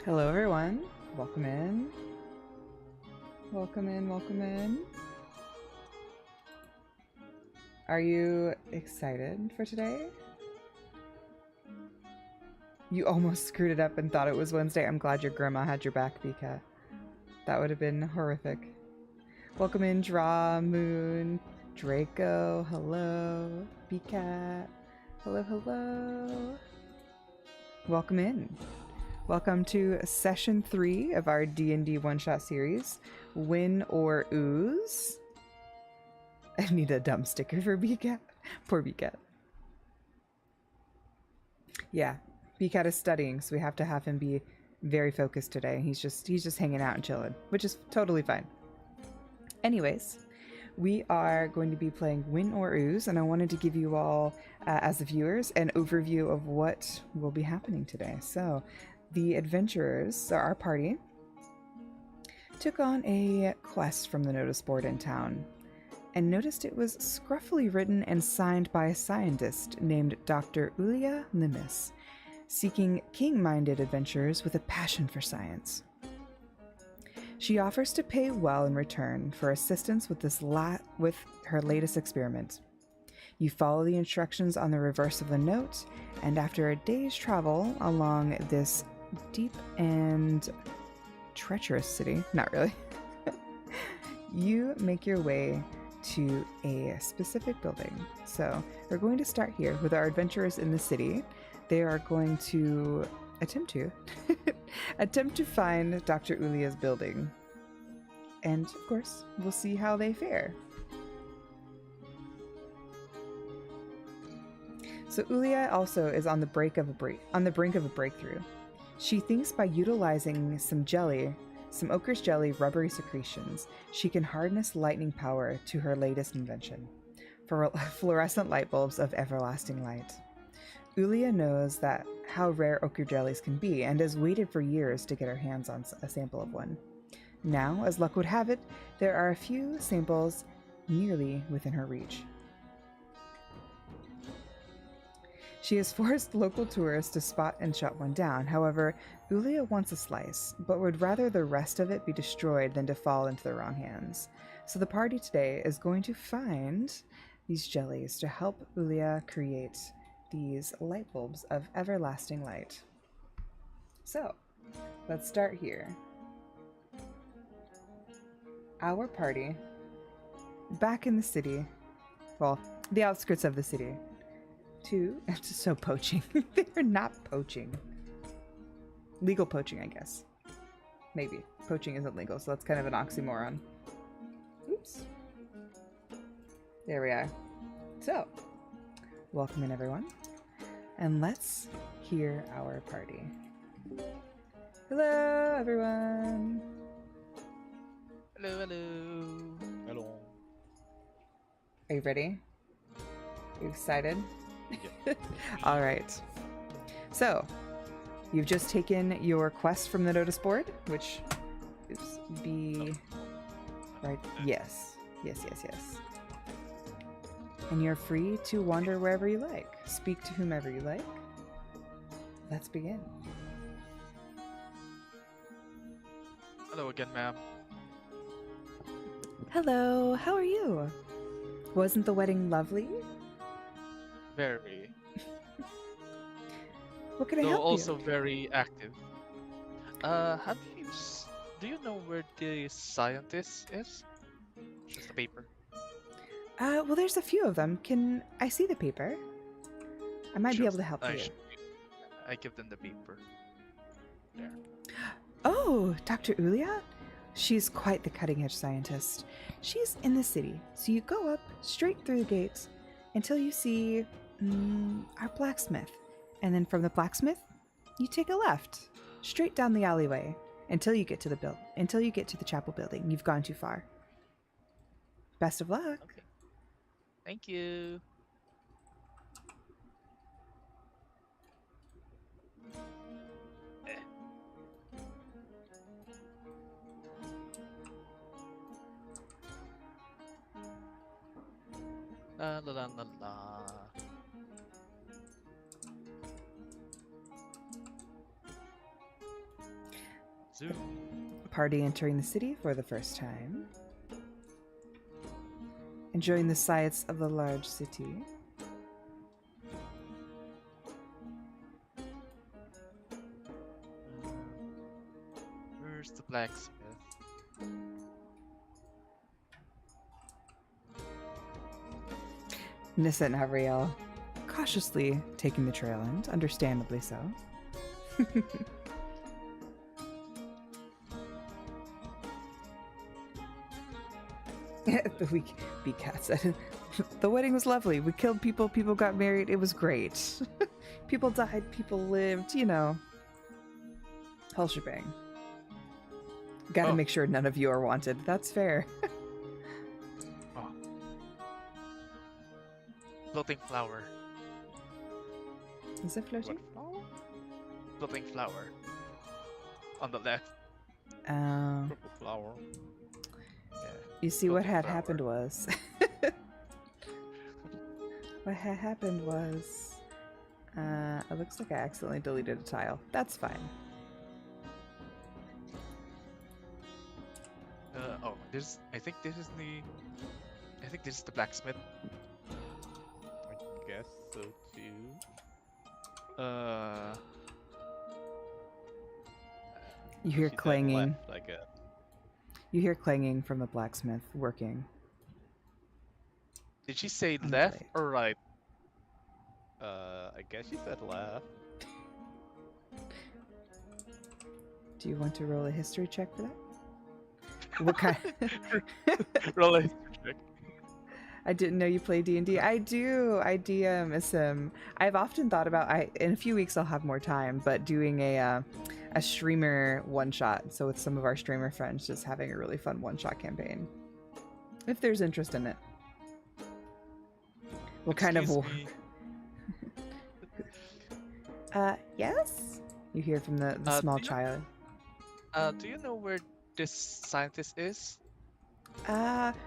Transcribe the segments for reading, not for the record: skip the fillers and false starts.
Hello, everyone. Welcome in. Welcome in, welcome in. Are you excited for today? You almost screwed it up and thought it was Wednesday. I'm glad your grandma had your back, BCat. That would have been horrific. Welcome in, Draw, Moon, Draco. Hello, BCat. Hello, hello. Welcome in. Welcome to session 3 of our D&D one-shot series, Win or Ooze. I need a dumb sticker for BCat. Poor BCat. Yeah, BCat is studying, so we have to have him be very focused today. He's just hanging out and chilling, which is totally fine. Anyways, we are going to be playing Win or Ooze, and I wanted to give you all, as the viewers, an overview of what will be happening today. So, the adventurers, so our party, took on a quest from the notice board in town, and noticed it was scruffily written and signed by a scientist named Dr. Ulia Limis, seeking king-minded adventurers with a passion for science. She offers to pay well in return for assistance with with her latest experiment. You follow the instructions on the reverse of the note, and after a day's travel along this deep and treacherous city, not really, you make your way to a specific building. So we're going to start here with our adventurers in the city. They are going to attempt to find Dr. Ulia's building. And of course, we'll see how they fare. So Ulia also is on the brink of a breakthrough. She thinks by utilizing some ochre's jelly rubbery secretions, she can harness lightning power to her latest invention, fluorescent light bulbs of everlasting light. Ulia knows that how rare ochre jellies can be and has waited for years to get her hands on a sample of one. Now, as luck would have it, there are a few samples nearly within her reach. She has forced local tourists to spot and shut one down. However, Ulia wants a slice, but would rather the rest of it be destroyed than to fall into the wrong hands. So the party today is going to find these jellies to help Ulia create these light bulbs of everlasting light. So, let's start here. Our party, back in the city, well, the outskirts of the city, so poaching. They're not poaching. Legal poaching, I guess. Maybe. Poaching isn't legal, so that's kind of an oxymoron. Oops. There we are. So, welcome in, everyone. And let's hear our party. Hello, everyone. Hello, hello. Hello. Are you ready? Are you excited? Yeah. All right. So, you've just taken your quest from the notice board, which is right. Yes. And you're free to wander wherever you like. Speak to whomever you like. Let's begin. Hello again, ma'am. Hello, how are you? Wasn't the wedding lovely? Very. What can I Though help also you? very active. Do you know where the scientist is? Just a paper. Well, there's a few of them. Can I see the paper? I might be able Just to help I you. sh- I give them the paper. There. Oh, Dr. Ulia? She's quite the cutting-edge scientist. She's in the city, so you go up straight through the gates until you see our blacksmith. And then from the blacksmith, you take a left, straight down the alleyway until you get to the chapel building. You've gone too far. Best of luck. Okay. Thank you. Eh. La la la la la. Zoo. Party entering the city for the first time. Enjoying the sights of the large city. Where's the blacksmith? Nissa and Avriel cautiously taking the trail end, understandably so. The week cat said, the wedding was lovely. We killed people, people got married. It was great. People died, people lived, you know. Whole shebang. Gotta make sure none of you are wanted. That's fair. Oh. Floating flower. Is it floating? What flower? Floating flower. On the left. Purple flower. Yeah. You see, what Floating had flower. happened was... what had happened was... it looks like I accidentally deleted a tile. That's fine. Oh, this. I think this is the blacksmith. I guess so too. You hear She said clanging. left, I guess. You hear clanging from the blacksmith working. Did she say On the left blade. or right? I guess she said left. Do you want to roll a history check for that? What kind? Roll a check. I didn't know you play D&D. I do. I DM a sim. I've often thought about. In a few weeks I'll have more time, but doing a streamer one shot. So with some of our streamer friends, just having a really fun one shot campaign. If there's interest in it. What kind of war? Excuse me. Yes. You hear from the small do you- child. Do you know where this scientist is?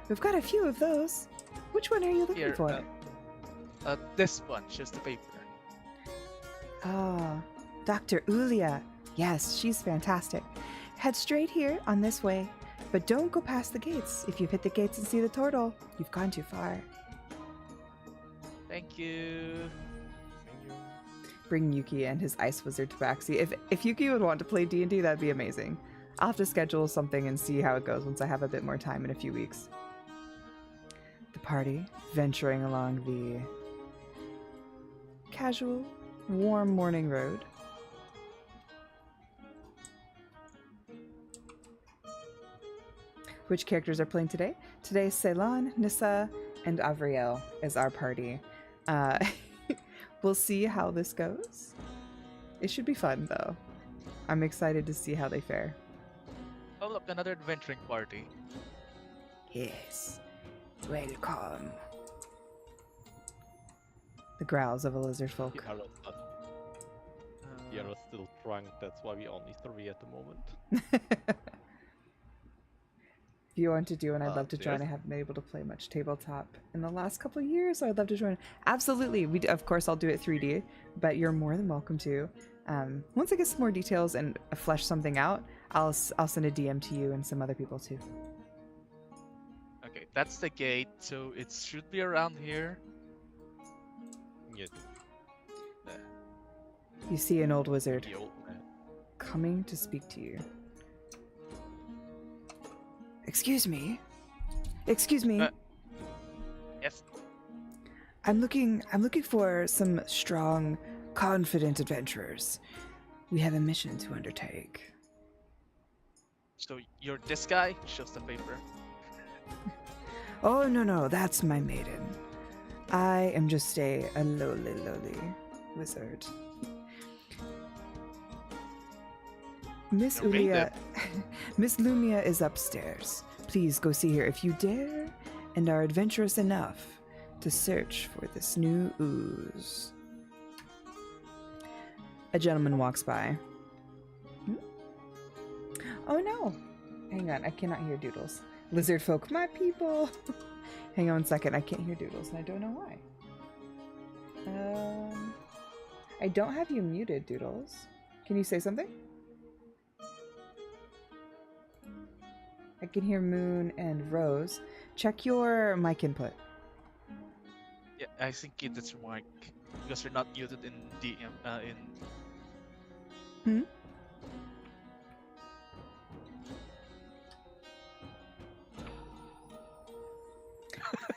We've got a few of those. Which one are you looking Here, for? this one, just the paper. Dr. Ulia. Yes, she's fantastic. Head straight here on this way, but don't go past the gates. If you've hit the gates and see the turtle, you've gone too far. Thank you. Bring Yuki and his ice wizard tabaxi. If Yuki would want to play D&D, that'd be amazing. I'll have to schedule something and see how it goes once I have a bit more time in a few weeks. The party venturing along the casual, warm morning road. Which characters are playing today? Today, Ceylon, Nissa, and Avriel is our party. We'll see how this goes. It should be fun, though. I'm excited to see how they fare. Oh look, another adventuring party. Yes. Welcome. The growls of a lizard folk. Yara's still drunk, that's why we only 3 at the moment. If you want to do one, I'd love to Cheers. join. I haven't been able to play much tabletop in the last couple of years, so I'd love to join. Absolutely. Of course, I'll do it 3D, but you're more than welcome to. Once I get some more details and flesh something out, I'll send a DM to you and some other people too. Okay, that's the gate, so it should be around here. Yes, You see an old wizard the old man. coming to speak to you. Excuse me. Excuse me. Yes. I'm looking for some strong, confident adventurers. We have a mission to undertake. So you're this guy? Shows the paper. Oh, no, that's my maiden. I am just a lowly wizard. Miss Your maiden? Ulia, Miss Lumia is upstairs. Please go see her if you dare and are adventurous enough to search for this new ooze. A gentleman walks by. Oh no! Hang on, I cannot hear Doodles. Lizard folk, my people! Hang on 1 second, I can't hear Doodles and I don't know why. I don't have you muted, Doodles. Can you say something? I can hear Moon and Rose. Check your mic input. Yeah, I think it's Mark because you're not muted in DM in. Hmm?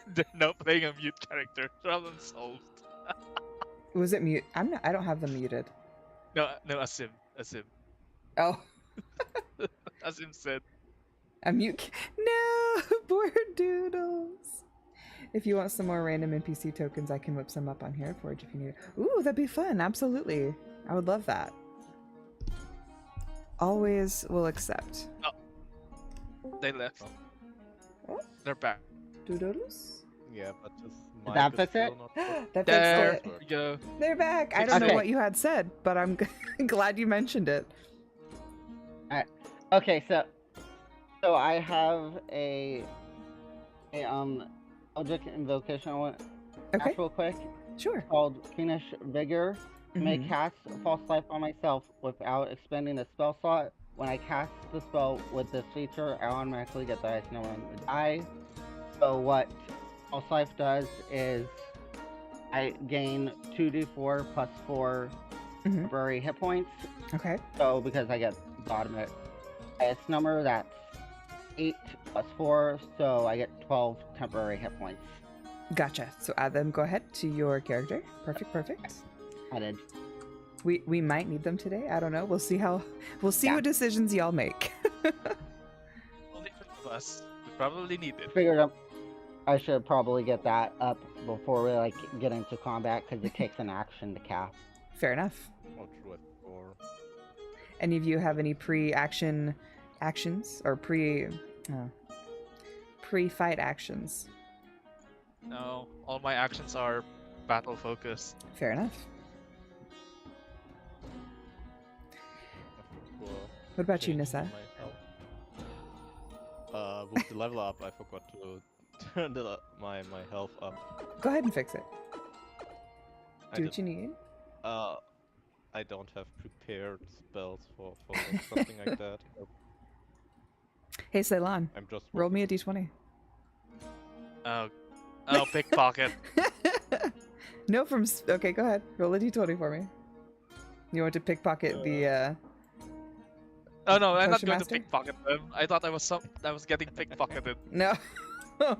They're now playing a mute character. Problem solved. Was it mute? I don't have them muted. No, no, Asim, Oh, Asim said. a mute. No, poor doodles. If you want some more random NPC tokens, I can whip some up on here, Forge, if you need it. Ooh, that'd be fun. Absolutely. I would love that. Always will accept. They left. Oh, They're back. doodles? Yeah, but this Did mic that is fix still it? not working. That fixed There it. you go. They're back. I Fixed don't know it. what you had said, but I'm glad you mentioned it. Okay, so I have a object invocation I want to Okay, ask real quick. sure. Called Fiendish Vigor. May Mhm. cast false life on myself without expending a spell slot. When I cast the spell with this feature, I automatically get the highest number on the die. So what false life does is I gain 2d4 plus 4 Mhm. temporary hit points. Okay. So because I get bottom it, highest number, that's 8 plus 4, so I get 12 temporary hit points Gotcha. So add them. Go ahead to your character. Perfect. Perfect. added. We might need them today. I don't know. We'll see Yeah. what decisions y'all make. Only for us. We probably need it. Figured I should probably get that up before we like get into combat because it takes an action to cast. Fair enough. Or true at 4. Any of you have any pre-action actions or pre-fight actions? No, all my actions are battle focused. Fair enough. What about you, Nissa? With the level up, I forgot to turn my health up. Go ahead and fix it. I Do did- what you need. I don't have prepared spells for something like that. Hey, Ceylon, I'm just roll me a d20. Oh, pickpocket. No, okay, go ahead. Roll a d20 for me. You want to pickpocket the Oh no, I'm not Potion going Master? to pickpocket them. I thought I was getting pickpocketed. No. I'm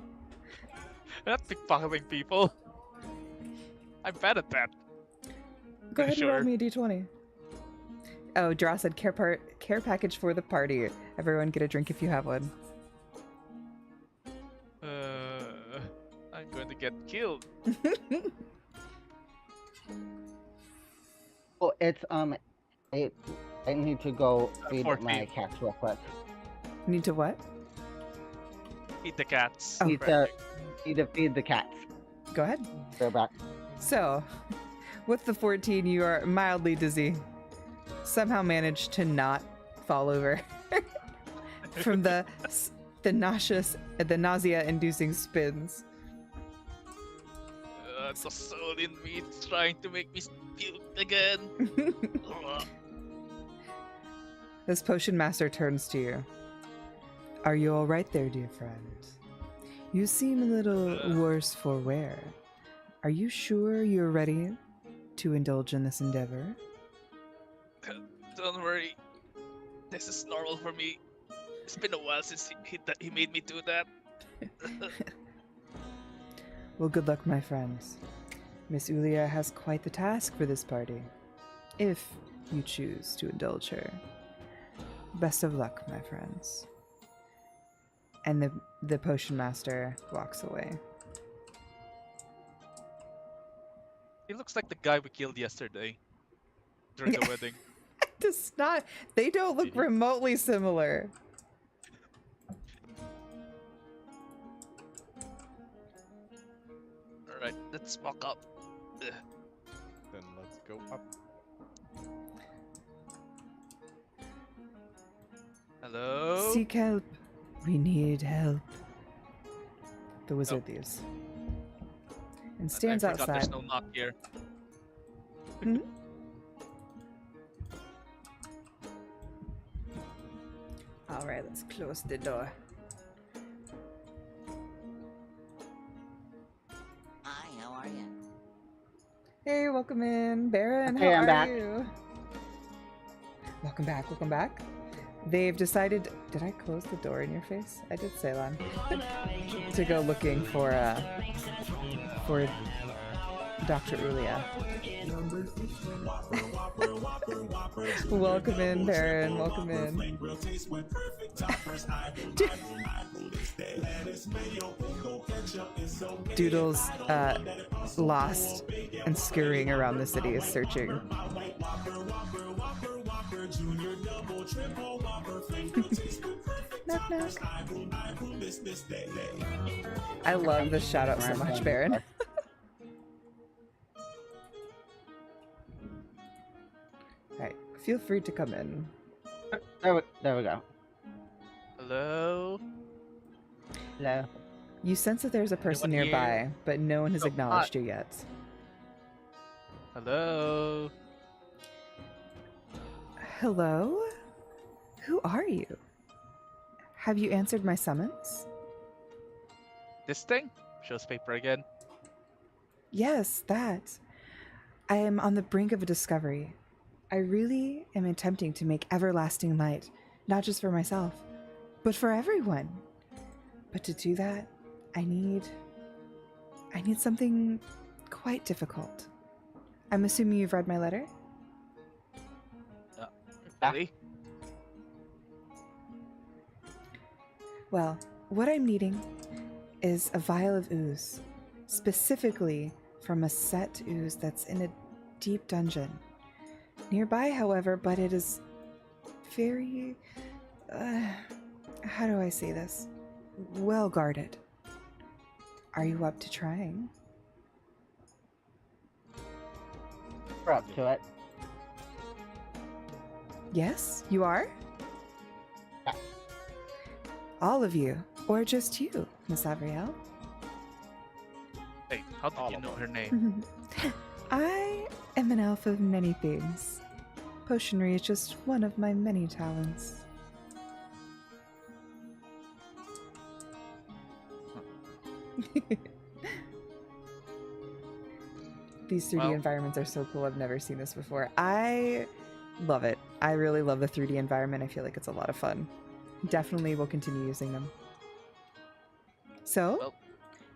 not pickpocketing people. I'm bad at that. Go ahead and roll Sure. me a d20. Oh, Draw said care package for the party. Everyone get a drink if you have one. I'm going to get killed. Well, it's I need to go feed 14. my cats real quick. Need to what? Eat the cats. Oh. Need to feed the cats. Go ahead. They're back. So, with the 14, you are mildly dizzy. Somehow managed to not fall over from the nausea-inducing spins. The soul in me is trying to make me puke again. This potion master turns to you. Are you all right there, dear friend? You seem a little worse for wear. Are you sure you're ready to indulge in this endeavor? Don't worry. This is normal for me. It's been a while since he made me do that. Well, good luck, my friends. Miss Ulia has quite the task for this party, if you choose to indulge her. Best of luck, my friends. And the potion master walks away. He looks like the guy we killed yesterday during the wedding. Does not. They don't look remotely similar. Alright, let's walk up. Ugh. Then let's go up. Hello? Seek help. We need help. The wizard leaves and stands I forgot outside. There's no knock here. Hmm? All right, let's close the door. welcome in. Baron, Okay, how I'm are back. you? Welcome back, welcome back. They've decided... Did I close the door in your face? I did, Ceylon. To go looking for Dr. Ulia. Welcome in, Baron. Welcome in. Doodle's lost and scurrying around the city is searching. Knock, knock. I love the shout out so much, Baron. Alright, feel free to come in. There we go. Hello? Hello. You sense that there's a person Anyone nearby, here? but no one has Oh, acknowledged you yet. Hello? Hello? Who are you? Have you answered my summons? This thing? Shows paper again. Yes, that. I am on the brink of a discovery. I really am attempting to make everlasting light, not just for myself, but for everyone. But to do that, I need something quite difficult. I'm assuming you've read my letter? Really? Well, what I'm needing is a vial of ooze, specifically from a set ooze that's in a deep dungeon. Nearby, however, but it is very... how do I say this? Well guarded. Are you up to trying? We're up to it. Yes, you are? Yeah. All of you, or just you, Miss Avriel? Hey, how did All you of know us. her name? I am an elf of many things. Potionry is just one of my many talents. These 3D Well- environments are so cool. I've never seen this before. I love it. I really love the 3D environment. I feel like it's a lot of fun. Definitely will continue using them. So, Well-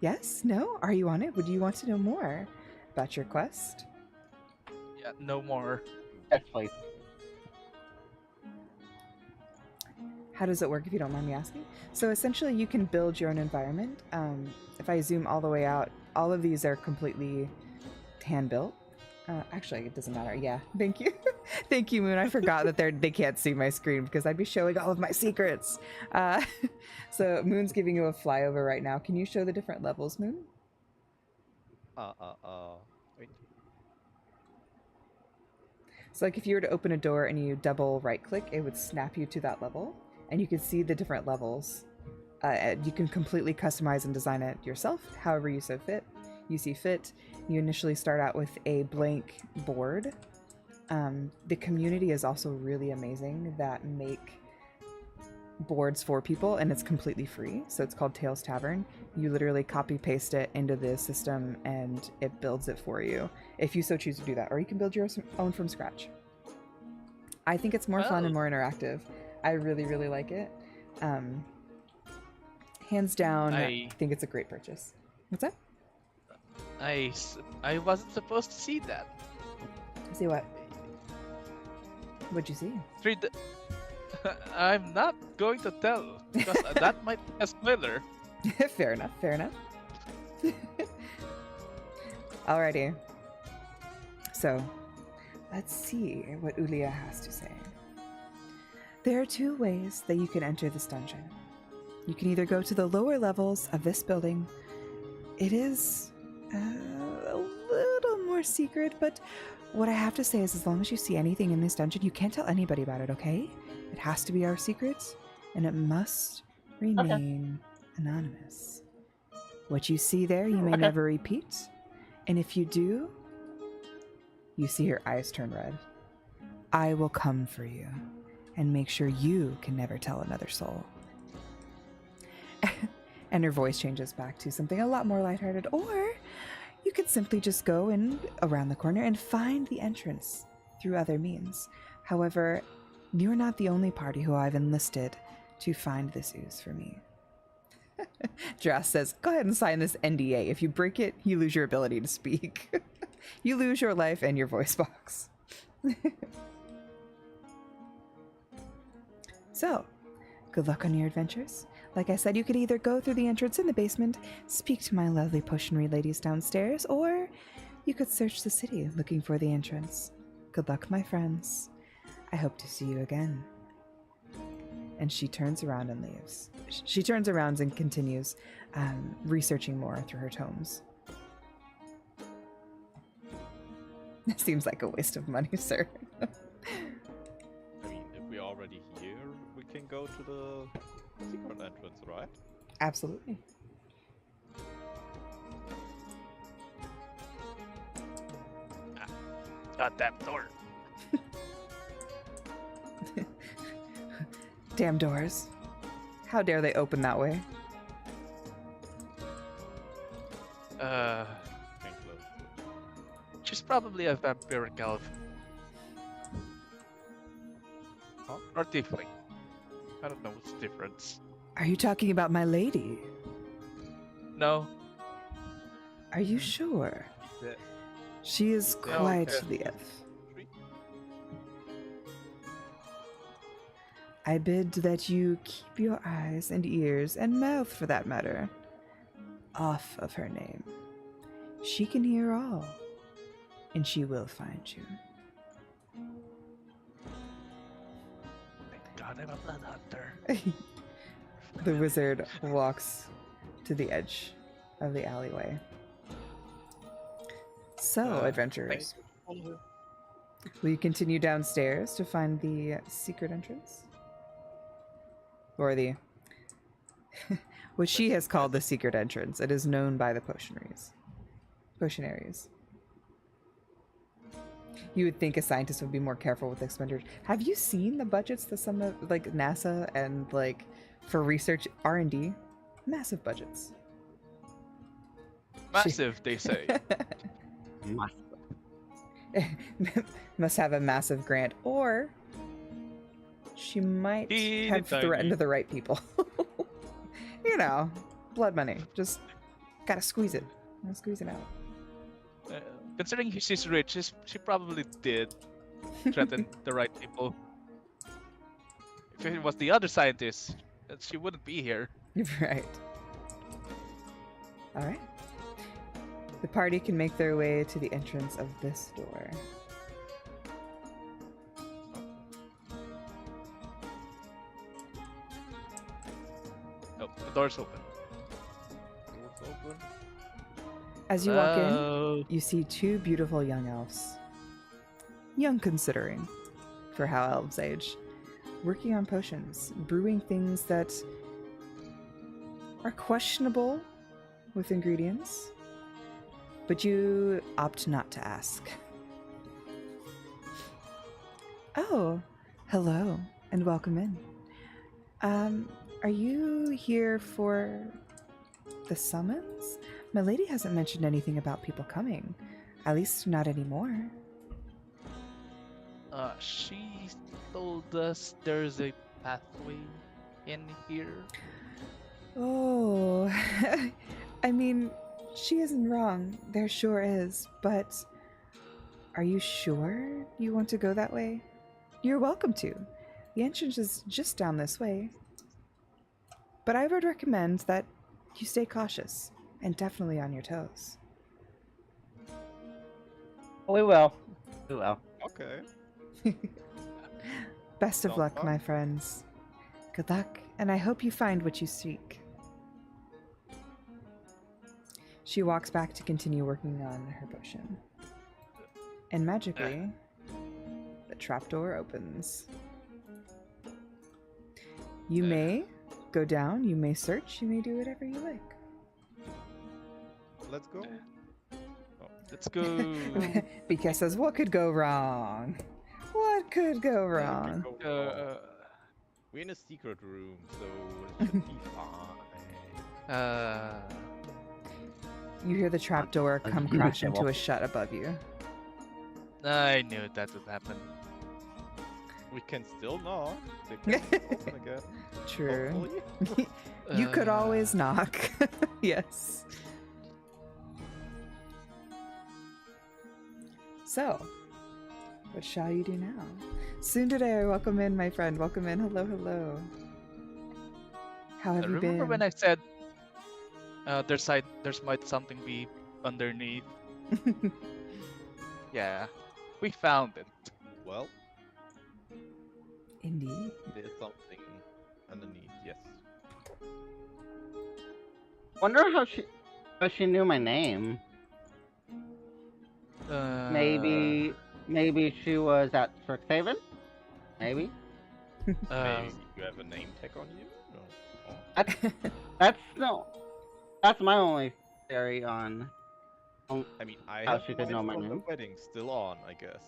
yes? No? Are you on it? Would you want to know more about your quest? Yeah, no more. Yes, please. How does it work, if you don't mind me asking? So essentially you can build your own environment. If I zoom all the way out, all of these are completely hand-built. Actually, it doesn't matter. Yeah, thank you. Thank you, Moon. I forgot that they can't see my screen because I'd be showing all of my secrets. So Moon's giving you a flyover right now. Can you show the different levels, Moon? Wait. So like if you were to open a door and you double right click, it would snap you to that level and you can see the different levels. And you can completely customize and design it yourself, however you see fit. You initially start out with a blank board. The community is also really amazing that make boards for people, and it's completely free. So it's called Tales Tavern. You literally copy paste it into the system and it builds it for you if you so choose to do that, or you can build your own from scratch. I think it's more fun and more interactive. I really like it. Hands down, I think it's a great purchase. What's that? I wasn't supposed to see that. See what? What'd you see? I'm not going to tell, because that might be a spoiler. Fair enough, fair enough. Alrighty. So, let's see what Ulia has to say. There are two ways that you can enter this dungeon. You can either go to the lower levels of this building. It is a little more secret, but what I have to say is as long as you see anything in this dungeon, you can't tell anybody about it, okay? It has to be our secrets, and it must remain anonymous. What you see there, you may never repeat, and if you do, you see her eyes turn red. I will come for you and make sure you can never tell another soul. And her voice changes back to something a lot more lighthearted. Or you could simply just go in around the corner and find the entrance through other means. However, you're not the only party who I've enlisted to find this ooze for me. Dras says, go ahead and sign this NDA. If you break it, you lose your ability to speak. You lose your life and your voice box. So, good luck on your adventures. Like I said, you could either go through the entrance in the basement, speak to my lovely potionery ladies downstairs, or you could search the city looking for the entrance. Good luck, my friends. I hope to see you again. And she turns around and leaves. She turns around and continues researching more through her tomes. Seems like a waste of money, sir. I mean, if we're already here, we can go to the secret entrance, right? Absolutely. Goddamn door. Damn doors. How dare they open that way? Can't close. She's probably a vampiric elf. Huh? Or tiefling. I don't know what's the difference. Are you talking about my lady? No. Are you sure? Yeah. She is Yeah, quite okay. the elf. I bid that you keep your eyes and ears, and mouth for that matter, off of her name. She can hear all, and she will find you. Thank God I'm a blood hunter. The wizard walks to the edge of the alleyway. So, adventurers, will you continue downstairs to find the secret entrance? Or the... what she has called the secret entrance. It is known by the potionaries. You would think a scientist would be more careful with expenditures. Have you seen the budgets that some of, like, NASA and, like, for research R&D? Massive budgets. Massive, they say. Must have a massive grant, or she might Teeny have tiny. threatened the right people. You know, blood money. Just gotta squeeze it. Gotta squeeze it out. Considering she's rich, she probably did threaten the right people. If it was the other scientist, she wouldn't be here. Right. All right. The party can make their way to the entrance of this door. Oh, the door's open. Doors open. As you walk in, Hello. you see two beautiful young elves. Young considering, for how elves age. Working on potions, brewing things that are questionable with ingredients, but you opt not to ask. Oh, hello, and welcome in. Are you here for the summons? My lady hasn't mentioned anything about people coming. At least not anymore. She told us there's a pathway in here. Oh, I mean, she isn't wrong. There sure is, but are you sure you want to go that way? You're welcome to. The entrance is just down this way. But I would recommend that you stay cautious and definitely on your toes. We will. We will. Okay. Best of Sounds luck, fun. my friends. Good luck, and I hope you find what you seek. She walks back to continue working on her potion. And magically, the trapdoor opens. You may go down, you may search, you may do whatever you like. Let's go. Let's go. Because says, what could go wrong? What could go wrong? We're in a secret room, so it should be fine. You hear the trapdoor come Okay, crash into well. a shut above you. I knew that would happen. We can still knock. They can open again. True. Hopefully. You could Uh, always knock. Yes. So, what shall you do now? Tsundere, welcome in, my friend. Welcome in. Hello, hello. How have you remember been? when I said there's might something be underneath? Yeah, we found it. Well, Indeed. there's something underneath. Yes. Wonder how she knew my name. Maybe she was at Strixhaven? Maybe? Maybe you have a name tag on you. No. Oh. That's my only theory on I mean, I How have she could mine know my from the name. wedding still on, I guess.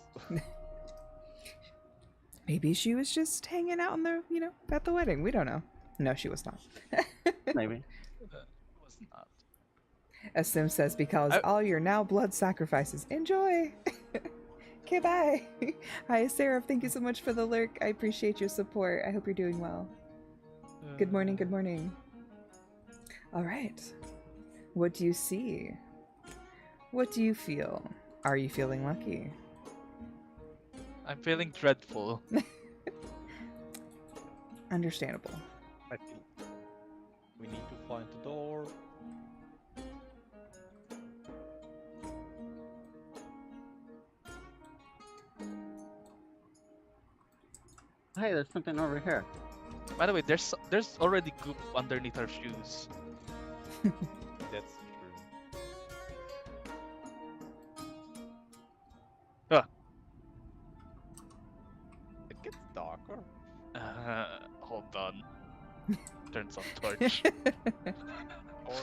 Maybe she was just hanging out in the, at the wedding. We don't know. No, she was not. maybe. Was not. As Sim says, because I- all your now blood sacrifices. Enjoy! Okay, bye! Hi, Sarah. Thank you so much for the lurk. I appreciate your support. I hope you're doing well. Good morning, good morning. All right. What do you see? What do you feel? Are you feeling lucky? I'm feeling dreadful. Understandable. I feel we need to find the door. Hey, there's something over here. By the way, there's already goop underneath our shoes. That's true. It gets darker. Hold on. Turn some torch. Or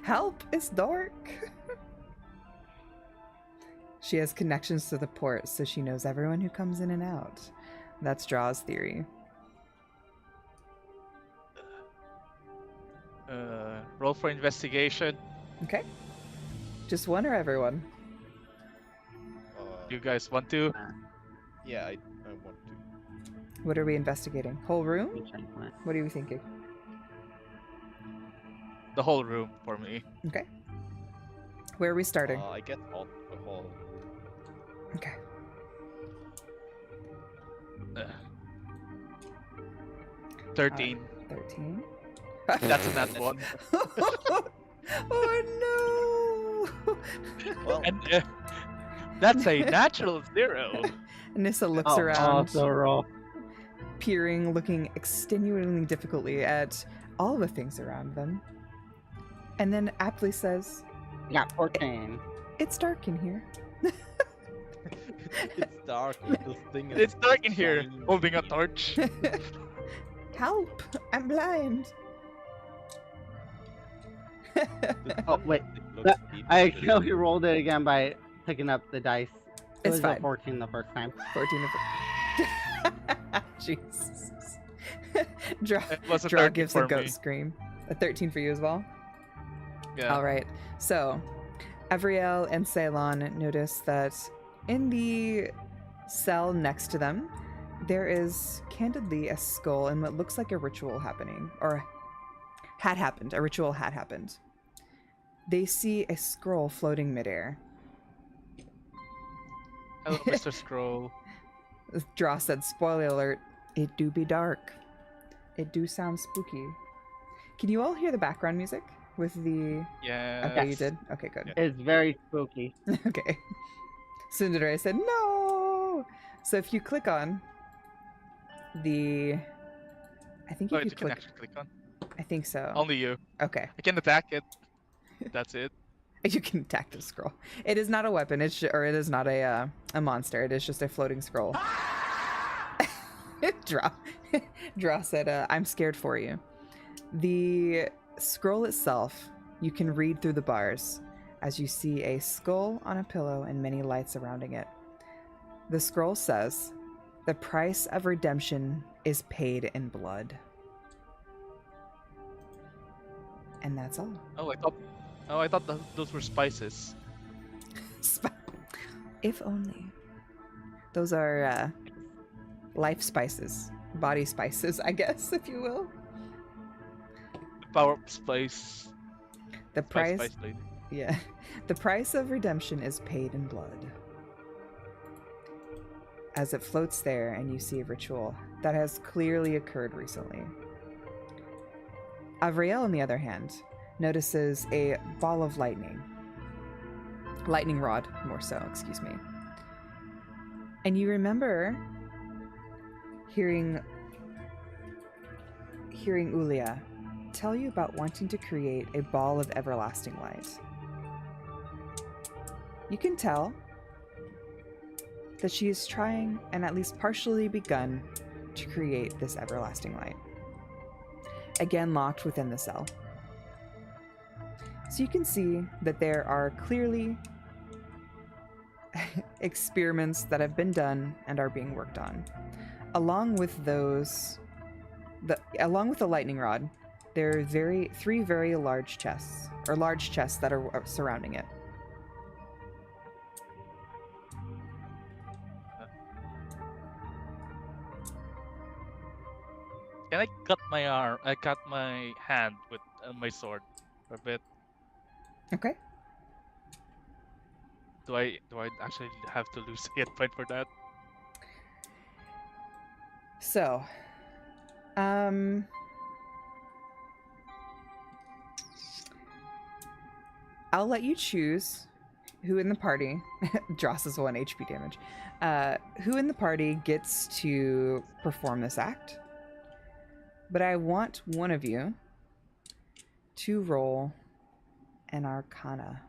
Help! It's dark! She has connections to the port, so she knows everyone who comes in and out. That's Draw's theory. Roll for investigation. Okay. Just one or everyone? You guys want to? yeah, I want to. What are we investigating? Whole room? Let me change mine. What are we thinking? The whole room for me. Okay. Where are we starting? I guess all the whole. Okay. Uh, 13. 13. That's a nat one. Oh no! Well, And that's a natural 0. Nissa looks Oh, around, so roll. peering, looking extenuatingly difficultly at all the things around them. And then aptly says, Yeah, 14. "It's dark in here." it's dark. This thing is It's dark in here, shining holding a green. torch. Help! I'm blind. This Oh, one wait, thing looks that- I interesting. accidentally rolled it again by picking up the dice. It It's was fine. a 14 the first time. 14 of Jesus. Draw, It was a Draw 13 gives a for goat me. scream. A 13 for you as well? Yeah. All right. So, Evriel and Ceylon notice that in the cell next to them, there is candidly a skull and what looks like a ritual happening, or had happened. A ritual had happened. They see a scroll floating midair. Hello, Mr. Scroll. Draw said, spoiler alert, it do be dark. It do sound spooky. Can you all hear the background music with the... Yeah. Okay, you Yes. did? Okay, good. Yeah. It's very spooky. Okay. Tsundere said, no! So if you click on the... I think Oh, if you you can click... actually click on. I think so. Only you. Okay. I can attack it. That's it. You can attack the scroll. It is not a weapon. Or it is not a monster. It is just a floating scroll. Draw said, I'm scared for you. The scroll itself, you can read through the bars as you see a skull on a pillow and many lights surrounding it. The scroll says, the price of redemption is paid in blood. And that's all. Oh, Oh, I thought those were spices. If only. Those are life spices, body spices, I guess, if you will. The power up spice. The price, Spice lady. yeah, the price of redemption is paid in blood. As it floats there, and you see a ritual that has clearly occurred recently. Avriel, on the other hand, notices a ball of lightning rod, more so, excuse me. And you remember hearing Ulia tell you about wanting to create a ball of everlasting light. You can tell that she is trying and at least partially begun to create this everlasting light. Again, locked within the cell. So you can see that there are clearly experiments that have been done and are being worked on. Along with those, along with the lightning rod, there are three very large chests that are surrounding it. Can I cut my arm? I cut my hand with my sword for a bit. Okay. Do I actually have to lose a hit point for that? So, I'll let you choose who in the party, Dross is 1 HP damage, who in the party gets to perform this act. But I want one of you to roll an Arcana.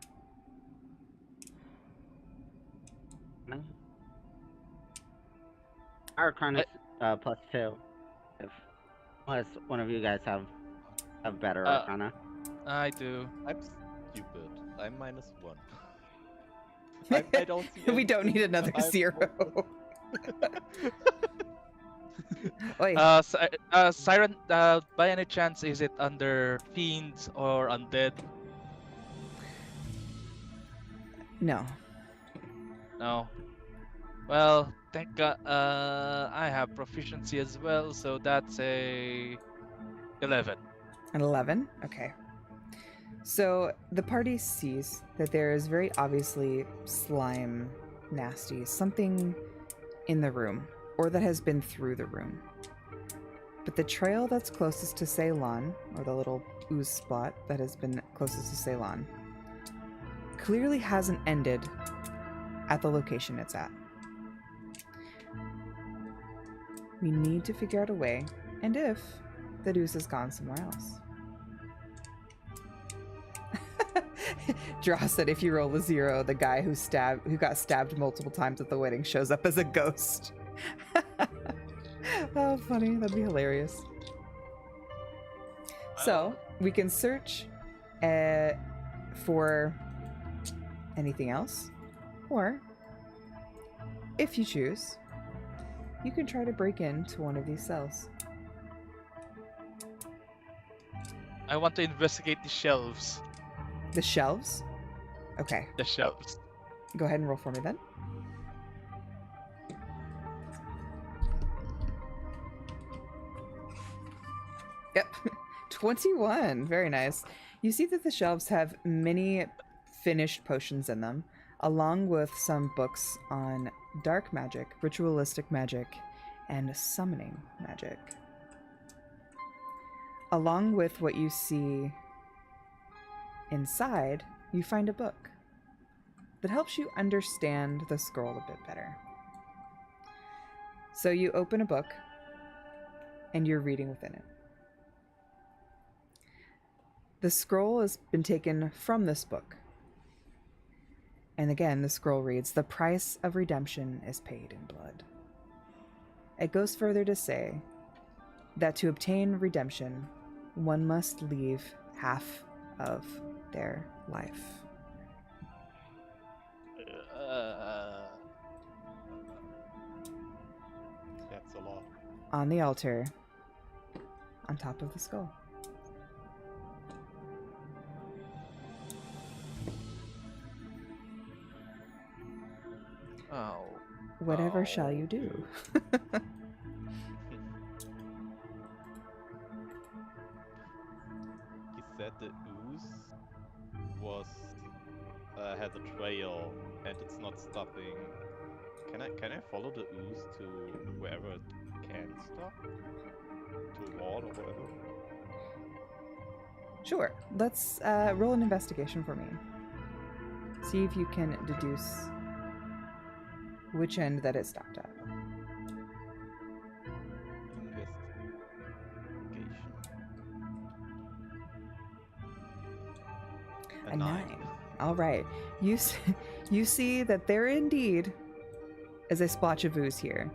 Arcana +2. If unless one of you guys have better Arcana. I do. I'm stupid. I'm -1. I don't see We don't need anything. another I'm- 0. Oi. Siren, by any chance, is it under fiends or undead? No. No. Well, thank God. I have proficiency as well, so that's a 11. An 11? Okay. So the party sees that there is very obviously slime, nasty, something in the room, or that has been through the room. But the trail that's closest to Ceylon, or the little ooze spot that has been closest to Ceylon, clearly hasn't ended at the location it's at. We need to figure out a way, and if the ooze has gone somewhere else. Draw said if you roll a 0, the guy who got stabbed multiple times at the wedding shows up as a ghost. Oh, funny. That'd be hilarious. So, we can search for anything else, or if you choose, you can try to break into one of these cells. I want to investigate the shelves. The shelves? Okay. The shelves. Go ahead and roll for me then. Yep. 21. Very nice. You see that the shelves have many finished potions in them, along with some books on dark magic, ritualistic magic, and summoning magic. Along with what you see inside, you find a book that helps you understand the scroll a bit better. So you open a book, and you're reading within it. The scroll has been taken from this book. And again, the scroll reads, "The price of redemption is paid in blood." It goes further to say that to obtain redemption, one must leave half of their life. That's a lot. On the altar, on top of the skull. Whatever shall Oh, you do? He said the ooze was has a trail and it's not stopping. Can I follow the ooze to wherever it can stop? To a wall or whatever? Sure. Let's roll an investigation for me. See if you can deduce which end that it stopped at. Investigation. A 9. All right. You see that there indeed is a splotch of ooze here.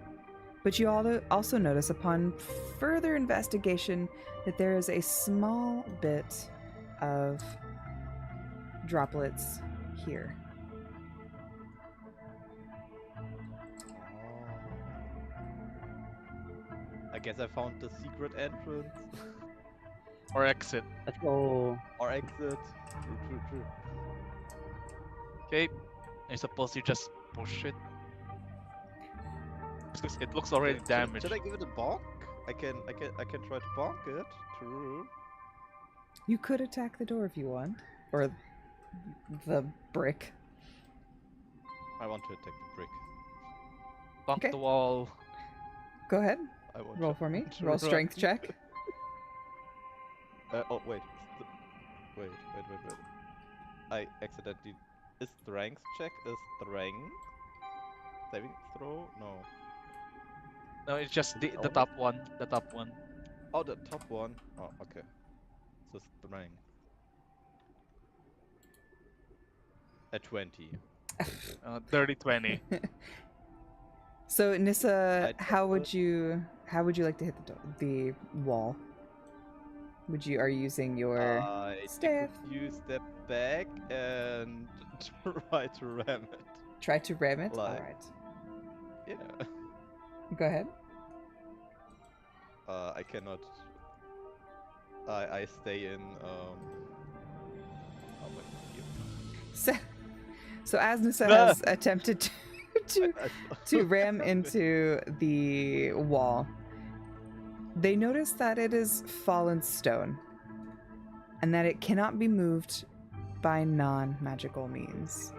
But you also notice upon further investigation that there is a small bit of droplets here. I guess I found the secret entrance. Or exit. Let's go. Or exit. True. Okay. I suppose you just push it. Because it looks already damaged. Should I give it a bonk? I can try to bonk it. True. You could attack the door if you want. Or the brick. I want to attack the brick. Bonk Okay. the wall. Go ahead. I want Roll to- for me. to Roll run. strength check. Oh wait. Wait. I accidentally. Is strength check a strength saving throw? No. No, it's just the Oh. top one. The top one. Oh, the top one. Oh, okay. So strength. At 20. Dirty 20. So Nissa, I how took would you like to hit the wall? Are you using your I staff? take a few step back and try to ram it. Try to ram it? Like- Alright. Yeah. Go ahead. I cannot. I stay in. Oh my God. So as Nissa has attempted to ram into the wall, they notice that it is fallen stone and that it cannot be moved by non-magical means.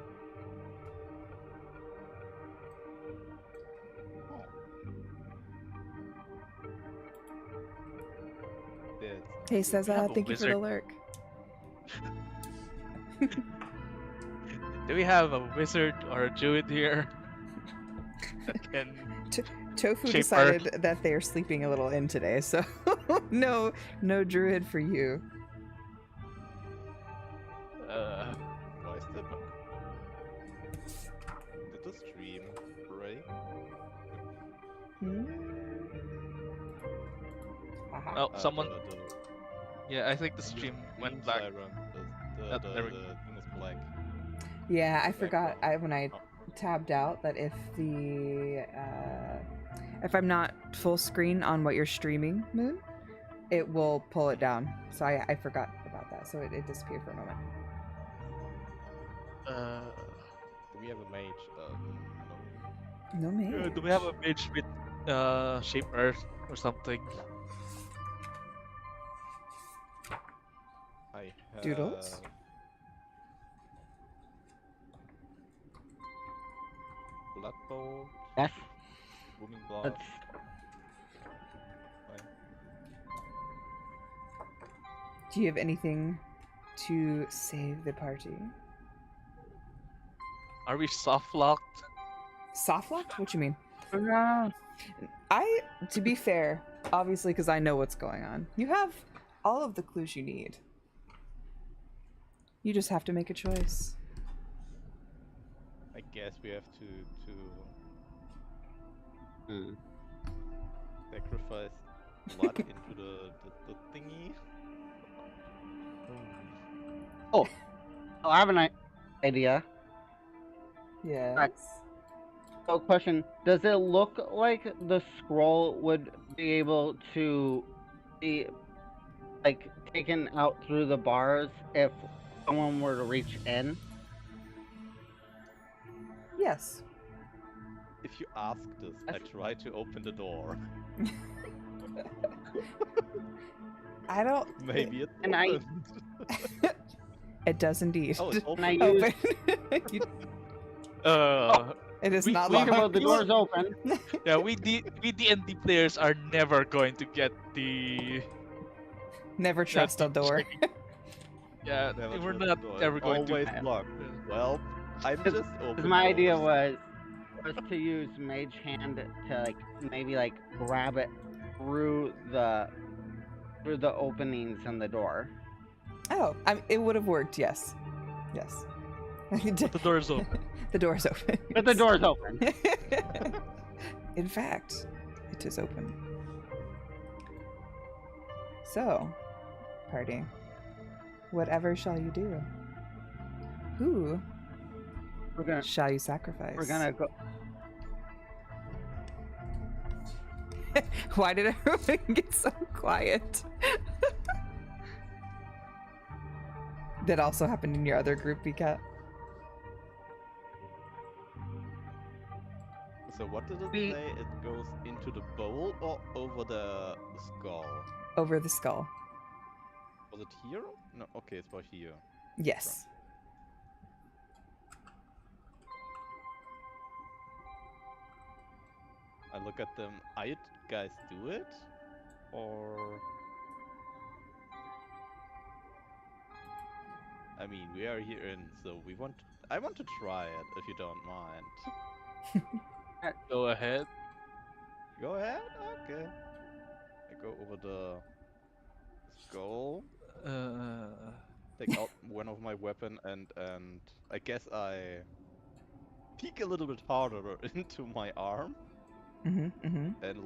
Hey, says, We have a thank you for the wizard. lurk. Do we have a wizard or a druid here? That can Tofu Shape decided that they are sleeping a little in today, so no druid for you. Why is that? Did the stream break? Aha. Oh, someone. The Yeah, I think the stream went stream black. siren, There we the thing is black. Yeah, I the forgot background. when I Oh. tabbed out that if I'm not full screen on what you're streaming, Moon, it will pull it down. So I forgot about that. So it disappeared for a moment. Do we have a mage? No No. man. Do we have a mage with shape earth or something? I have... Doodles? Blood bolt. Yes. Booming blood. Let's. Do you have anything to save the party? Are we soft locked? Soft locked? What you mean? No. To be fair, obviously, because I know what's going on, you have all of the clues you need. You just have to make a choice. I guess we have to sacrifice blood into the thingy. Oh, I have an idea. Yes. So, question: does it look like the scroll would be able to be like taken out through the bars if someone were to reach in? Yes. if you ask this, I try to open the door. I don't. Maybe it's And I- opened. It does indeed. Oh, it's And I open. use. Open. You- Uh, it is We- not we locked. have- Well, the door's open. yeah, we D&D players are never going to get the Never trust a deep door. checking. Yeah, Never we're trust not the door. ever It's going to. always locked. Well, I'm just open. Because my idea doors. was to use Mage Hand to like maybe like grab it through the openings in the door. Oh, it would have worked. Yes. Yes. But the door is open. The door's open. But the door's open. In fact, it is open. So, party, whatever shall you do? Who We're gonna shall you sacrifice? go. Why did everyone get so quiet? That also happened in your other group, Cat. So what did it We- say? It goes into the bowl or over the skull? Over the skull. Was it here? No, okay, it's about here. Yes. I look at them. Are you guys do it? Or... I mean, we are here in, so we want... I want to try it, if you don't mind. Go ahead. Go ahead? Okay. I go over the skull, take out one of my weapon, and I guess I peek a little bit harder into my arm and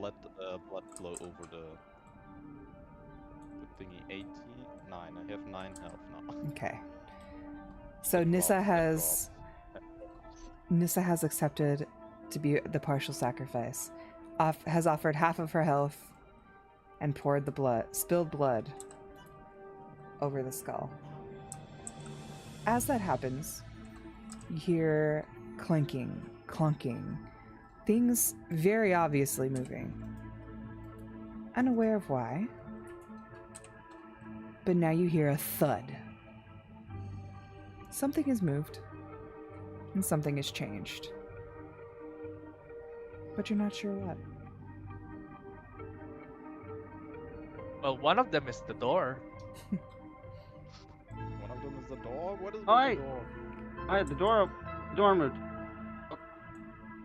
let blood flow over the thingy. 89. I have 9 health now. Okay. So It Nissa drops, it has drops. Nissa has accepted to be the partial sacrifice. Has offered half of her health and poured the spilled blood over the skull. As that happens, you hear clinking, clunking, things very obviously moving. Unaware of why, but now you hear a thud. Something has moved, and something has changed. But you're not sure what. Well, one of them is the door. One of them is the door? What is Alright. the door? Alright, the door moved.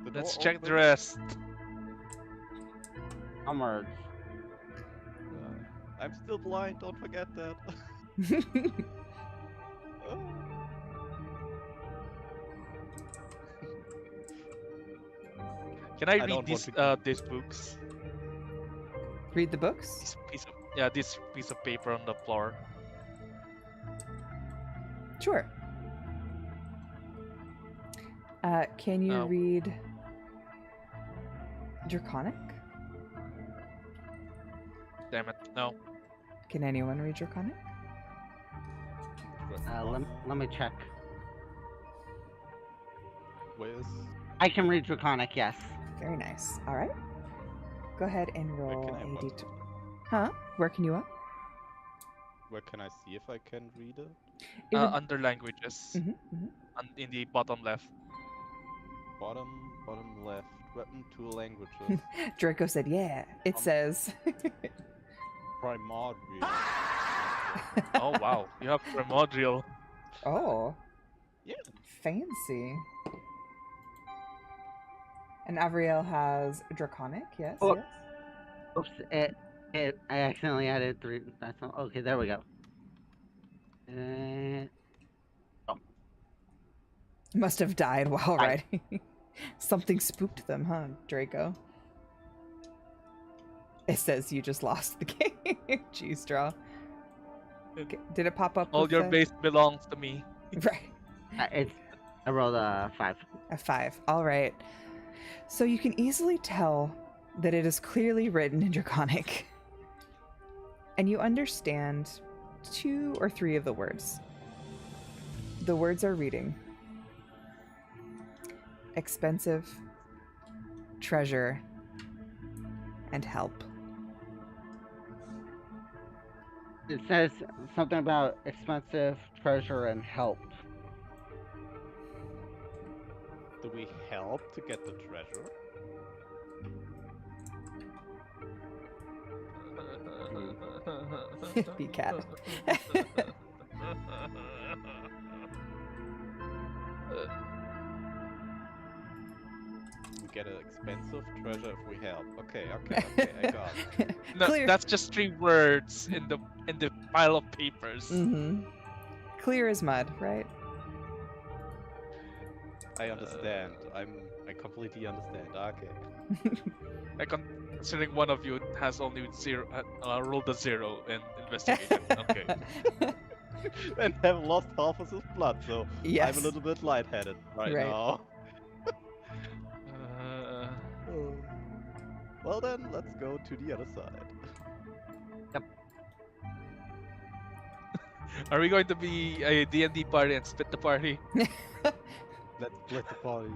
The Let's door check the opens. rest. Onwards. I'm still blind, don't forget that. Oh. Can I I read don't these want these books? Read the books? This piece of paper on the floor. Sure. Can you Oh. read Draconic? Damn it, no. Can anyone read Draconic? Let me check. Where's... I can read Draconic, yes. Very nice. All right. Go ahead and Where roll can I a what? d20. Huh? Where can you up? Where can I see if I can read it? It would- Under languages, Mhm, mhm. in the bottom left. Bottom left. Weapon, tool, languages. Draco said, "Yeah." It says, Primordial. Oh wow, you have primordial. "Oh, Yeah. fancy." And Avriel has Draconic. Yes. Oh. Yes. Oops, I accidentally added 3. That's not, okay, there we go. Must have died while I- riding. Something spooked them, huh, Draco? It says you just lost the game. Cheese straw. Okay, did it pop up? All with your the- base belongs to me. Right. I rolled a 5. A 5. All right. So you can easily tell that it is clearly written in Draconic. And you understand 2 or 3 of the words. The words are reading: expensive, treasure, and help. It says something about expensive treasure and help. Do we help to get the treasure? VCat. We get an expensive treasure if we help. Okay, I got it. No, Clear. that's just 3 words in the pile of papers. Mm-hmm. Clear as mud, right? I understand. I completely understand. Okay. Considering one of you has only rolled a 0 in investigation. Okay. And have lost half of his blood, so Yes. I'm a little bit lightheaded right Right. now. Uh, Oh. Well then, let's go to the other side. are we going to be a D&D party and split the party? Let's split the party.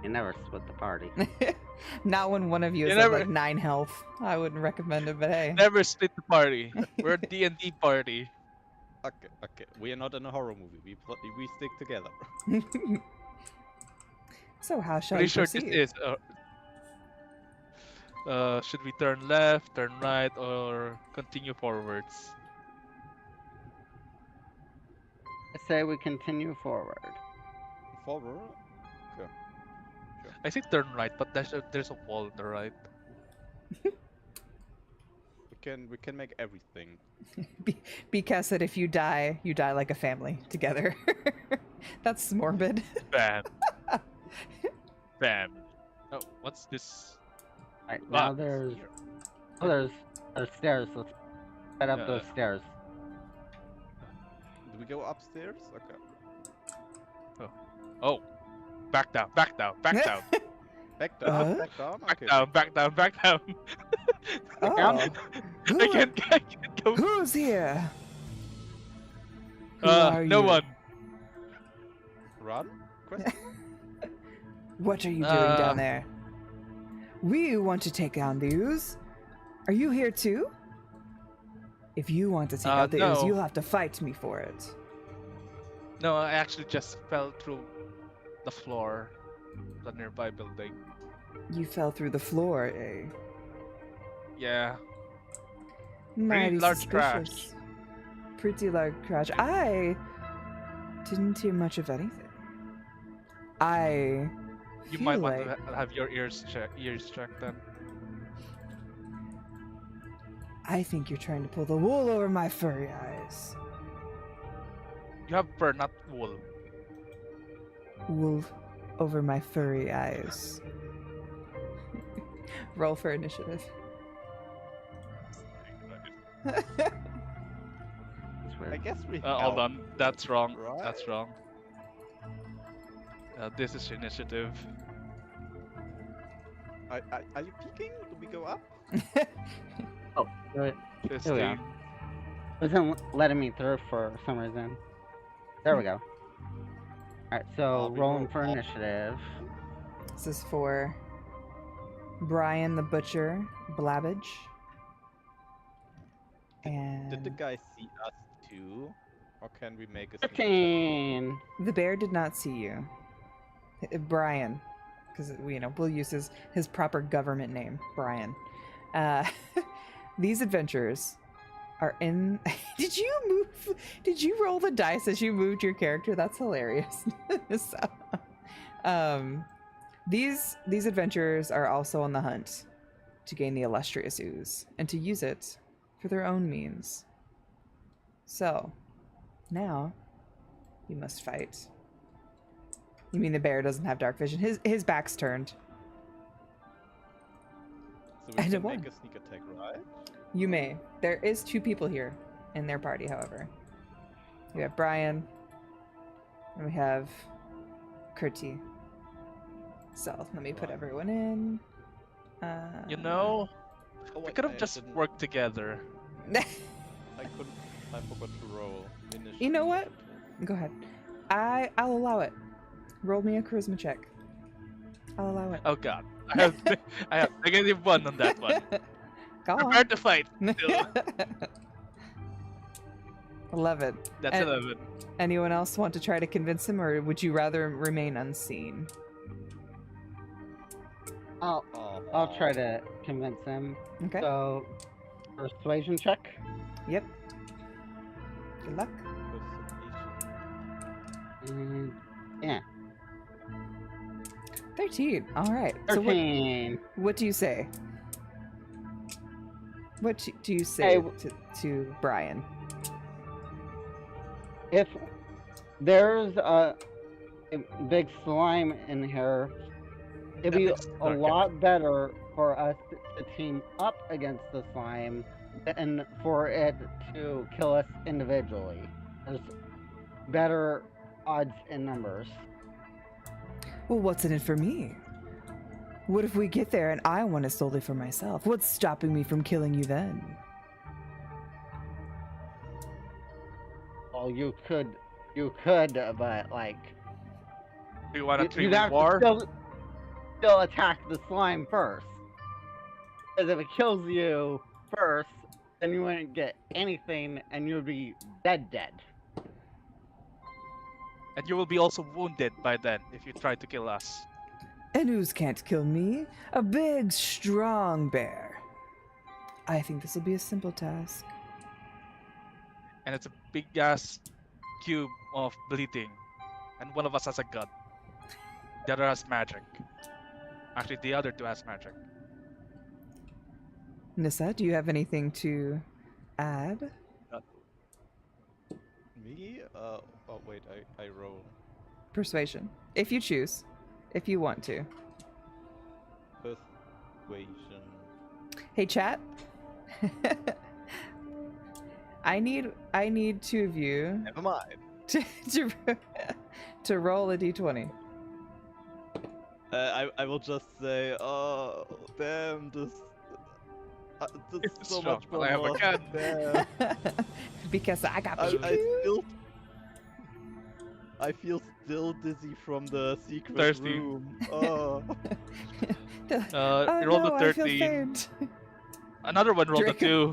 You never split the party. Not when one of you You is at never- like 9 health. I wouldn't recommend it, but hey. Never split the party. We're a D&D party. Okay. We are not in a horror movie. We stick together. So how shall Pretty we sure proceed? this is. Should we turn left, turn right, or continue forwards? I say we continue forward. Forward. I say turn right, but there's a wall on the right. We can make everything. Because that if you die like a family together. That's morbid. Bam. Bam. Oh, what's this? Alright, now Ah, there's here. there's stairs. Let's head up Yeah. those stairs. Do we go upstairs? Okay. Oh, back down, back down, back down, Back down. Huh? Back down. back Okay. down, back down, back down. Oh. I can't go. Who's here? Who are No you? one. Run? Question? What are you doing Uh. down there? We want to take down the ooze. Are you here too? If you want to take out the ooze, no. you'll have to fight me for it. No, I actually just fell through the floor, of the nearby building. You fell through the floor, eh? Yeah. Mighty large crash. suspicious. Pretty large crash. I didn't hear much of anything. I You feel might like want to have your ears checked then. I think you're trying to pull the wool over my furry eyes. You have fur, not wool. Wool over my furry eyes. Roll for initiative. It's I weird. guess we. Hold help. on, that's wrong. Right. That's wrong. This is initiative. Are you peeking? Do we go up? Oh, it This Here we thing. wasn't letting me through for some reason. There we go. Alright, so we rolling roll for all- initiative. This is for Brian the Butcher Blabbage. And Did the guy see us too? Or can we make a sneak attack? 15! the bear did not see you. Brian, because we'll use his proper government name, Brian. These adventurers are in. Did you roll the dice as you moved your character? That's hilarious. So, these adventurers are also on the hunt to gain the illustrious ooze and to use it for their own means. So, now you must fight. You mean the bear doesn't have dark vision? His back's turned. So I we did can one. make a sneak attack, right? You may. There is 2 people here in their party, however. We have Brian, and we have Kurti. So let me put Right. everyone in. You know, Oh, we wait, could have I just didn't- worked together. I couldn't. I forgot to roll initiative. You know what? Go ahead. I'll allow it. Roll me a charisma check. I'll allow it. Oh god. I have -1 on that one. Go Prepare on. to fight. Still. 11. That's And 11. anyone else want to try to convince him, or would you rather remain unseen? I'll try to convince him. Okay. So, persuasion check. Yep. Good luck. Yeah, 13. All right. So 13. what do you say? What do you say Hey, to Brian? If there's a big slime in here, it'd be a lot better for us to team up against the slime than for it to kill us individually. There's better odds in numbers. Well, what's in it for me? What if we get there and I want it solely for myself? What's stopping me from killing you then? Well, you could, but like Do you want a you'd three-way have war? to still attack the slime first. Because if it kills you first, then you wouldn't get anything, and you'd be dead. And you will be also wounded by then if you try to kill us. An ooze can't kill me. A big, strong bear. I think this will be a simple task. And it's a big ass cube of bleeding. And one of us has a gun. The other has magic. Actually, the other two has magic. Nissa, do you have anything to add? Me? Oh wait, I roll. Persuasion. If you choose. If you want to. Persuasion. Hey, chat. I need two of you Never mind. to roll a d20. I will just say, oh damn, this is It's so strong, much but more. I have a gun. Damn. Because I got I pew feel still dizzy from the secret Thirsty. room. Oh. pew. You rolled no, a I feel 13. faint. Another one rolled a 2.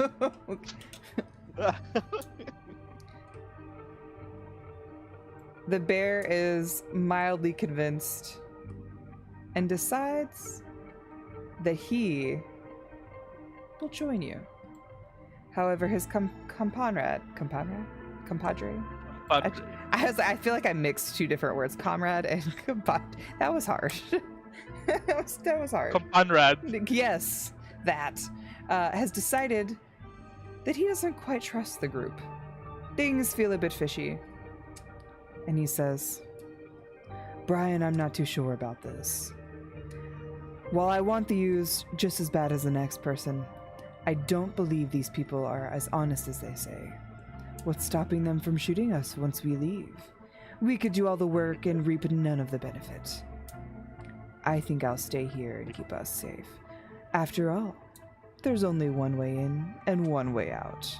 The bear is mildly convinced and decides that he will join you. However, his compadre. I feel like I mixed two different words, comrade and compadre. That was hard. that was hard. Conrad. Yes, that has decided that he doesn't quite trust the group. Things feel a bit fishy. And he says, Brian, I'm not too sure about this. While I want the use just as bad as the next person, I don't believe these people are as honest as they say. What's stopping them from shooting us once we leave? We could do all the work and reap none of the benefit. I think I'll stay here and keep us safe. After all, there's only one way in and one way out.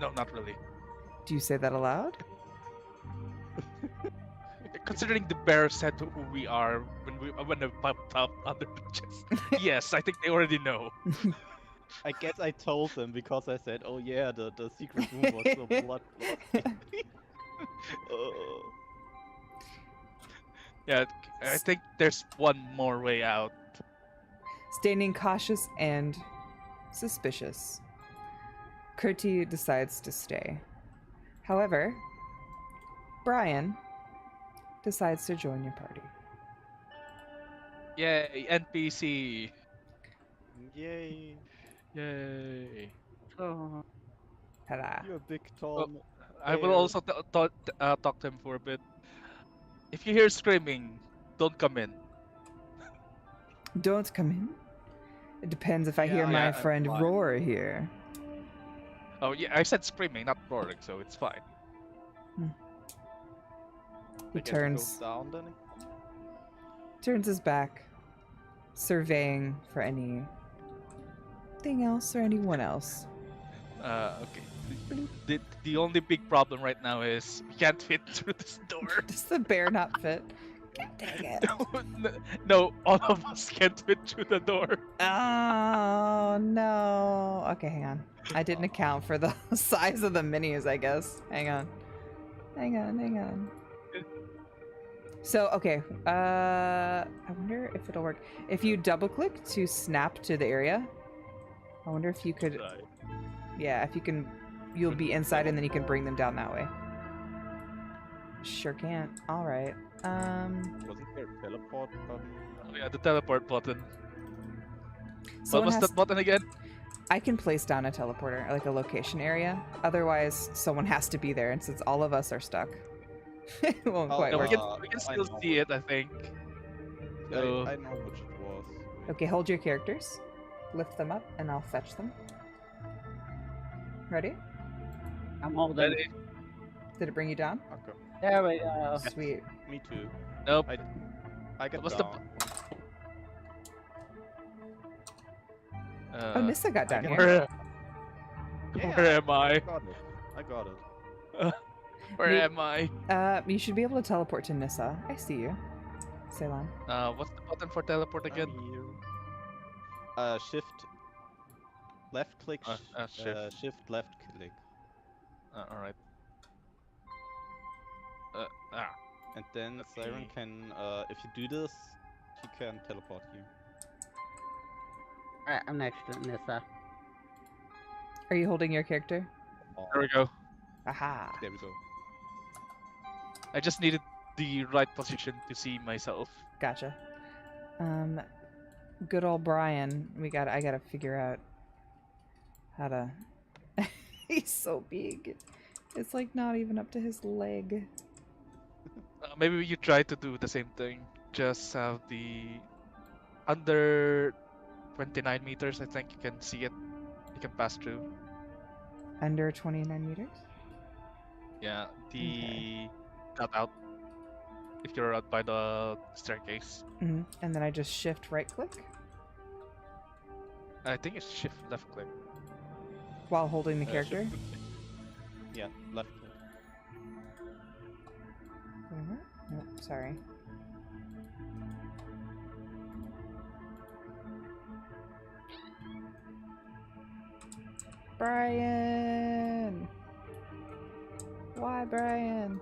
No, not really. Do you say that aloud? Considering the bear said who we are when they popped up on the beaches. Yes, I think they already know. I guess I told them because I said, oh yeah, the secret room was so bloodthirsty. Oh. Yeah, I think there's one more way out. Standing cautious and suspicious, Kurti decides to stay. However, Brian decides to join your party. Yay, NPC. Yay. Yay. Oh. Ta-da. You're a big Tom. I will Bear. also talk to him for a bit. If you hear screaming, don't come in. Don't come in. It depends if I hear Yeah, my I'm friend fine. roar here. Oh yeah, I said screaming, not roaring, so it's fine. He I guess it turns goes down then. turns his back, surveying for anything else or anyone else. Okay. The only big problem right now is we can't fit through this door. Does the bear not fit? Dang it. No, all of us can't fit through the door. Oh no. Okay, hang on. I didn't account for the size of the minis, I guess. Hang on. Hang on. So, okay. I wonder if it'll work. If you double click to snap to the area, I wonder if you could. Yeah, if you can, you'll be inside and then you can bring them down that way. Sure can't. All right. Wasn't there a teleport button? Oh, yeah, the teleport button. What Someone was has. that button again? I can place down a teleporter, like a location area. Otherwise, someone has to be there, and since all of us are stuck, it won't quite No, work. we can still know see it, I think. So, I know which it was. Wait. Okay, hold your characters. Lift them up, and I'll fetch them. Ready? I'm holding. ready? Did it bring you down? Okay. There we go. Sweet. Me too. Nope. I get What's the down. Oh, Nissa got down get here. Where am I? I got it. Where Me- am I? You should be able to teleport to Nissa. I see you. Ceylon. What's the button for teleport again? I'm here. Shift. Left click. Shift. Shift left click. Alright. And then Siren Okay. can, if you do this, she can teleport you. Alright, I'm next to Nissa. Are you holding your character? There we go. Aha. There we go. I just needed the right position to see myself. Gotcha. Good old Brian. I gotta figure out how to. He's so big. It's like not even up to his leg. Maybe you try to do the same thing. Just have the under 29 meters. I think you can see it. You can pass through. Under 29 meters? Yeah, the Okay. cutout. If you're out by the staircase, Mm-hmm. And then I just shift right click I think it's shift left click. while holding the character. Shift click. Yeah, left click. Mhm. Nope, sorry. Brian! Why, Brian?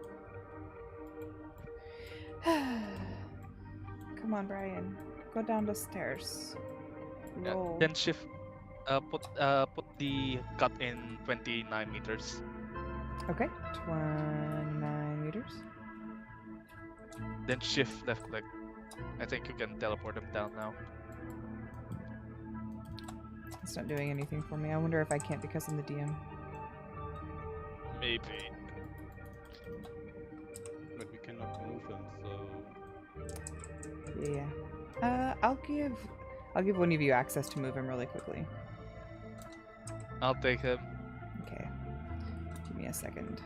Come on, Brian. Go down the stairs. Yeah, Roll. then shift. Put the cut in 29 meters. Okay, 29 meters. Then shift left click. I think you can teleport them down now. It's not doing anything for me. I wonder if I can't because I'm the DM. Maybe. But we cannot move him, so... Yeah. I'll give one of you access to move him really quickly. I'll take him. Okay. Give me a second.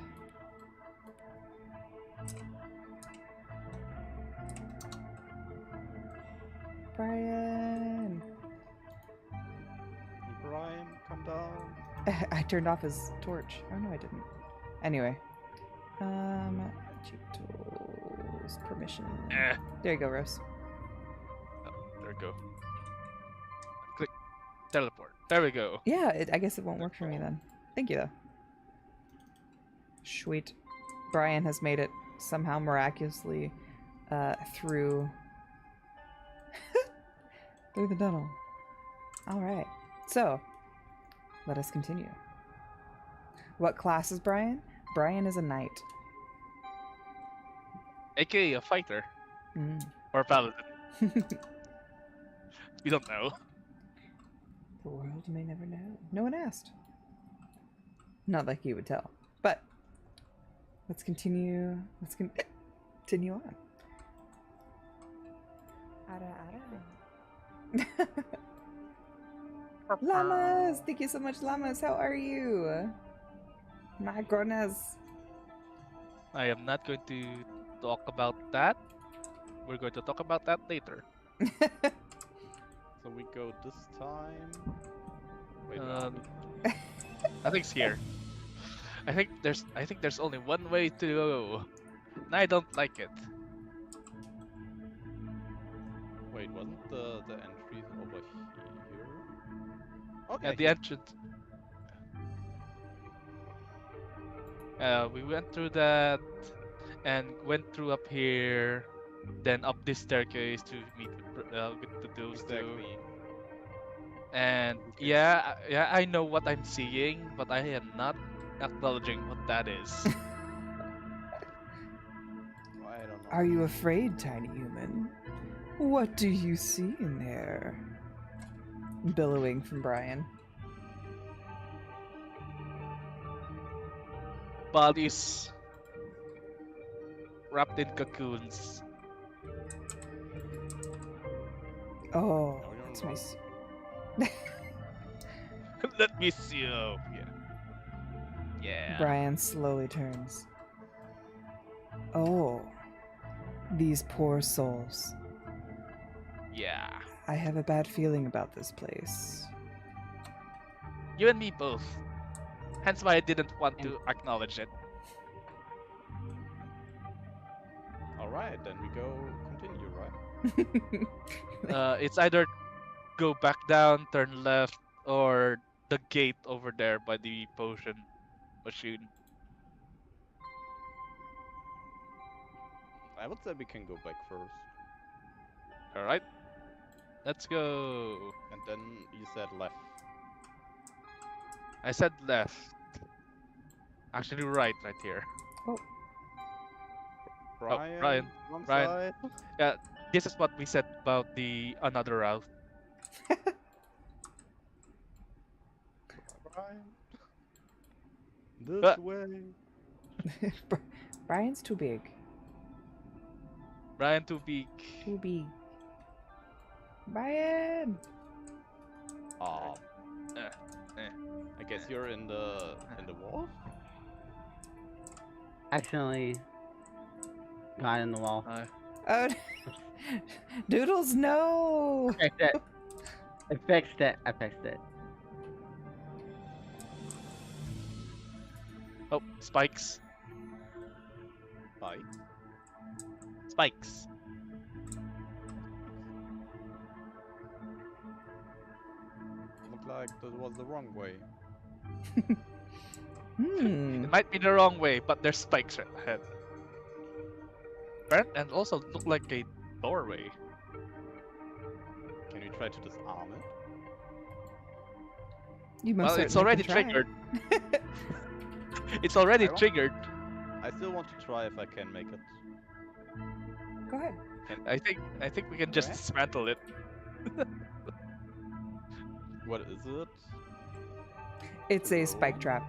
Brian! Brian, come down. I turned off his torch. Oh no, I didn't. Anyway. Cheat tools, permission. Eh. There you go, Rose. Oh, there we go. Click teleport. There we go. Yeah, I guess it won't work for me then. Thank you, though. Sweet. Brian has made it somehow miraculously through through the tunnel. All right. So, let us continue. What class is Brian? Brian is a knight. AKA a fighter Mm. or a paladin. We don't know. The world may never know. No one asked. Not like you would tell. But let's continue. Let's continue on. Llamas! Thank you so much, Llamas. How are you? My goodness. I am not going to talk about that. We're going to talk about that later. So we go this time. Wait, where are Um, we? I think it's here. I think there's only one way to go. And I don't like it. Okay. at the entrance. We went through that and went through up here, then up this staircase to meet with those two. Exactly. And Okay. yeah, I know what I'm seeing, but I am not acknowledging what that is. I don't know. Are you afraid, tiny human? What do you see in there? Billowing from Brian. Bodies wrapped in cocoons. Oh, Are we on it's wrong? Let me see. Oh, yeah. Yeah. Brian slowly turns. Oh, these poor souls. Yeah. I have a bad feeling about this place. You and me both. Hence why I didn't want to acknowledge it. Alright, then we go continue, right? It's either go back down, turn left, or the gate over there by the potion machine. I would say we can go back first. Alright, let's go. And then you said left. I said left. Actually, right here. Brian, Brian, wrong Brian. side. Yeah, this is what we said about the another route. Brian. This But- way. Brian's too big. Brian too big. Too big. Brian! Oh, Eh. I guess you're in the wall. Accidentally got in the wall. Oh, Doodles, no! I fixed it. I fixed it. I fixed it. Oh, spikes. Hi. Spikes. Looked like that was the wrong way. Hmm. It might be the wrong way, but there's spikes right ahead. And also look like a doorway. Can we try to disarm it? You most Well, it's certainly already can try. triggered. It's already I want- triggered. I still want to try if I can make it. Go ahead. I think we can just Okay. dismantle it. What is it? It's a Roll. spike trap.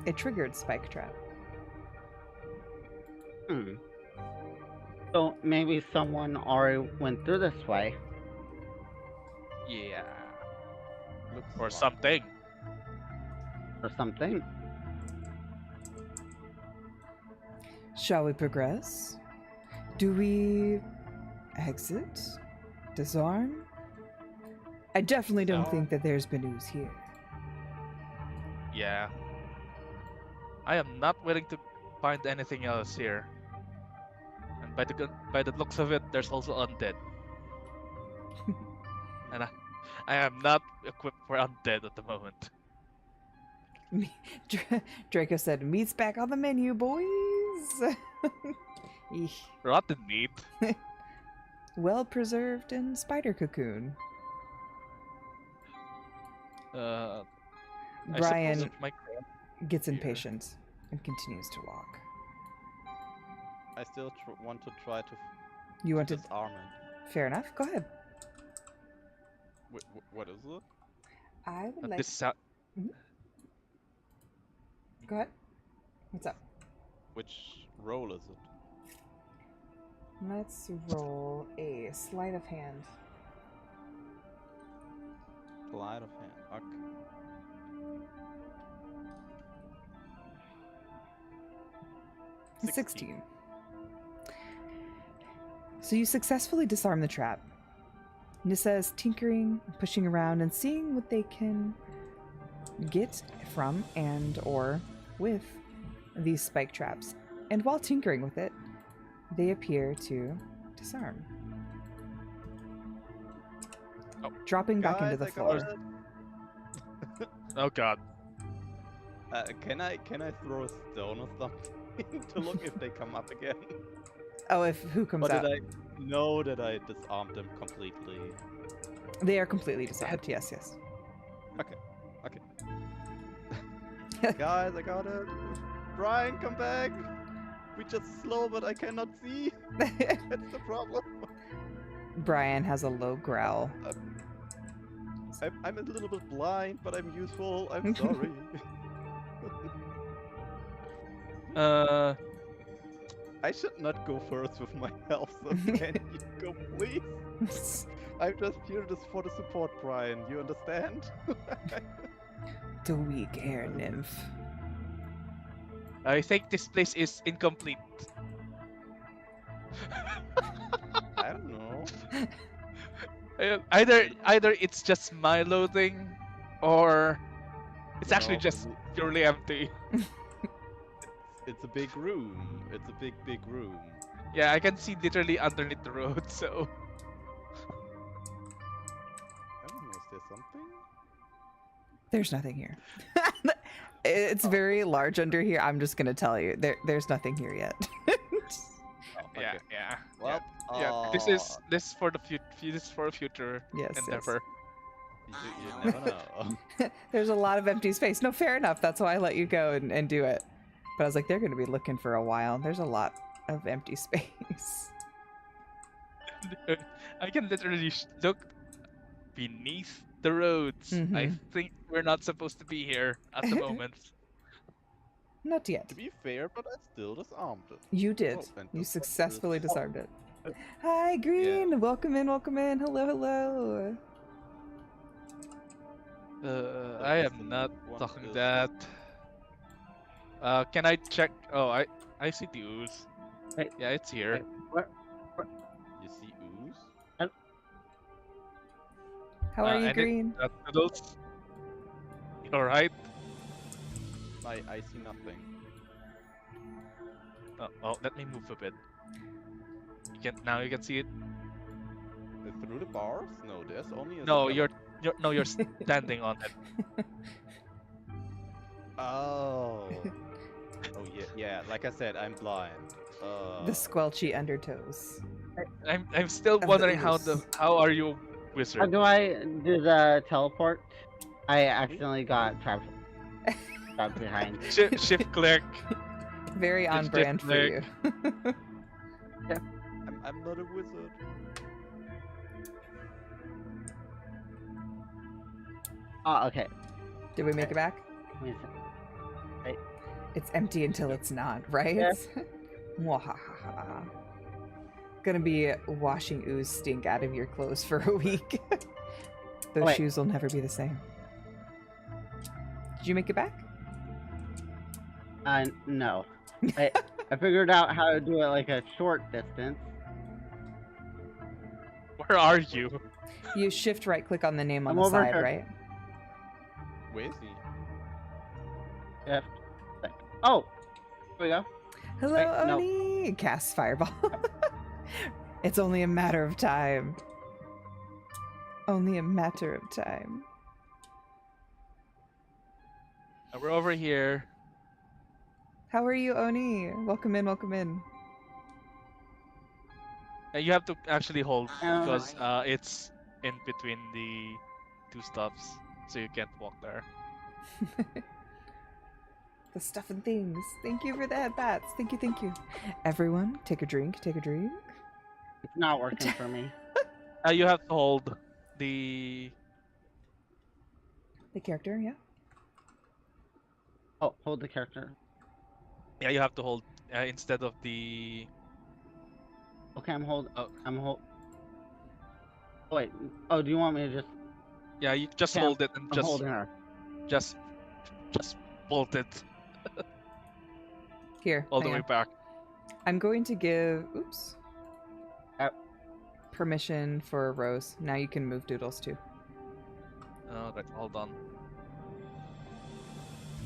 A triggered spike trap. Hmm. So maybe someone already went through this way. Yeah. Looks Or like- something. Or something. Shall we progress? Do we exit? Disarm? I definitely don't No. think that there's been ooze here. Yeah. I am not willing to find anything else here. And by the looks of it, there's also undead. And I am not equipped for undead at the moment. Draco said, "Meat's back on the menu, boys." Eesh. Rotten meat. Well preserved in spider cocoon. I Brian suppose my gets here. impatient and continues to walk. I still want to try to You want to? disarm it. Fair enough. Go ahead. What is it? I would like. this is how, Go ahead. What's up? Which role is it? Let's roll a sleight of hand. Sleight of hand. Okay. 16. So you successfully disarm the trap. Nissa is tinkering, pushing around, and seeing what they can get from and or with these spike traps. And while tinkering with it, they appear to disarm. Oh. Dropping back into Guys, the I got floor. it. Oh god. Can I throw a stone or something to look if they come up again? Oh, if who comes Or did out? I know that I disarmed them completely? They are completely disarmed. Yes, yes. Okay. Guys, I got it. Brian, come back. We just slow, but I cannot see. That's the problem. Brian has a low growl. I'm a little bit blind, but I'm useful. I'm sorry. I should not go first with my health, so can you go, please? I'm just here just for the support, Brian. You understand? The weak air nymph. I think this place is incomplete. I don't know. Either it's just my loading, or it's You actually know, just purely empty. It's a big room. It's a big room. Yeah, I can see literally underneath the road, so... I don't know, is there something? There's nothing here. It's very large under here. I'm just gonna tell you, there's nothing here yet. Oh, Yeah, okay. yeah. Well, Yeah, this is for the future Yes, yes. endeavor. you never know. There's a lot of empty space. No, fair enough. That's why I let you go and do it. But I was like, they're gonna be looking for a while. There's a lot of empty space. I can literally look beneath the roads. I Mhm. think we're not supposed to be here at the moment. Not yet. To be fair, but I still disarmed it. You did. Oh, and You this one successfully is- disarmed it. Hi, Green. Welcome in. Welcome in. Hello, hello. I this am not one talking is- that. Can I check? Oh, I see the ooze. Wait, Yeah, it's here. wait, what? You see ooze? How are you, and Green? Noodles. All right. I see nothing. Oh, let me move a bit. Now you can see it. Through the bars? No, there's only a No, skeleton. you're standing on it. Oh. Oh yeah. Like I said, I'm blind. The squelchy undertows. I'm still the wondering ooze. how are you, How wizard? do I do the teleport? I accidentally got trapped behind. Shift click. Very on Just brand for you. I'm not a wizard. Oh, okay. Did we make it back? Wait a second. It's empty until it's not, right? Yeah. Mwahaha. Gonna be washing ooze stink out of your clothes for a week. Those Wait. shoes will never be the same. Did you make it back? No. I figured out how to do it like a short distance. Where are you? You shift right click on the name on I'm the over side, here. right? Where is he? Shift. Oh, here we go. Hello, Wait, no. Oni! Cast fireball. It's only a matter of time. Only a matter of time. We're over here. How are you, Oni? Welcome in, welcome in. You have to actually hold Um, because it's in between the two stuffs, so you can't walk there. The stuff and things. Thank you for that, bats. Thank you, thank you. Everyone, take a drink, take a drink. It's not working for me. You have to hold the. The character, yeah. Oh, hold the character. Yeah, you have to hold instead of the. Okay, I'm hold. Oh. I'm hold. Oh, wait. Oh, do you want me to just? Yeah, you just Okay, hold it and I'm just holding her. just bolt it Here, all the hang way on. back. I'm going to give, oops, Uh, permission for Rose. Now you can move Doodles too. Right, hold on.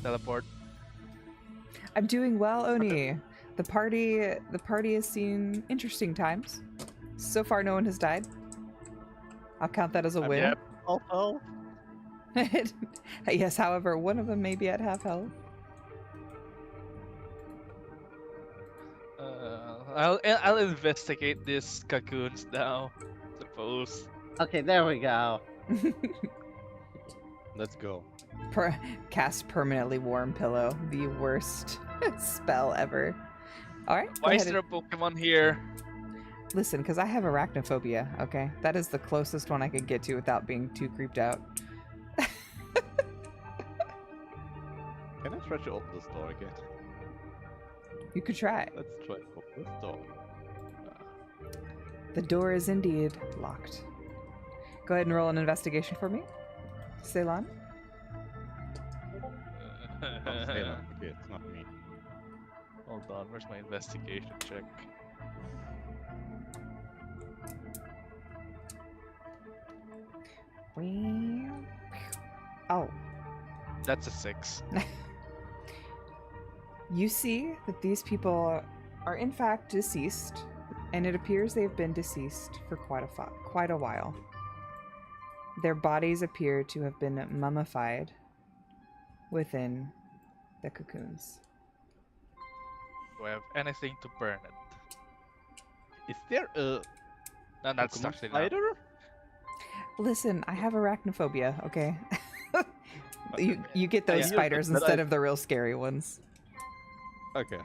Teleport. I'm doing well, Oni. The party has seen interesting times. So far, no one has died. I'll count that as a win. Yep. Oh. Yes, however, one of them may be at half health. I'll investigate these cocoons now. Suppose. Okay, there we go. Let's go. Cast permanently warm pillow. The worst spell ever. All right. Why go is ahead there a Pokemon here? Listen, because I have arachnophobia. Okay, that is the closest one I could get to without being too creeped out. Can I try to open this door again? You could try. Let's try to open this door. The door is indeed locked. Go ahead and roll an investigation for me, Ceylon. Oh, Salem. Okay, it's not me. Hold on, where's my investigation check? Oh. That's a 6. You see that these people are in fact deceased, and it appears they've been deceased for quite a while. Their bodies appear to have been mummified within the cocoons. Do I have anything to burn it? Is there a No, that's Pokemon actually not. spider? Listen, I have arachnophobia, okay? You get those Yeah, spiders but instead of the real scary ones. Okay.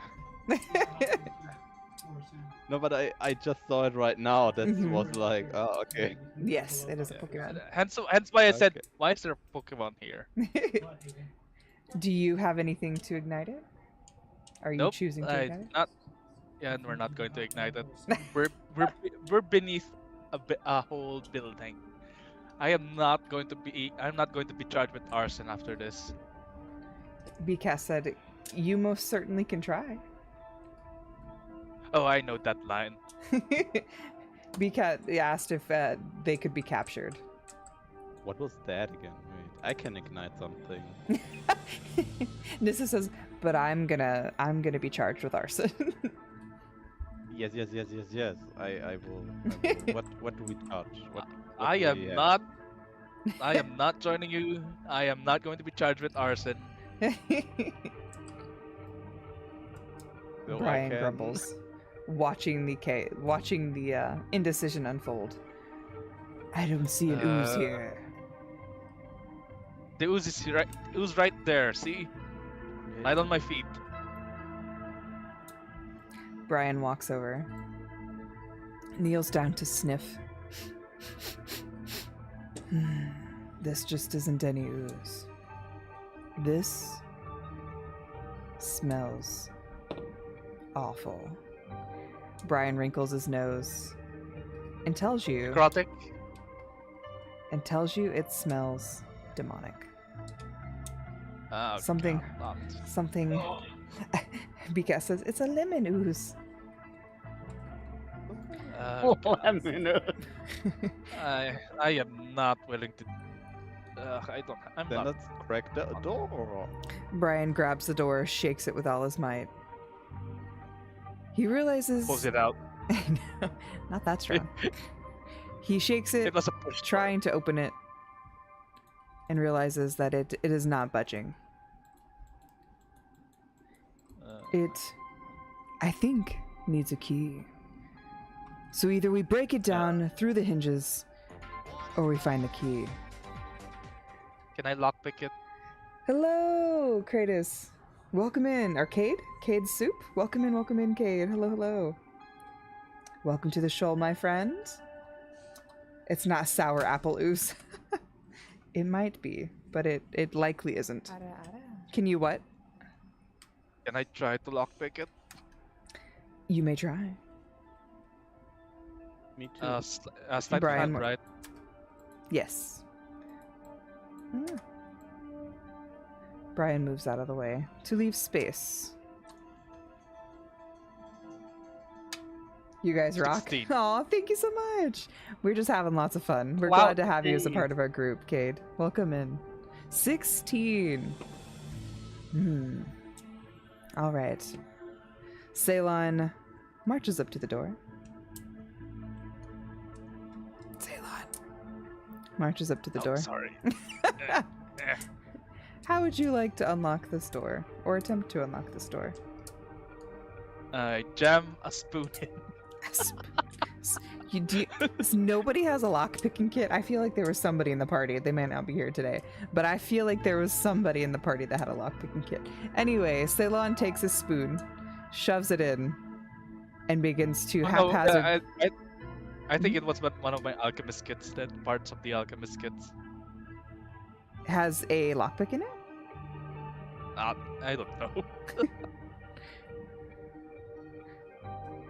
No, but I just saw it right now. That Mhm. was like, oh, okay. Yes, it is a Pokemon. Hence why I said, Okay. why is there a Pokemon here? Do you have anything to ignite it? Are you Nope, choosing to ignite it? not. Yeah, and we're not going to ignite it. We're beneath a whole building. I'm not going to be charged with arson after this. Bcast said, you most certainly can try. Oh, I know that line. Bcat asked if they could be captured. What was that again? Wait, I can ignite something. Nissa says, but I'm gonna be charged with arson. Yes. I will. What do we touch? What I do am we have? not. I am not joining you. I am not going to be charged with arson. So I Brian can- grumbles, watching the indecision unfold. I don't see an ooze here. The ooze is right there. See, right on my feet. Brian walks over, kneels down to sniff. This just isn't any ooze. This smells awful. Brian wrinkles his nose and tells you Necrotic. it smells demonic. Oh, Something- God, Something not. Bika says it's a lemon ooze. Lemon. I am not willing to. I don't. I'm Then not. let's crack the door. Brian grabs the door, shakes it with all his might. He realizes Pulls it out. No, not that strong. He shakes it, It was a push. trying to open it, and realizes that it is not budging. It, I think, needs a key. So either we break it down through the hinges, or we find the key. Can I lockpick it? Hello, Kratos. Welcome in. Arcade? Cade Soup? Welcome in, Cade. Hello, hello. Welcome to the show, my friend. It's not sour apple ooze. It might be, but it likely isn't. Can you what? Can I try to lockpick it? You may try. Me too. Sleight of Brian, hand, right? Yes. Hmm. Brian moves out of the way to leave space. You guys rock. 16. Aw, thank you so much. We're just having lots of fun. We're Wow, glad to have you as a dang. part of our group, Cade. Welcome in. 16. All right. Ceylon marches up to the door. Ceylon marches up to the Oh, door. sorry. Eh. How would you like to unlock this door? Or attempt to unlock this door? Jam a spoon in. Nobody has a lockpicking kit. I feel like there was somebody in the party. They might not be here today, but I feel like there was somebody in the party that had a lockpicking kit. Anyway, Ceylon takes a spoon, shoves it in, and begins to haphazard. I think it was one of my alchemist kits. Then parts of the alchemist kits. Has a lockpick in it? I don't know.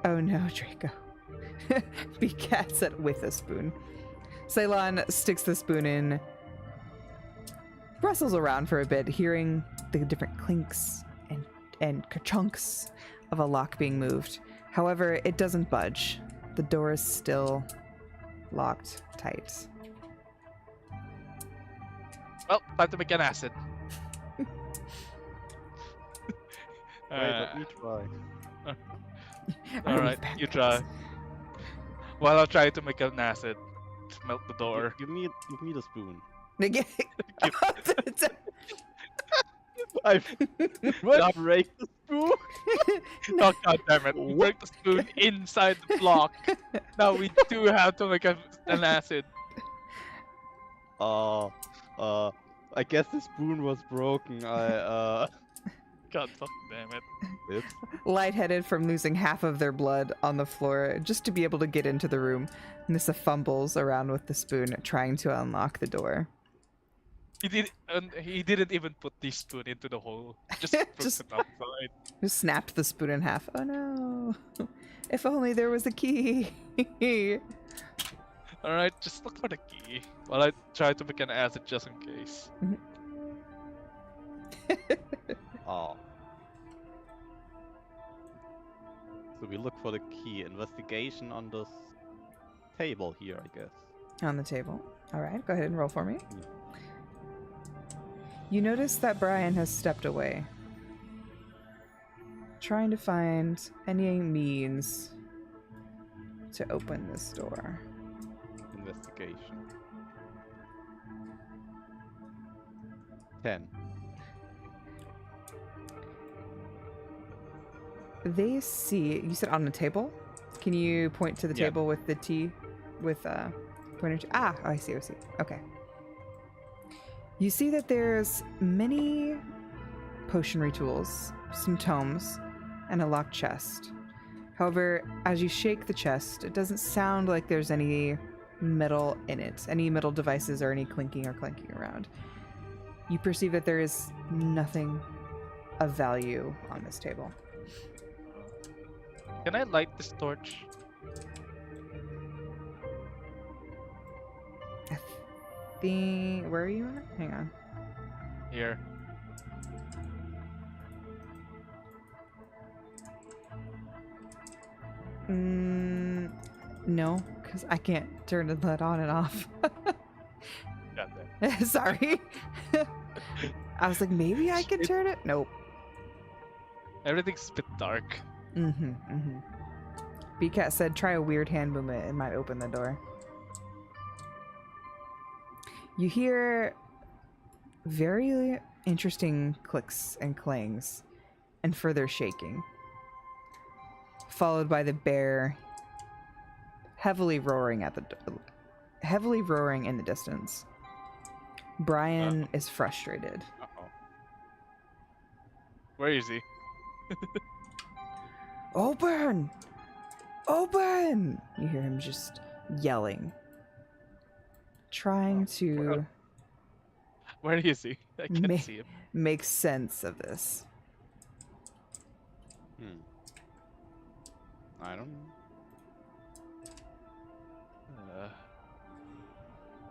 Oh no, Draco. VCards said with a spoon. Ceylon sticks the spoon in, rustles around for a bit, hearing the different clinks and ka-chunks of a lock being moved. However, it doesn't budge. The door is still locked tight. Well, time to make an acid. Wait, let me try. Alright, you try. While I'll try to make an acid to melt the door. Give me the spoon. I what? Break the spoon? Oh god damn it! We break the spoon inside the block. Now we do have to make an acid. I guess the spoon was broken. God fucking damn it! Oops. Lightheaded from losing half of their blood on the floor just to be able to get into the room, Nissa fumbles around with the spoon, trying to unlock the door. He didn't even put the spoon into the hole. Just broke Just- it outside. Just snapped the spoon in half. Oh no! If only there was a key. Alright, just look for the key while I try to make an acid just in case. Oh. So we look for the key. Investigation on this table here, I guess. On the table. All right, go ahead and roll for me. You notice that Brian has stepped away, trying to find any means to open this door. Investigation. 10. They see you sit on the table. Can you point to the Yeah. table with the T with pointer to? Ah, I see. Okay. You see that there's many potionry tools, some tomes, and a locked chest. However, as you shake the chest, it doesn't sound like there's any metal in it, any metal devices or any clinking or clanking around. You perceive that there is nothing of value on this table. Can I light this torch? Where are you at? Hang on. Here. No, because I can't turn the LED on and off. Got that. Sorry. I was like, maybe I can turn it. Nope. Everything's a bit dark. BCat said, try a weird hand movement. It might open the door. You hear very interesting clicks and clangs and further shaking, followed by the bear heavily roaring in the distance. Brian is frustrated. Uh-oh. Where is he? Open! Open! You hear him just yelling, trying to Where is he? I can't see him. make sense of this. I don't know.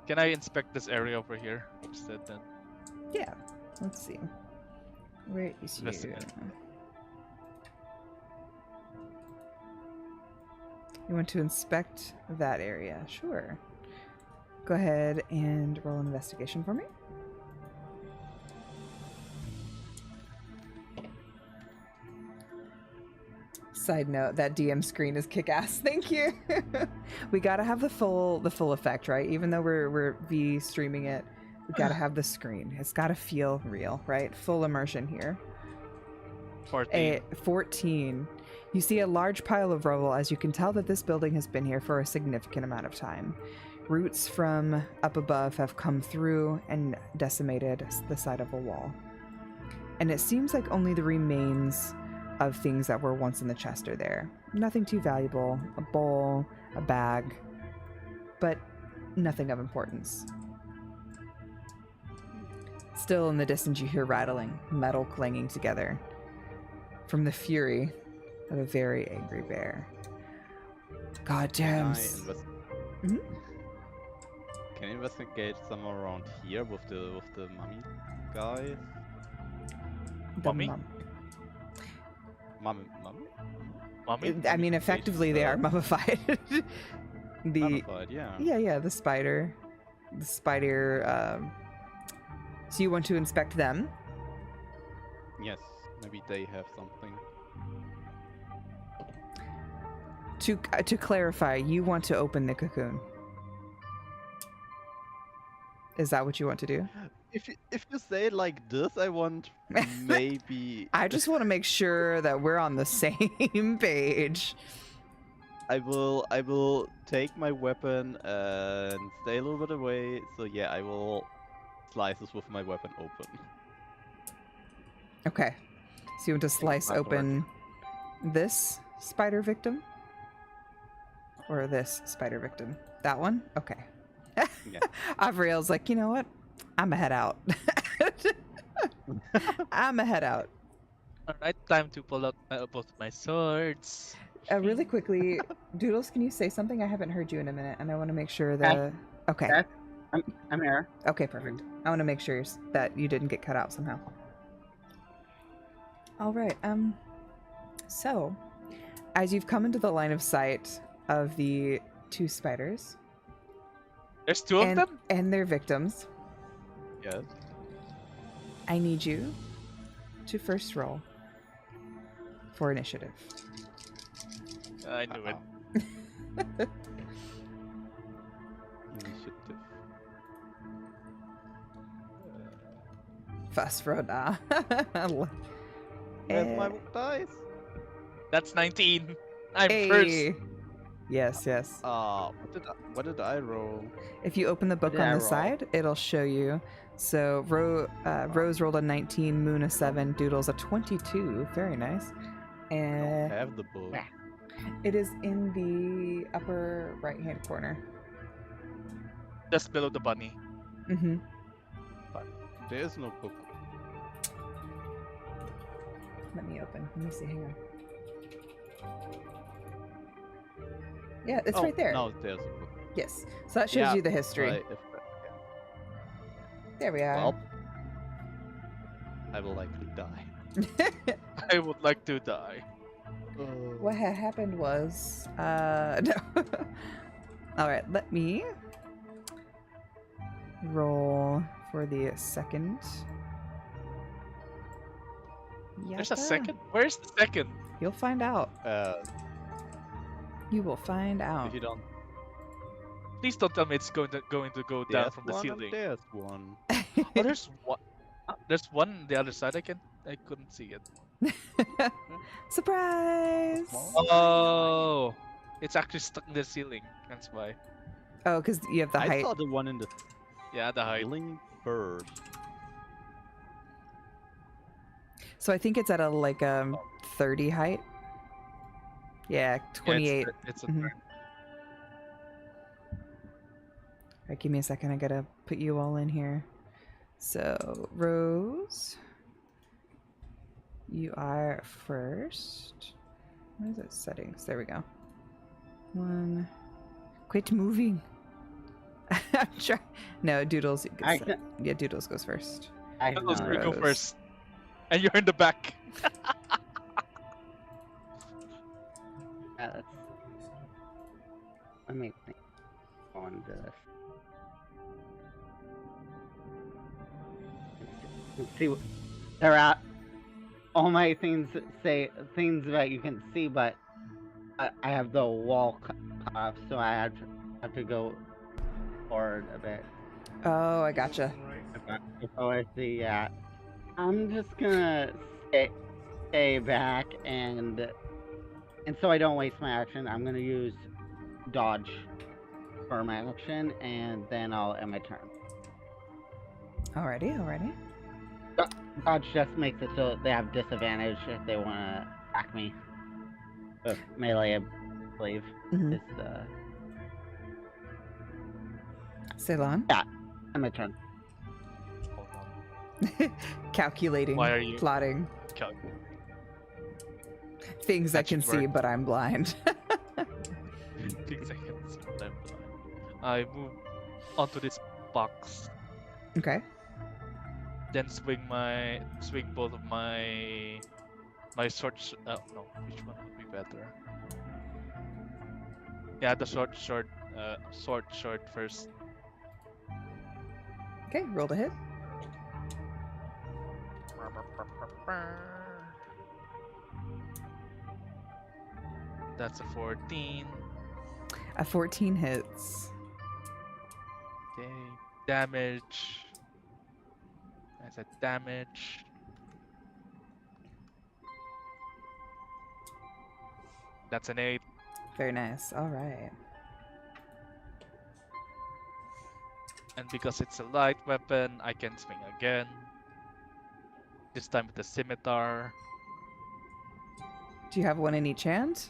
Can I inspect this area over here instead then? Yeah, let's see. Where is you? Investigate. You want to inspect that area? Sure. Go ahead and roll an investigation for me. Side note, that DM screen is kick-ass. Thank you. We gotta have the full effect, right? Even though we're V streaming it, We gotta have the screen. It's gotta feel real, right? Full immersion here. 14. 14. You see a large pile of rubble as you can tell that this building has been here for a significant amount of time. Roots from up above have come through and decimated the side of a wall. And it seems like only the remains of things that were once in the chest are there. Nothing too valuable, a bowl, a bag, but nothing of importance. Still in the distance you hear rattling, metal clanging together from the fury of a very angry bear. God damn. Mhm. Can you investigate somewhere around here with the mummy guys? The Mummy? Mummy? Mommy? I mean, effectively, they are mummified. The Mummified, yeah. yeah, the spider. So you want to inspect them? Yes, maybe they have something. To clarify, you want to open the cocoon. Is that what you want to do? If you say it like this, I want maybe. I just want to make sure that we're on the same page. I will take my weapon and stay a little bit away. So yeah, I will slice this with my weapon open. Okay. So you want to slice not open this spider victim? Or this spider victim? That one? Okay. Yeah. Avriel's like, you know what? I'm a head out. I'm a head out. Alright, time to pull out both my swords. Really quickly, Doodles, can you say something? I haven't heard you in a minute, and I want to make sure that. Okay. Yes, I'm here. Okay, perfect. I want to make sure that you didn't get cut out somehow. All right. So, as you've come into the line of sight of the two spiders There's two of them? and their victims, Yes. I need you to first roll for initiative. I knew it. Initiative. First roll now. Where's my dice? That's 19. I'm Hey. first. Yes, yes. What did I roll? If you open the book Did I on the roll? side, it'll show you. So Rose rolled a 19, Moon a 7, Doodles a 22. Very nice. I don't And have the book. Yeah. it is in the upper right-hand corner. Just below the bunny. Mm-hmm. There is no book. Let me open. Let me see. Hang on. Yeah, it's Oh, right there. No, there's a book. Yes. So that shows Yeah, you the history. Right, There we are. well, I will likely die. I would like to die. What had happened was, no. All right, let me roll for the second. There's a Yatta. second? Where's the second? You'll find out. You will find out. If you don't, Please don't tell me it's going to go down there's from the one and ceiling. there's one. Oh, there's one. There's one on the other side. I couldn't see it. Surprise! Oh, it's actually stuck in the ceiling. That's why. Oh, because you have the I height. saw the one in the Yeah, the height. ceiling first. So I think it's at a 30 height. Yeah, 28. Yeah, it's a Mhm. turn. All right, give me a second. I gotta put you all in here. So, Rose, you are first. What is it? Settings. There we go. One. Quit moving. I'm trying. No, Doodles. Yeah, Doodles goes first. I Let's know. go Rose. first. And you're in the back. Let me think on this. Let's see, there are all my things say things that you can see, but I have the wall cut off, so I have to go forward a bit. Oh, I gotcha. I see. Yeah, I'm just gonna stay back and so I don't waste my action. I'm gonna use dodge for my action, and then I'll end my turn. Alrighty. Dodge just makes it so they have disadvantage if they want to attack me. With melee, I believe, Mhm. is the... Ceylon. Yeah, end my turn. Hold on. Calculating, Why are you plotting, calculating? things I That can should see, work. but I'm blind. 6 seconds. Then I move onto this box. Okay. Then swing both of my swords. No, which one would be better? Yeah, the sword first. Okay, roll to hit. That's a 14. A 14 hits. Okay, damage. I said damage. That's an 8. Very nice. All right. And because it's a light weapon, I can swing again. This time with the scimitar. Do you have one in each hand?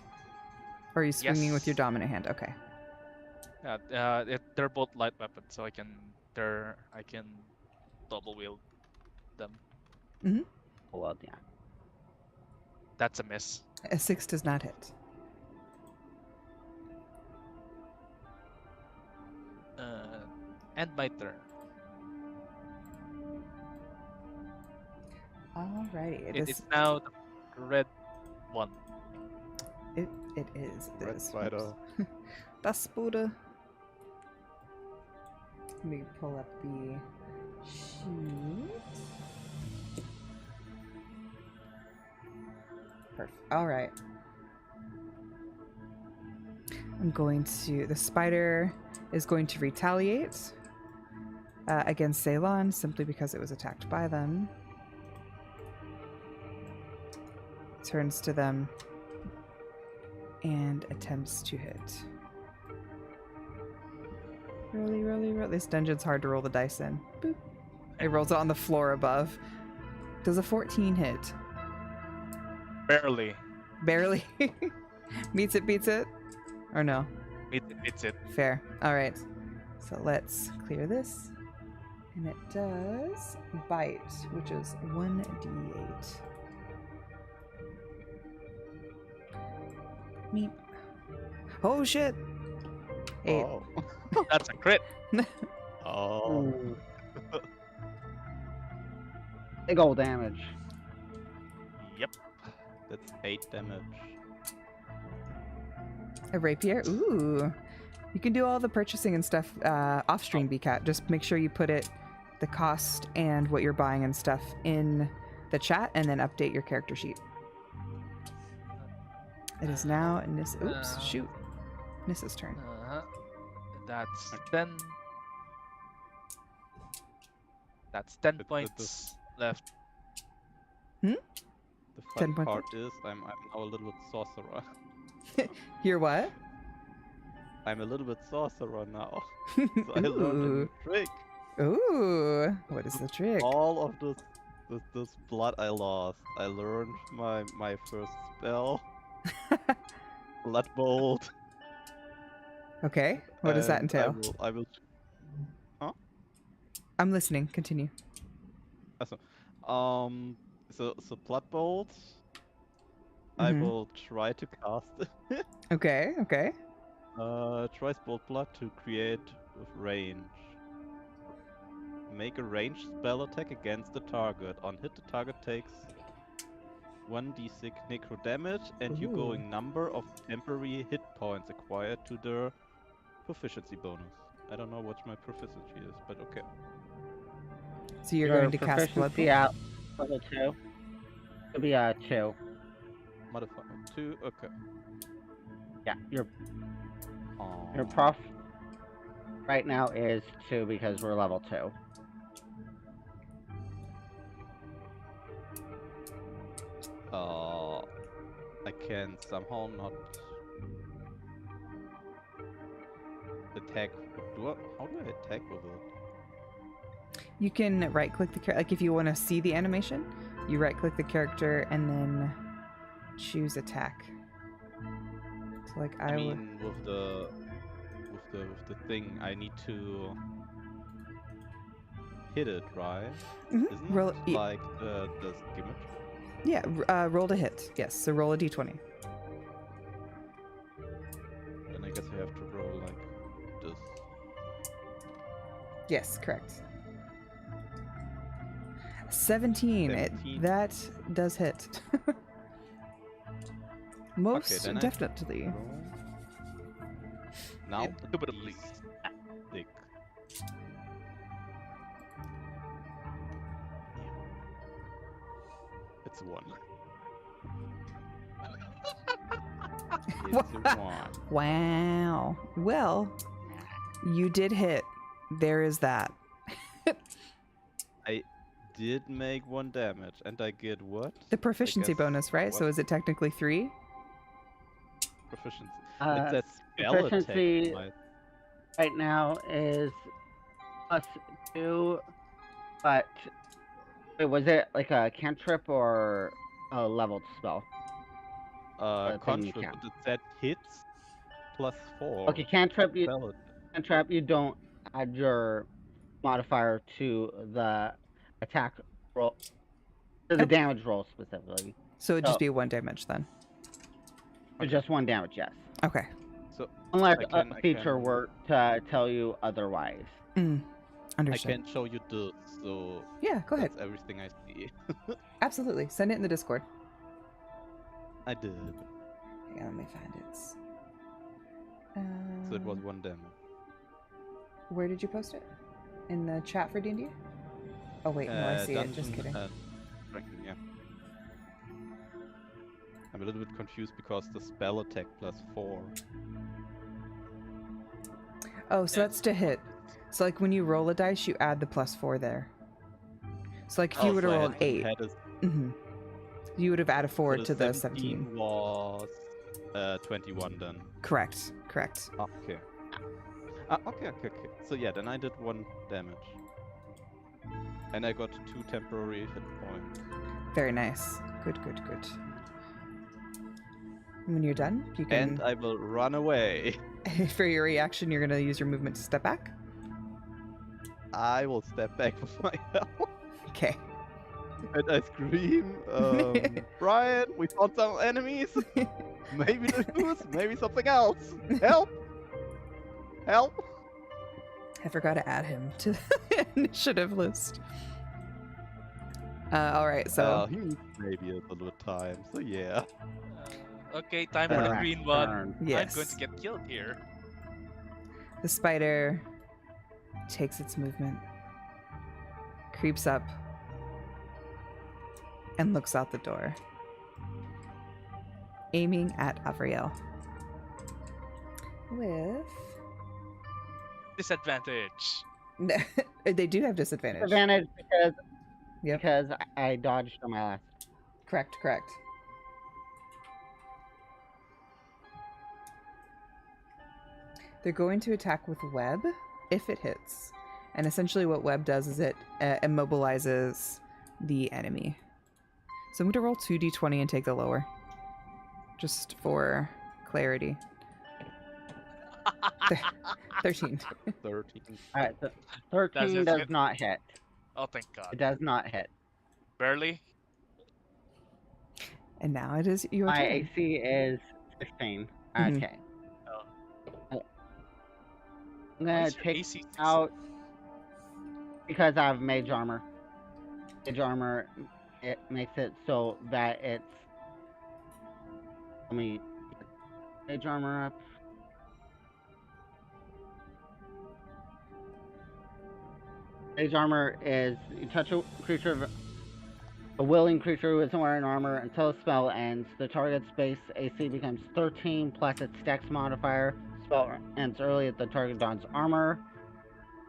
Or are you swinging with your Yes. dominant hand? Okay. They're both light weapons, so I can double wield them. Mm-hmm. Well, yeah. That's a miss. A 6 does not hit. End my turn. Alrighty. It's now the red one. It is. It Red is. spider. Das Bude. Let me pull up the sheet. Perfect. All right. The spider is going to retaliate against Ceylon simply because it was attacked by them. Turns to them and attempts to hit. Roll. This dungeon's hard to roll the dice in. Boop. It rolls on the floor above. Does a 14 hit? Barely. Barely. Meets it, beats it? Or no? It's it. Fair. Alright. So let's clear this. And it does bite, which is 1d8. Meep. Oh shit! 8. Oh. That's a crit. Oh. Big ol' damage. Yep. That's 8 damage. A rapier? Ooh. You can do all the purchasing and stuff off stream, BCat. Just make sure you put the cost and what you're buying and stuff in the chat and then update your character sheet. It is now Nissa's turn. That's 10. That's 10 But points left. The 10 funny points part is I'm now a little bit sorcerer. You're what? I'm a little bit sorcerer now. So I learned a new trick. Ooh. What is the trick? All of this blood I lost. I learned my first spell. Blood Bolt. Okay. What does that and entail? I will I'm listening. Continue. so Blood Bolt. I Mhm. will try to cast it. Okay. Tries Bolt Blood to create with range. Make a ranged spell attack against the target. On hit, the target takes 1d6 necro damage, and your Ooh. going number of temporary hit points acquired to their proficiency bonus. I don't know what my proficiency is, but okay. So you're Your going to cast Blood proficiency Bolt? at level 2. It'll be 2. Modifier 2, okay. Yeah, your Aw. prof right now is 2 because we're level 2. I can somehow not attack. How do I attack with it? You can right click the character, like if you want to see the animation, you right click the character and then choose attack. So like I I would. mean, with the thing, I need to hit it, right? Mhm. Isn't Roll- it like the skimmage? Yeah, roll to hit. Yes, so roll a d20. Then I guess I have to roll like this. Yes, correct. 17. 17. That does hit. Most then I definitely. Roll. Now Indubitably. stick. It's 1. It's a 1. Wow. Well, you did hit. There is that. I did make 1 damage, and I get what? The proficiency guess bonus, right? So what? is it technically 3? Proficiency. Uh, It says spell attack. proficiency- right? Right now is +2, but wait, was it like a cantrip or a leveled spell? thing you Control, can. but it said hits +4. Okay, cantrip you Spell don't add your modifier to the attack roll, to the Oh. damage roll specifically. So it'd just Oh. be 1 damage then. It's just 1 damage, yes. Okay. So Unless I a feature can- were to tell you otherwise. Mm. I Understood. can show you this, so Yeah, go ahead. that's everything I see. Absolutely. Send it in the Discord. I did. Hang on, let me find it. So it was 1 damage. Where did you post it? In the chat for D&D? Oh wait, no, I see it. Just Dungeon kidding. and Strengthening, yeah. I'm a little bit confused because the spell attack +4. Oh, so that's to hit. So like when you roll a dice, you add the +4 there. So like if you Oh, would have so I rolled had to 8, add a- you would have added 4 so to the 17. was 21 then. Correct. Correct. Oh, okay. Okay. So yeah, then I did 1 damage. And I got 2 temporary hit points. Very nice. Good. When you're done, you can. And I will run away. For your reaction, you're gonna use your movement to step back. I will step back with my health. Okay. And I scream, Brian, we found some enemies. Maybe the goose, maybe something else. Help! Help! I forgot to add him to the initiative list. All right, so He needs maybe a little bit of time, so yeah. Okay, time for the Correct green one. turn. yes, I'm going to get killed here. the spider takes its movement, creeps up, and looks out the door, aiming at Avriel. With Disadvantage. they do have disadvantage. Advantage because Yep. because I dodged on my last. Correct. They're going to attack with web if it hits. And essentially what web does is it immobilizes the enemy. So I'm going to roll 2d20 and take the lower. Just for clarity. 13. 13. Alright, 13 does hit. not hit. Oh, thank It God. does not hit. Barely. And now it is your My turn. AC is 16. Mhm. Okay. Oh. I'm Why gonna is your take AC 16? out because I have mage armor. Mage armor, it makes it so that it's. Let me mage armor up. Mage armor is you touch a creature of a willing creature who isn't wearing armor until the spell ends. The target's base AC becomes 13 plus its dex modifier. Spell ends early if the target dons armor.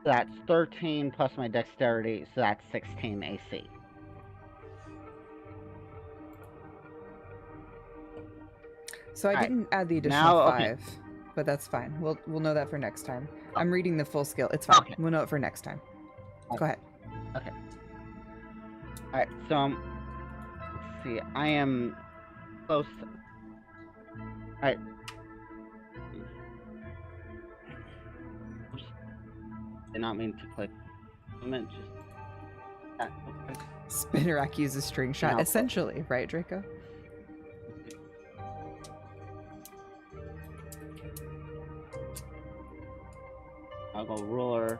That's 13 plus my dexterity, so that's 16 AC. So I Alright, didn't add the additional now, okay. 5, but that's fine. We'll know that for next time. I'm reading the full skill. It's fine. Okay. We'll know it for next time. Go ahead. Alright, so let's see. I am close. Alright. Did not mean to click. I meant just. Okay. Spinnerack uses string shot, No. essentially, right, Draco? I'll go ruler.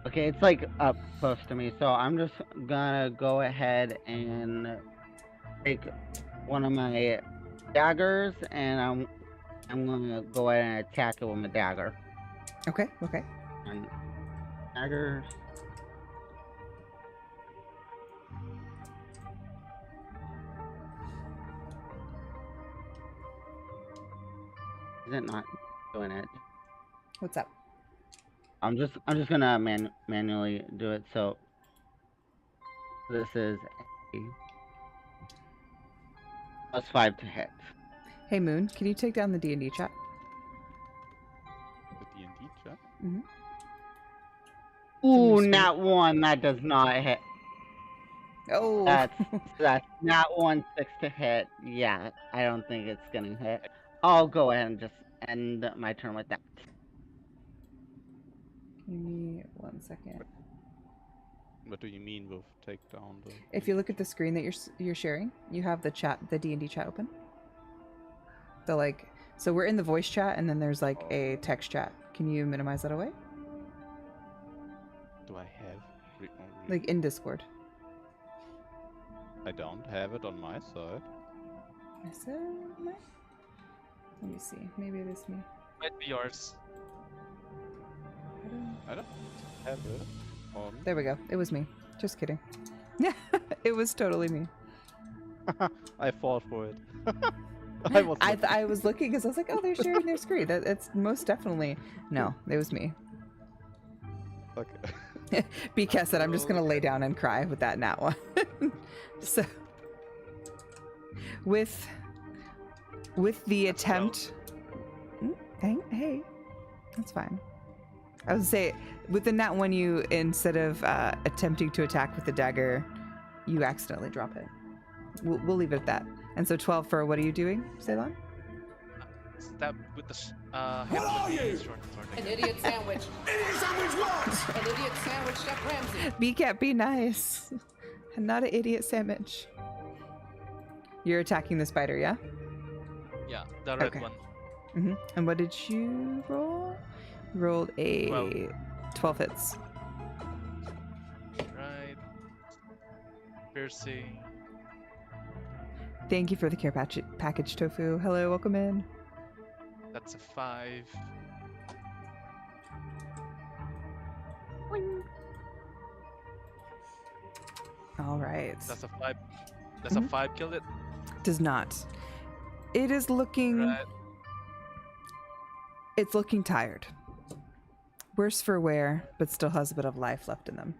Okay, it's like up close to me, so I'm just gonna go ahead and take one of my daggers, and I'm gonna go ahead and attack it with my dagger. Okay, okay. And daggers. Is it not doing it? What's up? I'm just gonna manually do it. So this is a +5 to hit. Hey, Moon, can you take down the D&D chat? The D&D chat. Ooh, screen. nat 1. That does not hit. Oh! That's nat 1 6 to hit. Yeah, I don't think it's gonna hit. I'll go ahead and just end my turn with that. Give me 1 second. What do you mean with take down the? If you look at the screen that you're sharing, you have the chat, the D&D chat open. So we're in the voice chat, and then there's like a text chat. Can you minimize that away? Do I have? Like in Discord. I don't have it on my side. Is it mine? Let me see. Maybe it is me. Might be yours. I don't have it on. There we go. It was me. Just kidding. Yeah, it was totally me. I fought for it. I was looking because I was like, oh, they're sharing their screen. It's most definitely no. It was me. Okay. BK said, I'm just gonna lay down and cry with that nat one. So with the attempt. Hey, that's fine. I would say with the nat one, you instead of attempting to attack with the dagger, you accidentally drop it. We'll leave it at that. And so 12 for what are you doing, Ceylon? Stab with the What are you? short sword An again. idiot sandwich. Idiot sandwich what? An idiot sandwich, Chef Ramsay. B cat, be nice. I'm not an idiot sandwich. You're attacking the spider, yeah? Yeah, the red Okay. one. Mm-hmm. And what did you roll? You rolled a 12 hits. Right. Piercing. Thank you for the care package, Tofu. Hello, welcome in. That's a 5. All right. That's a 5. That's a 5. Kill it. Does not. It is looking. Right. It's looking tired. Worse for wear, but still has a bit of life left in them.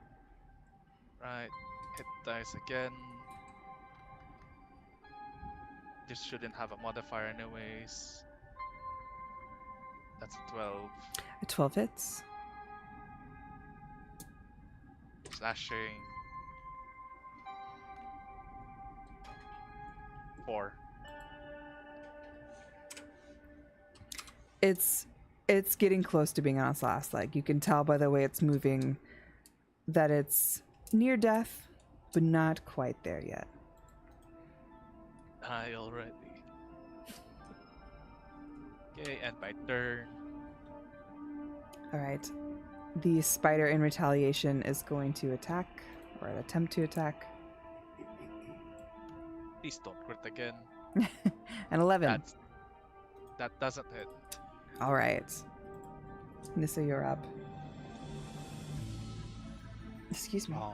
Right. Hit dice again. This shouldn't have a modifier anyways. That's a 12. 12 hits. Slashing. 4. It's getting close to being on its last leg. You can tell by the way it's moving that it's near death, but not quite there yet. Die already. Okay, and my turn. All right. The spider in retaliation is going to attack, or attempt to attack. Please don't crit again. An 11. That doesn't hit. All right. Nissa, you're up. Excuse me. Oh.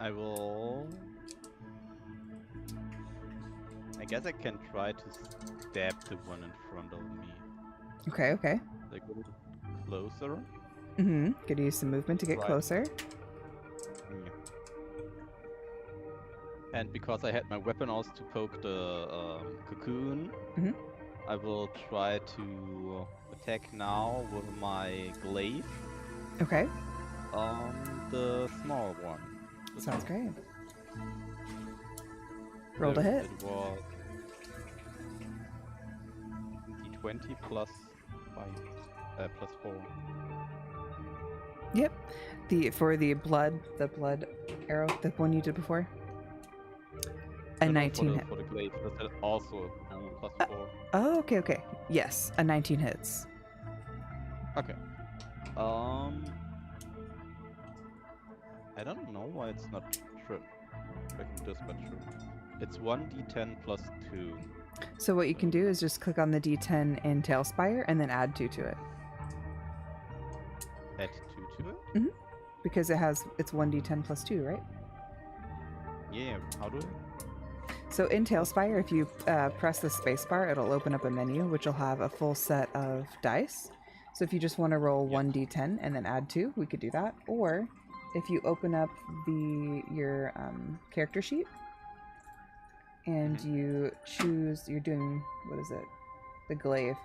I will. I guess I can try to stab the one in front of me. Okay, okay. Like a little closer. Mm-hmm. Could use some movement to get Right. closer. Yeah. And because I had my weapon also to poke the cocoon, Mhm. I will try to attack now with my glaive Okay, on the small one. This sounds one. great. Roll to So hit. it was d20 plus 5, plus 4. Yep. For the blood arrow, the one you did before. A No, 19 hit. for the glaive, that's also plus 4. Oh, okay. Yes, a 19 hits. Okay. I don't know why it's not tracking this, but sure. It's 1d10 plus 2. So what you can do is just click on the D10 in Tailspire and then add 2 to it. Add 2 to it? Because it's 1d10 plus 2, right? Yeah, how do I? So in Tailspire, if you press the spacebar, it'll open up a menu which will have a full set of dice. So if you just want to roll 1d10 and then add 2, we could do that. Or if you open up your character sheet and you choose, you're doing, what is it? The glaive.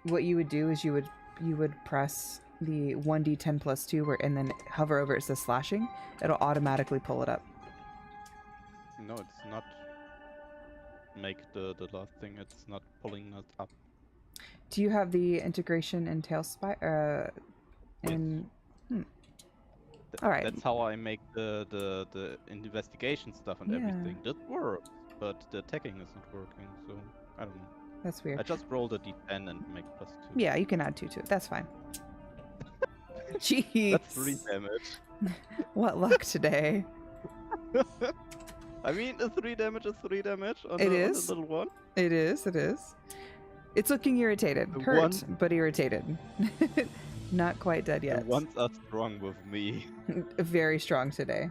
What you would do is you would press the 1d10 plus 2 and then hover over it says slashing. It'll automatically pull it up. No, it's not. Make the last thing. It's not pulling it up. Do you have the integration in Tailspire? All right. That's how I make the investigation stuff and Yeah. everything. That works, but the attacking isn't working. So I don't know. That's weird. I just rolled a d10 and make plus 2. Yeah, you can add 2 to it. That's fine. Jeez. That's 3 damage. What luck today. I mean, a 3 damage is 3 damage on It the is. little one. It is. It's looking irritated. The Hurt, but irritated. Not quite dead The yet. ones are strong with me. Very strong today.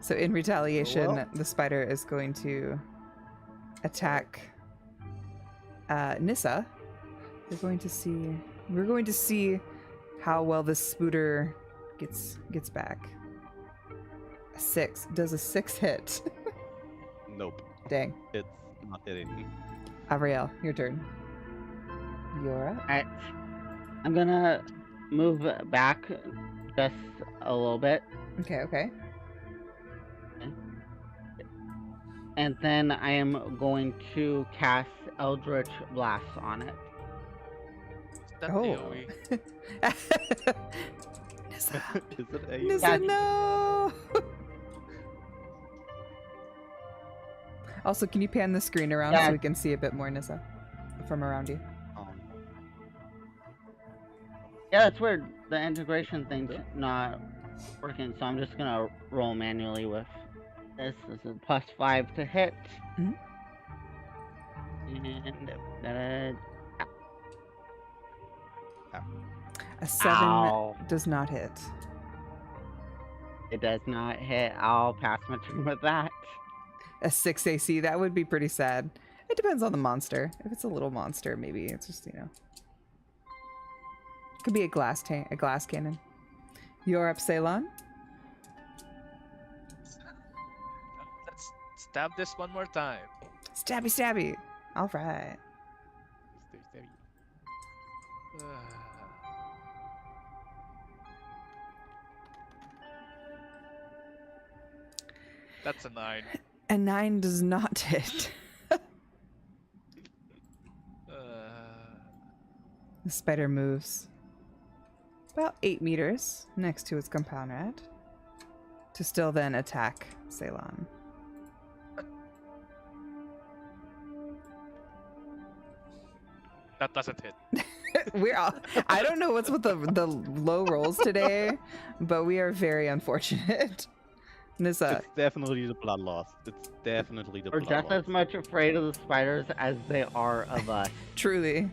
So in retaliation, Well. the spider is going to attack Nissa. We're going to see how well this spooter gets back. A 6. Does a 6 hit? Nope. Dang. It's not hitting. Avriel, your turn. You're up. Alright. I'm gonna move back just a little bit. Okay. And then I am going to cast Eldritch Blast on it. That Oh. AoE. Nissa. Is it a? Nissa, Yeah. no! Also, can you pan the screen around Yeah. so we can see a bit more, Nissa? From around you. Yeah, that's weird. The integration thing's not working, so I'm just gonna roll manually with this. This is a +5 to hit. Mhm. And A 7 Ow. does not hit. it does not hit. I'll pass my turn with that. A 6 AC, that would be pretty sad. It depends on the monster. If it's a little monster, maybe it's just, Could be a glass cannon. You're up, Ceylon. Let's stab this one more time. Stabby. All right. That's a 9. A 9 does not hit. The spider moves about 8 meters next to its compound to still then attack Ceylon. That doesn't hit. I don't know what's with the low rolls today, but we are very unfortunate. Nissa, It's definitely the blood loss. It's definitely the We're blood just loss. as much afraid of the spiders as they are of us. truly.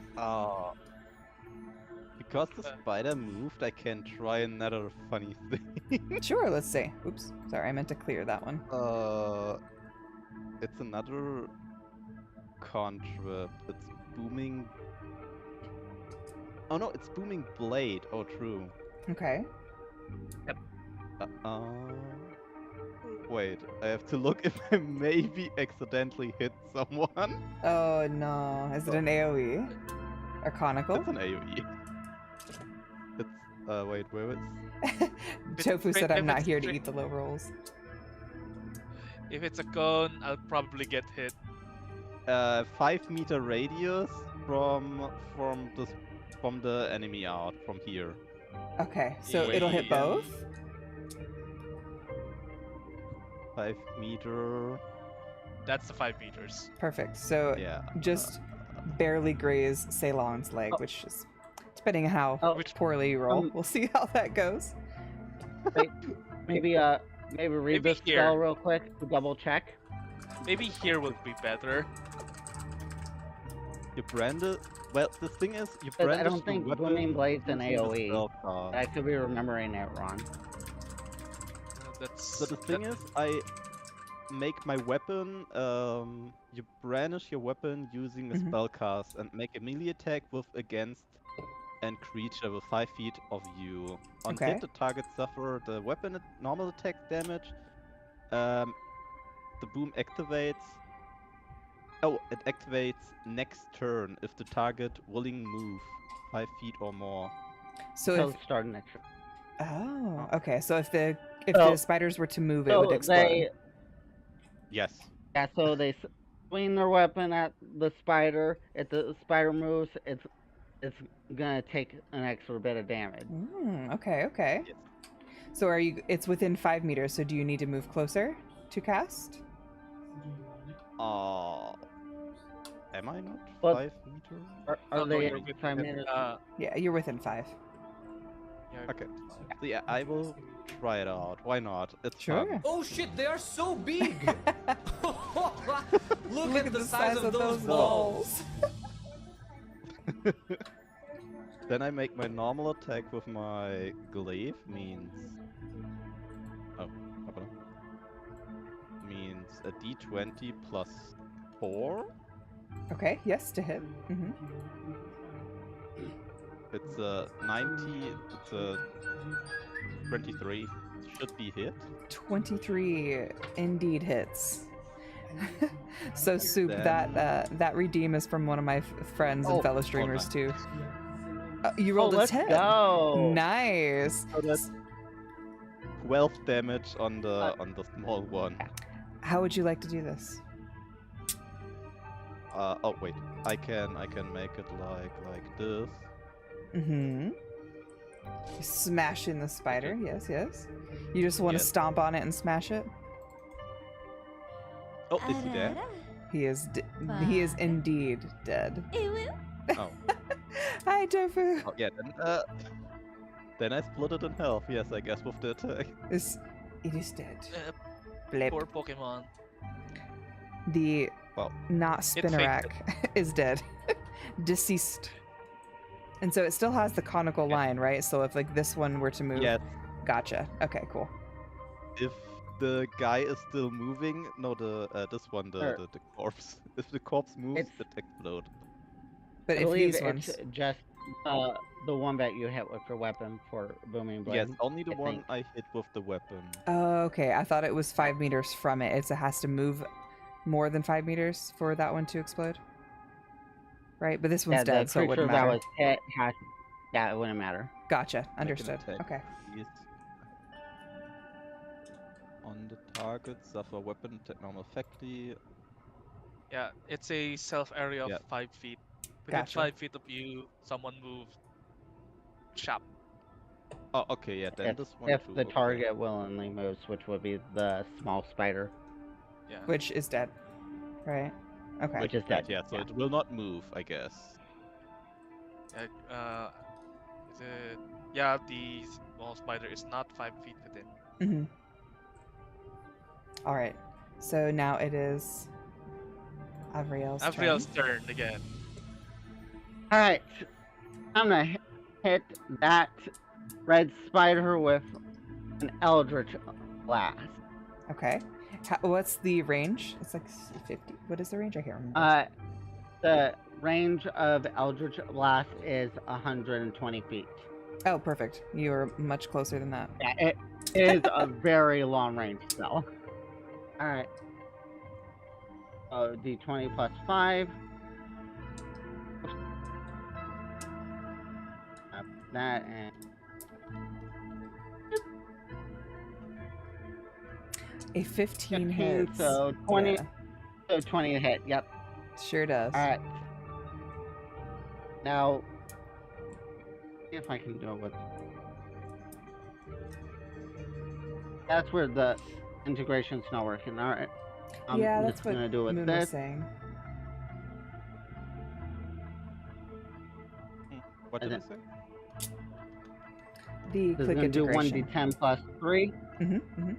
Because the spider moved, I can try another funny thing. Sure, let's see. Oops, sorry, I meant to clear that one. It's another contrib. It's booming. Oh no, it's booming blade. Oh, true. Okay. Wait, I have to look if I maybe accidentally hit someone. Oh no. Is it an AoE? Or conical? It's an AoE. It's wait, where is? It's Tofu said straight- I'm if not it's here to straight- eat the low rolls. If it's a cone, I'll probably get hit. 5-meter radius from the enemy art from here. Okay, so Wait, it'll hit again. both? 5-meter. That's the 5 meters. Perfect. So Yeah. just barely graze Ceylon's leg, Oh. which is depending on how Oh, Which poorly you roll. um, We'll see how that goes. maybe maybe read Maybe this spell here. real quick to double check. Maybe here would be better. You branded. Well, the thing is, you 'Cause brandished I don't think your weapon Booming Blade's an using the AoE. spell card. I could be remembering it wrong. That's So the thing is, I make my weapon. You brandish your weapon using a Mhm. spell cast and make a melee attack with against and creature with 5 feet of you. On Okay. hit, the target suffer the weapon normal attack damage. The boom activates. Oh, it activates next turn if the target willing move 5 feet or more. So Until if it started next. oh, okay. So if the So- spiders were to move, it So would explode. they Yes. so they swing their weapon at the spider. If the spider moves, it's gonna take an extra bit of damage. Okay, okay. Yes. So are you? It's within 5 meters. So do you need to move closer to cast? Am I not Well, 5 meters? Are No, they you're with- 5 meters? Yeah, you're within 5. Yeah, Okay. So yeah, I will try it out. Why not? It's Sure. fun. Oh shit, they are so big! Look, Look at the size of those balls! Then I make my normal attack with my glaive, means... Oh, apa? Means a d20 plus 4. Okay, yes to hit. Hmm. It's a 90, it's a 23. Should be hit. 23 indeed hits. So Soup, Then- that redeem is from one of my friends and Oh, fellow streamers nice. too. You rolled a let's 10. go. Nice. So that's 12 damage on the small one. How would you like to do this? Oh wait, I can make it like this. Mm-hmm. Smashing the spider. Yes, yes. You just want to Yes. stomp on it and smash it? Oh, is he dead? He is he is indeed dead. Oh, Hi, Tofu. oh yeah. Then I split it in half. Yes, I guess with the attack. It is dead. Poor Blip. Pokemon. The Well, not fainted. Spinnerack is dead. Deceased. And so it still has the conical Yeah. line, right? So if like this one were to move. yes. Gotcha. Okay, cool. If the guy is still moving, no, this one, Sure. the corpse. If the corpse moves, It's- it explodes. But I if believe these it's ones. just the one that you hit with your weapon for Booming Blade. Yes, only the I one think. I hit with the weapon. Oh, okay. I thought it was 5 meters from it. It has to move more than 5 meters for that one to explode. Right? But this one's Yeah, dead, the so it creature wouldn't that matter. was hit has. Yeah, it wouldn't matter. Gotcha. Make an Understood. attack, Okay. please. On the target, suffer weapon attack normal effectively. Yeah, it's a self area of Yeah. 5 feet. Within Gotcha. 5 feet of you, someone moves. Shop. Oh, okay, yeah, then If, this one if too. the okay. target willingly moves, which would be the small spider. Yeah. Which is dead. Right? Okay. Which is dead. Yeah, so yeah. it will not move, I guess. Is it? Yeah, the small spider is not 5 feet within. Mm-hmm. All right. So now it is Avriel's Avriel's turn. turn again. Alright. I'm gonna hit that red spider with an Eldritch Blast. Okay. What's the range? It's like 50. What is the range? I can't remember. The range of Eldritch Blast is 120 feet. Oh, perfect. You are much closer than that. Yeah, it is a very long range spell. Alright. So d20 plus 5. That and A 15 15, hits. so 20. Yeah, So 20 to hit. Yep. sure does. Alright. Now, see if I can do it with. That's where the integration's not working. Alright. I'm Yeah, just that's what gonna do it with Moon was this. saying. What And did I then- say? The This is click gonna do integration. 1d10 plus 3. Mm-hmm.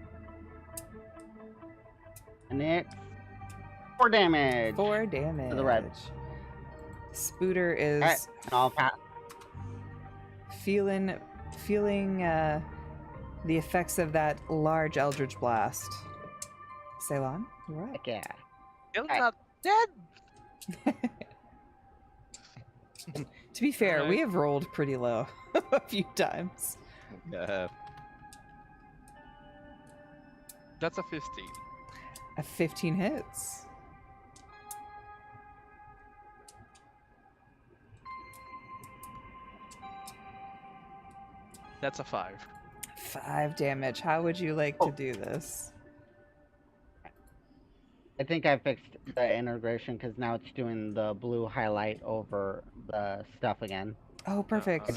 And it's 4 damage. 4 damage. To the red. Spooter is Alright, and I'll pass. feeling the effects of that large Eldritch Blast. Ceylon, you're right. Heck yeah. Still Alright. not dead. To be fair, we Alright. have rolled pretty low a few times. Yeah. That's a 15. A 15 hits. That's a 5. 5 damage. How would you like to do this? I think I fixed the integration because now it's doing the blue highlight over the stuff again. Oh, perfect.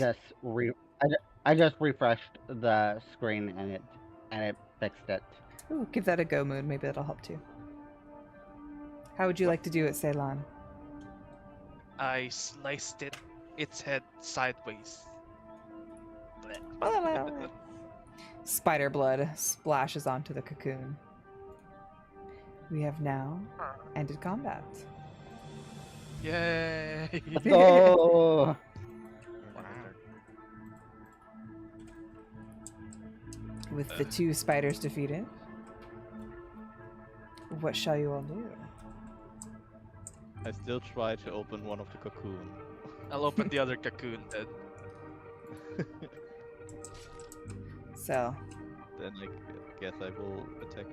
I just refreshed the screen and it fixed it. Ooh, give that a go, Moon. Maybe that'll help too. How would you like to do it, Ceylon? I sliced its head sideways. Spider blood splashes onto the cocoon. We have now ended combat. Yay! So With the 2 spiders defeated, what shall you all do? I still try to open one of the cocoon. I'll open the other cocoon then. So, Then I guess I will attack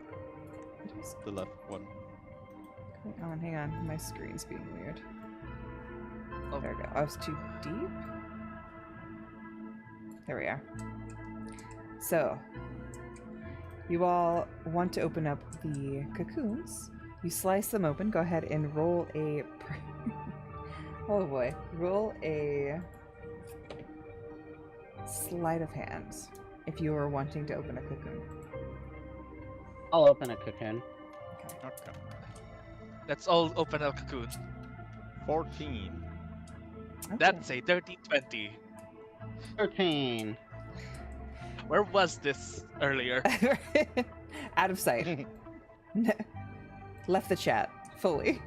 the left one. hang on. My screen's being weird. Oh. There we go. I was too deep. There we are. So, you all want to open up the cocoons. You slice them open. Go ahead and roll a... oh boy. Roll a sleight of hand if you are wanting to open a cocoon. I'll open a cocoon. Okay. Let's all open a cocoon. 14. Okay. That's a dirty 20. 13. Where was this earlier? Out of sight. Left the chat fully.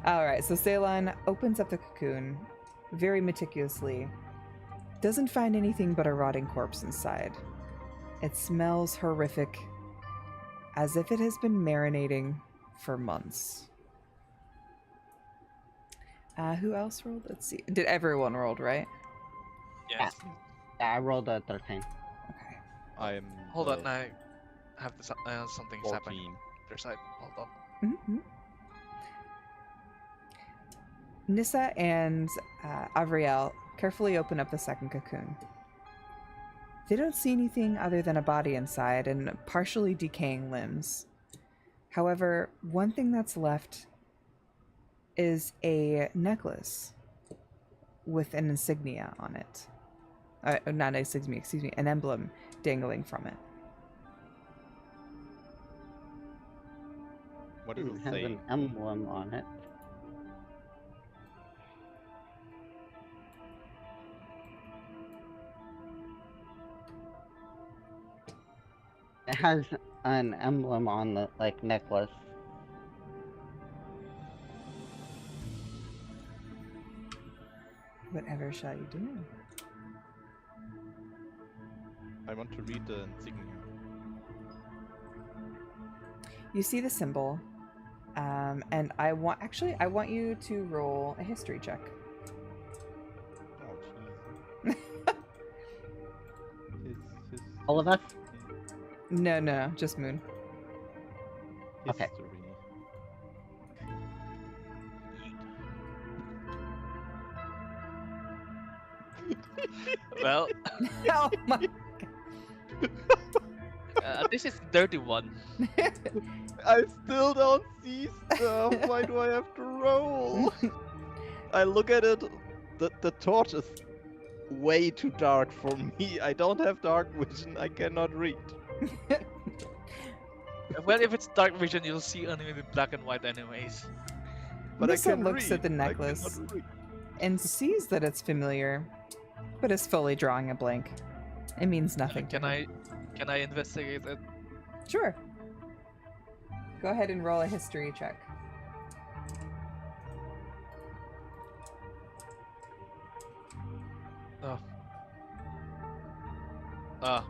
All right, so Ceylon opens up the cocoon very meticulously. Doesn't find anything but a rotting corpse inside. It smells horrific, as if it has been marinating for months. Who else rolled? Let's see. Did everyone rolled, right? Yes. Yeah, I rolled a 13. Okay. I am. Hold on, I have this, something's 14. happening on their side. Hold on. Mm-hmm. Nissa and Avriel carefully open up the second cocoon. They don't see anything other than a body inside and partially decaying limbs. However, one thing that's left is a necklace with an insignia on it. Not an insignia, excuse me, an emblem dangling from it. What does It it has say? an emblem on it. It has an emblem on the necklace. Whatever shall you do? I want to read the insignia. You see the symbol, and I want you to roll a history check. Oh, jeez. All of us? No, just Moon. Okay. History. Well, Oh my! this is dirty one. I still don't see stuff. Why do I have to roll? I look at it. The torch is way too dark for me. I don't have dark vision. I cannot read. Well, if it's dark vision, you'll see only with black and white anyways. But Nissa I can looks read. at the I necklace cannot read. and sees that it's familiar, but is fully drawing a blank. It means nothing to Can her. can I investigate it? Sure. Go ahead and roll a history check. Oh. Ah.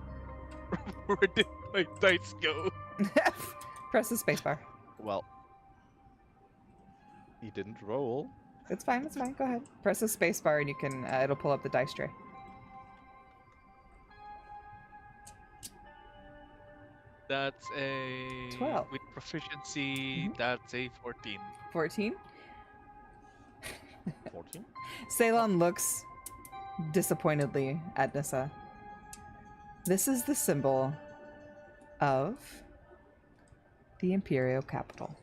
Where did my dice go? Press the spacebar. Well, he didn't roll. It's fine. It's fine. Go ahead. Press the spacebar and you can. It'll pull up the dice tray. That's a 12. with proficiency. That's a 14. 14. 14. Ceylon looks disappointedly at Nissa. This is the symbol of the Imperial capital.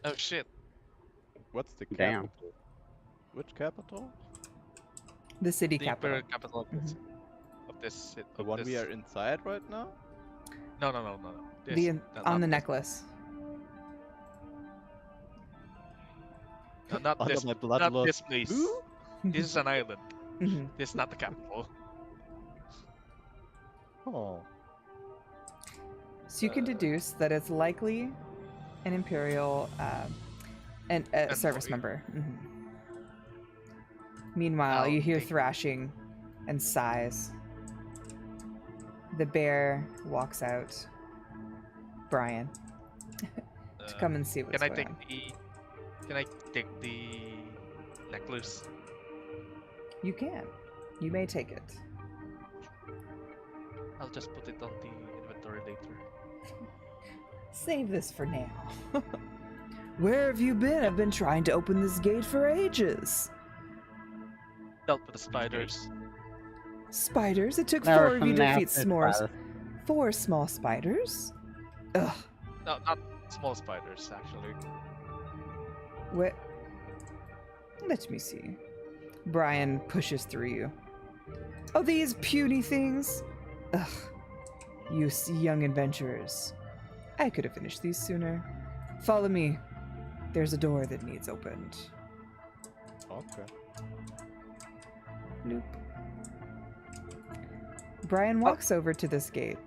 Oh shit! What's the Damn. capital? Which capital? The city The capital. imperial capital of this. The one we are inside right now? No. This, On not the this. necklace. No, not Under this. my blood Not loss. this place. Ooh. This is an island. Mhm. This is not the capital. Oh. So you can deduce that it's likely an Imperial service Envoy. member. Mhm. Meanwhile, you hear Okay. thrashing and sighs. The bear walks out. Brian, to come and see what's Can I going take on. Can I take the necklace? You can. You may take it. I'll just put it on the inventory later. Save this for now. Where have you been? I've been trying to open this gate for ages. Dealt with the spiders. Spiders? It took There are 4 of you some to defeat nasty s'mores. spiders. 4 small spiders? Ugh. No, not small spiders actually. What? Let me see. Brian pushes through you. Oh, these puny things? Ugh. You young adventurers. I could have finished these sooner. Follow me. There's a door that needs opened. Okay. Nope. Brian walks over to this gate.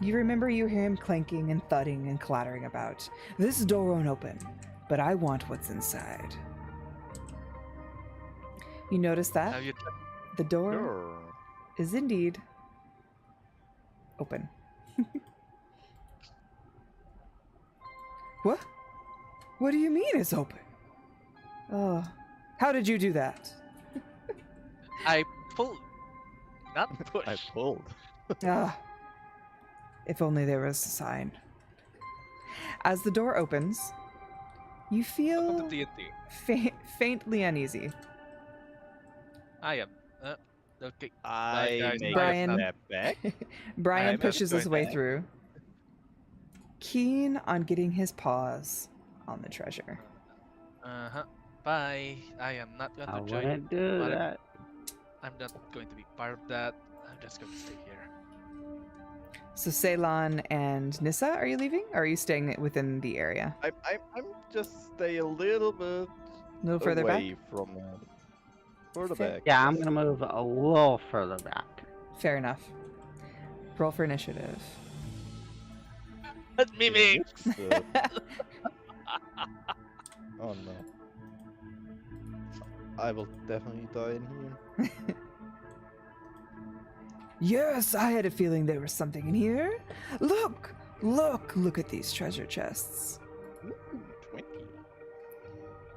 You remember you hear him clanking and thudding and clattering about. This door won't open, but I want what's inside. You notice that? Have you The door Sure. is indeed open. What? What do you mean it's open? Oh, how did you do that? I pulled, not push. I pulled. Ah, if only there was a sign. As the door opens, you feel Welcome to D&D. faintly uneasy. I am. Okay. I guys. make Brian. a step back. Brian I'm pushes his going way back. through, keen on getting his paws on the treasure. Bye. I am not going I to join. wouldn't do but that. I'm not going to be part of that. I'm just going to stay here. So Ceylon and Nissa, are you leaving? Or are you staying within the area? I'm just stay a little bit A little further back? away from further Fair. back. Yeah, I'm gonna move a little further back. Fair enough. Roll for initiative. Let me make. Oh no. I will definitely die in here. Yes, I had a feeling there was something in here. Look! Look at these treasure chests. Ooh, 20.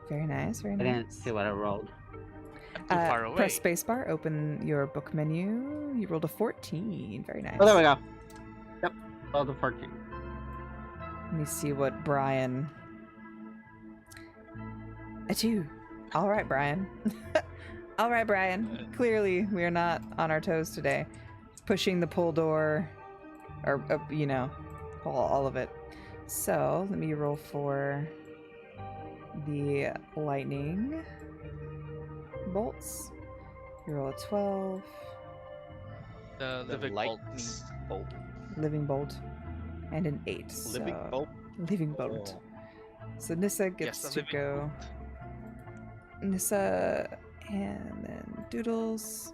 Very nice, very I nice. didn't see what I rolled. I'm too far away. Press spacebar, open your book menu. You rolled a 14. Very nice. Oh, there we go. Yep, rolled a 14. Let me see what Brian. A 2. All right, Brian. All right, Brian. Clearly, we are not on our toes today. Pushing the pull door, or all of it. So let me roll for the lightning bolts. You roll a 12. The living lightning bolts. bolt. Living bolt, and an 8. Living so... bolt. Living bolt. Oh. So Nissa Yes, gets a to living go. bolt. Nissa, and then Doodles,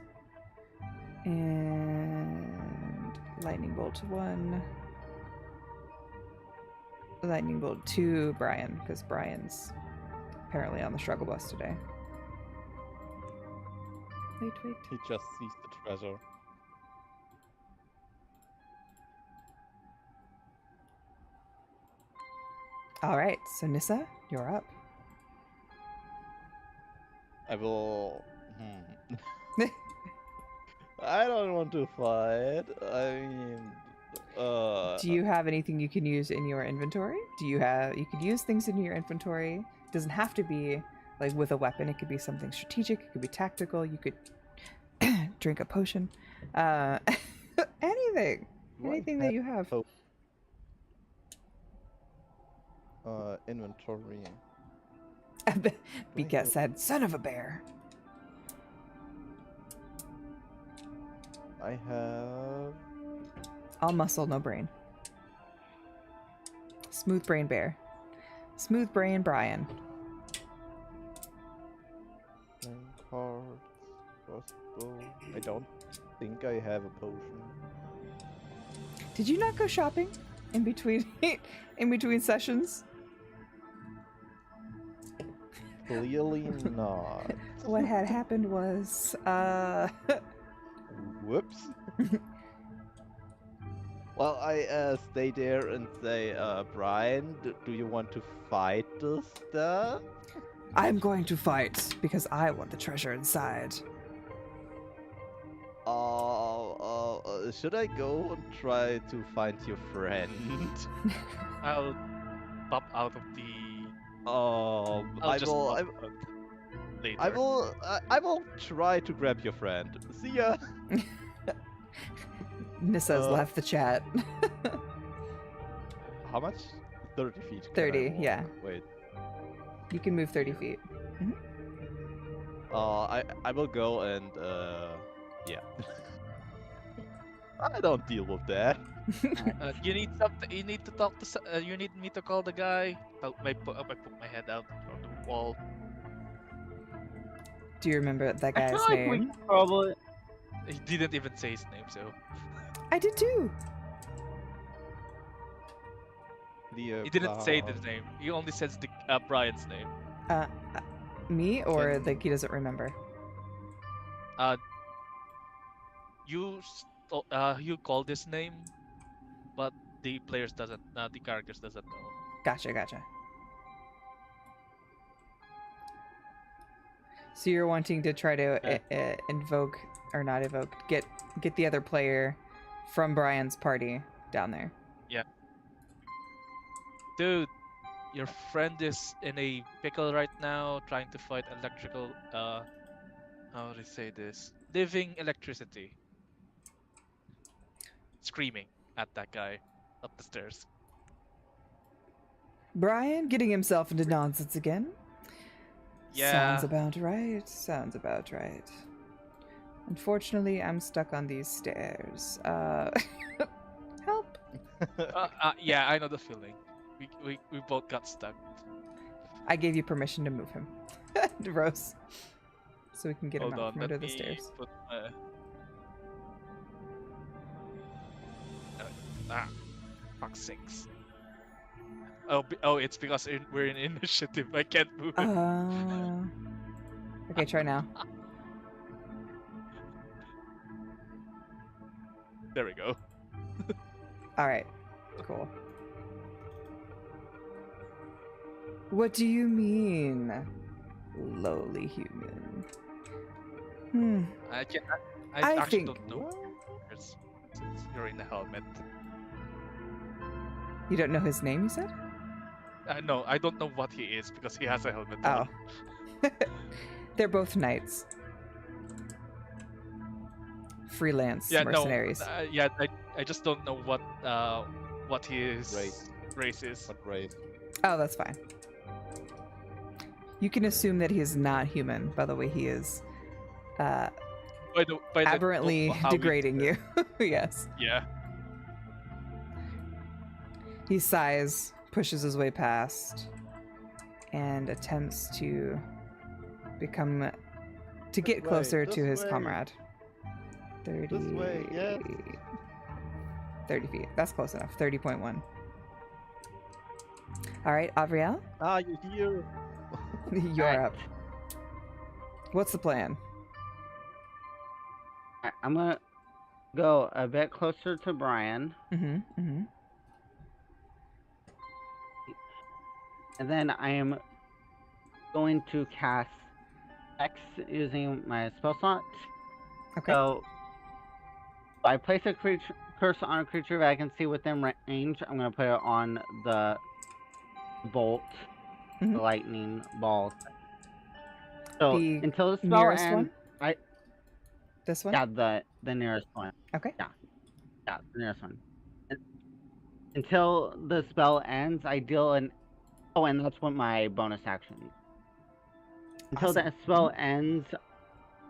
and lightning bolt 1. Lightning bolt 2, Brian, because Brian's apparently on the struggle bus today. Wait. He just sees the treasure. All right, so Nissa, you're up. I will. I don't want to fight. I mean, Do you have anything you can use in your inventory? You could use things in your inventory. It doesn't have to be like with a weapon. It could be something strategic. It could be tactical. You could drink a potion. Anything. Anything that you have. Inventory. Bika said, "Son of a bear." I have. All muscle, no brain. Smooth brain bear. Smooth brain Brian. Cards. Crossbow. I don't think I have a potion. Did you not go shopping in between in between sessions? Clearly not. What had happened was Whoops. Well, I stay there and say, Brian, do you want to fight this stuff? I'm going to fight because I want the treasure inside. Should I go and try to find your friend? I'll pop out of the. I'll just pop out later. I will try to grab your friend. See ya. Nissa's left the chat. How much? 30 feet. can I 30, walk? yeah. Wait. You can move 30 feet. I will go and yeah. I don't deal with that. You need something. You need to talk to. You need me to call the guy. I put my head out on the wall. Do you remember that I guy's feel like we name? probably. He didn't even say his name, so. I did too. He didn't say his name. He only says the Brian's name. Me or like he doesn't remember? You called his name, but the players doesn't. The characters doesn't know. Gotcha. So you're wanting to try to invoke or not evoke, get the other player from Brian's party down there. Dude, your friend is in a pickle right now, trying to fight electrical. How do I say this? Living electricity. Screaming at that guy up the stairs. Brian getting himself into nonsense again. Yeah. Sounds about right. Unfortunately, I'm stuck on these stairs. Help. Yeah, I know the feeling. We both got stuck. I gave you permission to move him. Rose. So we can get him Hold out on, from let under the me stairs. put fuck sakes. Oh, it's because we're in initiative. I can't move him. Okay, try now. There we go. Alright. Cool. What do you mean? lowly human. I can. I I actually think- don't know. Since you're in the helmet. You don't know his name, you said? No, I don't know what he is because he has a helmet Oh. on. They're both knights. Freelance Yeah, mercenaries. no. I just don't know what his race is. What race? Oh, that's fine. You can assume that he is not human by the way he is By the aberrantly how we- degrading you. Yes. Yeah. He sighs, pushes his way past, and attempts to get way, closer to this his way. comrade. 30. This way, yes. 30 feet. That's close enough. 30.1. All right, Avriel, Ah, you're here. you're Alright. up. What's the plan? I'm gonna go a bit closer to Brian, Mm-hmm. and then I am going to cast X using my spell slot. Okay. So, if I place a curse on a creature that I can see within range, I'm going to put it on the bolt, Mhm. the lightning bolt. So, The until the spell nearest ends, one? This one? yeah, the nearest one. Okay. Yeah, the nearest one. Until the spell ends, I deal an... Oh, and that's what my bonus action is. Until Awesome. that spell ends,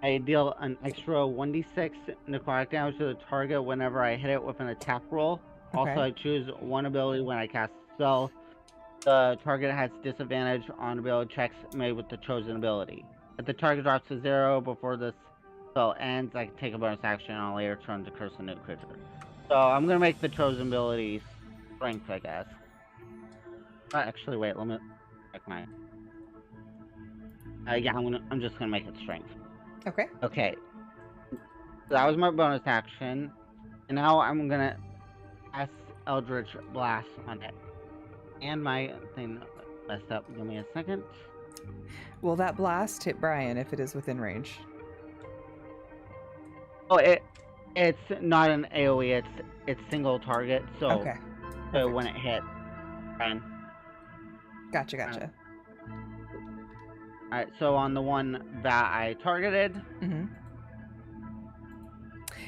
I deal an extra 1d6 necrotic damage to the target whenever I hit it with an attack roll. Also, Okay. I choose one ability when I cast a spell. The target has disadvantage on ability checks made with the chosen ability. If the target drops to 0 before the spell ends, I can take a bonus action on a later turn to curse a new creature. So I'm gonna make the chosen ability strength, I guess. Actually, wait, let me check my... yeah, I'm just gonna make it strength. Okay. Okay. So that was my bonus action. And now I'm gonna cast Eldritch Blast on it. And my thing messed up. Give me a second. Will that blast hit Brian if it is within range? Oh, it's not an AoE, it's single target, so Okay. so Perfect. when it hits, Brian. Gotcha. Alright, so on the one that I targeted, Mm-hmm.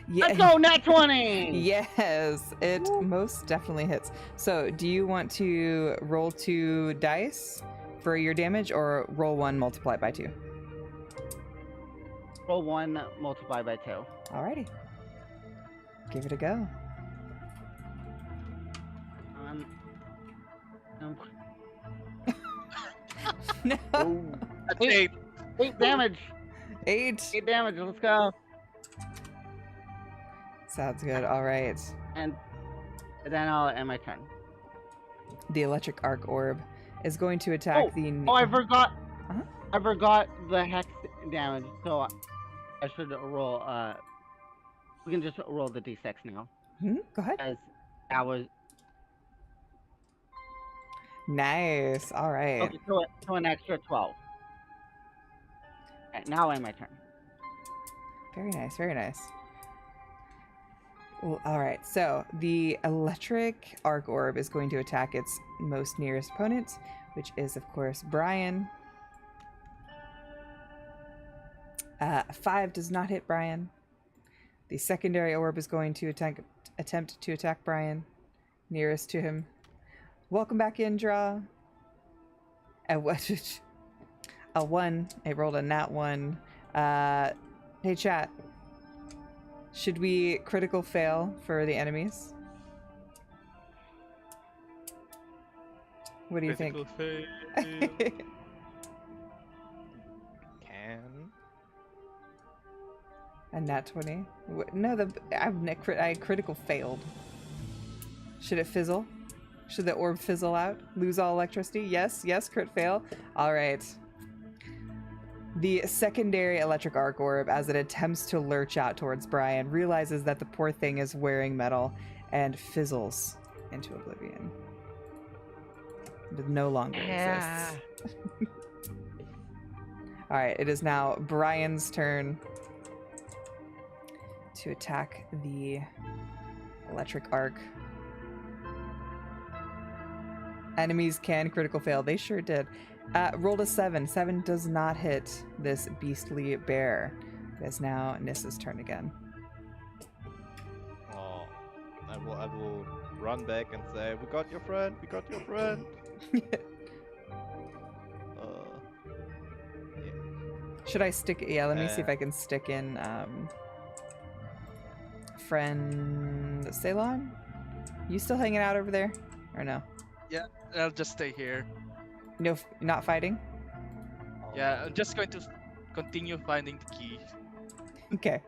Yeah. let's go, nat 20! Yes, it most definitely hits. So, do you want to roll 2 dice for your damage, or roll 1 multiplied by 2? Roll 1 multiplied by 2. Alrighty. Give it a go. No. That's Eight. 8. 8 damage! 8. 8 damage, let's go! Sounds good. All right. And then I'll end my turn. The electric arc orb is going to attack the. Oh, I forgot. Uh-huh. I forgot the hex damage, so I should roll. We can just roll the d6 now, Go ahead. as that was Nice. All right. okay. So an extra 12. Alright, now end my turn. Very nice. Very nice. Well, all right. So the electric arc orb is going to attack its most nearest opponent, which is, of course, Brian. 5 does not hit Brian. The secondary orb is going to attempt to attack Brian, nearest to him. Welcome back in, Draw. A 1. It rolled a nat 1. Hey, chat. Should we critical fail for the enemies? What do you Critical fail. think? Can. A nat 20? No, I critical failed. Should it fizzle? Should the orb fizzle out? Lose all electricity? Yes, crit fail. All right. The secondary electric arc orb, as it attempts to lurch out towards Brian, realizes that the poor thing is wearing metal and fizzles into oblivion. It no longer exists. All right, it is now Brian's turn to attack the electric arc. Enemies can critical fail. They sure did. Rolled a 7. 7 does not hit this beastly bear. It is now Nissa's turn again. Oh, I will run back and say, "We got your friend. We got your friend." Yeah. Should I stick? Yeah, let me see if I can stick in friend Ceylon. You still hanging out over there, or no? I'll just stay here. No, not fighting. Yeah, I'm just going to continue finding the key. Okay.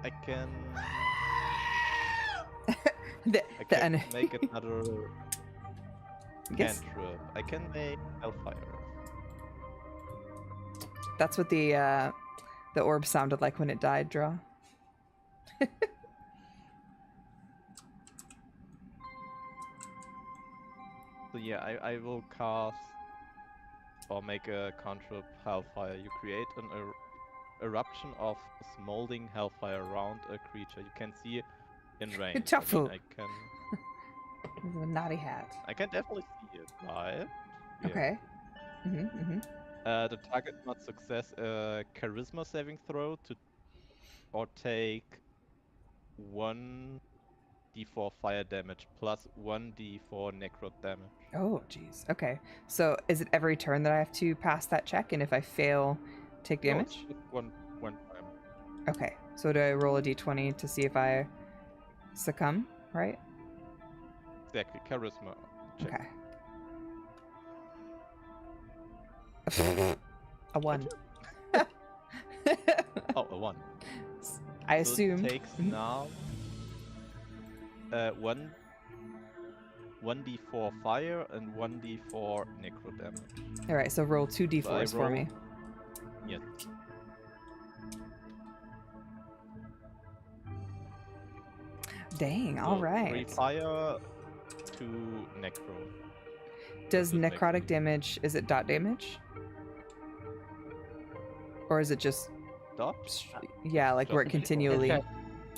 I can. The, I the can en- make another Yes, cantrip. I can make hellfire. that's what the orb sounded like when it died. Draw. So yeah, I will cast or make a cantrip hellfire. You create an eruption of smoldering hellfire around a creature. You can see in range. I Tofu. mean, With a naughty hat. I can definitely see it, right? Yeah. Okay. Mm-hmm. The target must success a charisma saving throw or take 1d4 fire damage plus 1d4 necro damage. Oh, jeez. Okay. So is it every turn that I have to pass that check, and if I fail, take No, damage? it's just one time. Okay. So do I roll a d20 to see if I succumb? Right? Exactly, charisma check. Okay. A 1. Oh, a 1. I So assume. it takes Mhm. now 1d4 fire and 1d4 necro damage. All right. So roll 2 So I d4s for me. roll- Yes. Dang. So All 3 right. fire, 2 necro. Does Just make necrotic it- damage? Is it dot damage? Or is it just Dot? yeah, like where it Just- continually?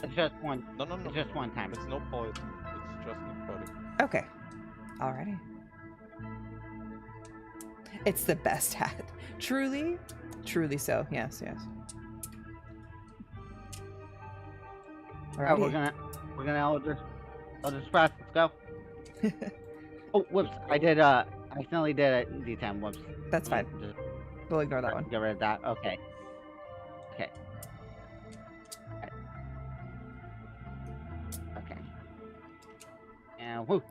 It's just one. No, no, no. It's just one time. It's no poison. It's just necrotic. Okay. Alrighty. It's the best hat. Truly? Truly so. Yes, yes. Alright, Alrighty. we're gonna Eldritch Blast. Let's go. Oh, whoops! I accidentally did a D10. Whoops. That's fine. Just We'll ignore that one. get rid of that. Okay. Okay. Okay. And whoo!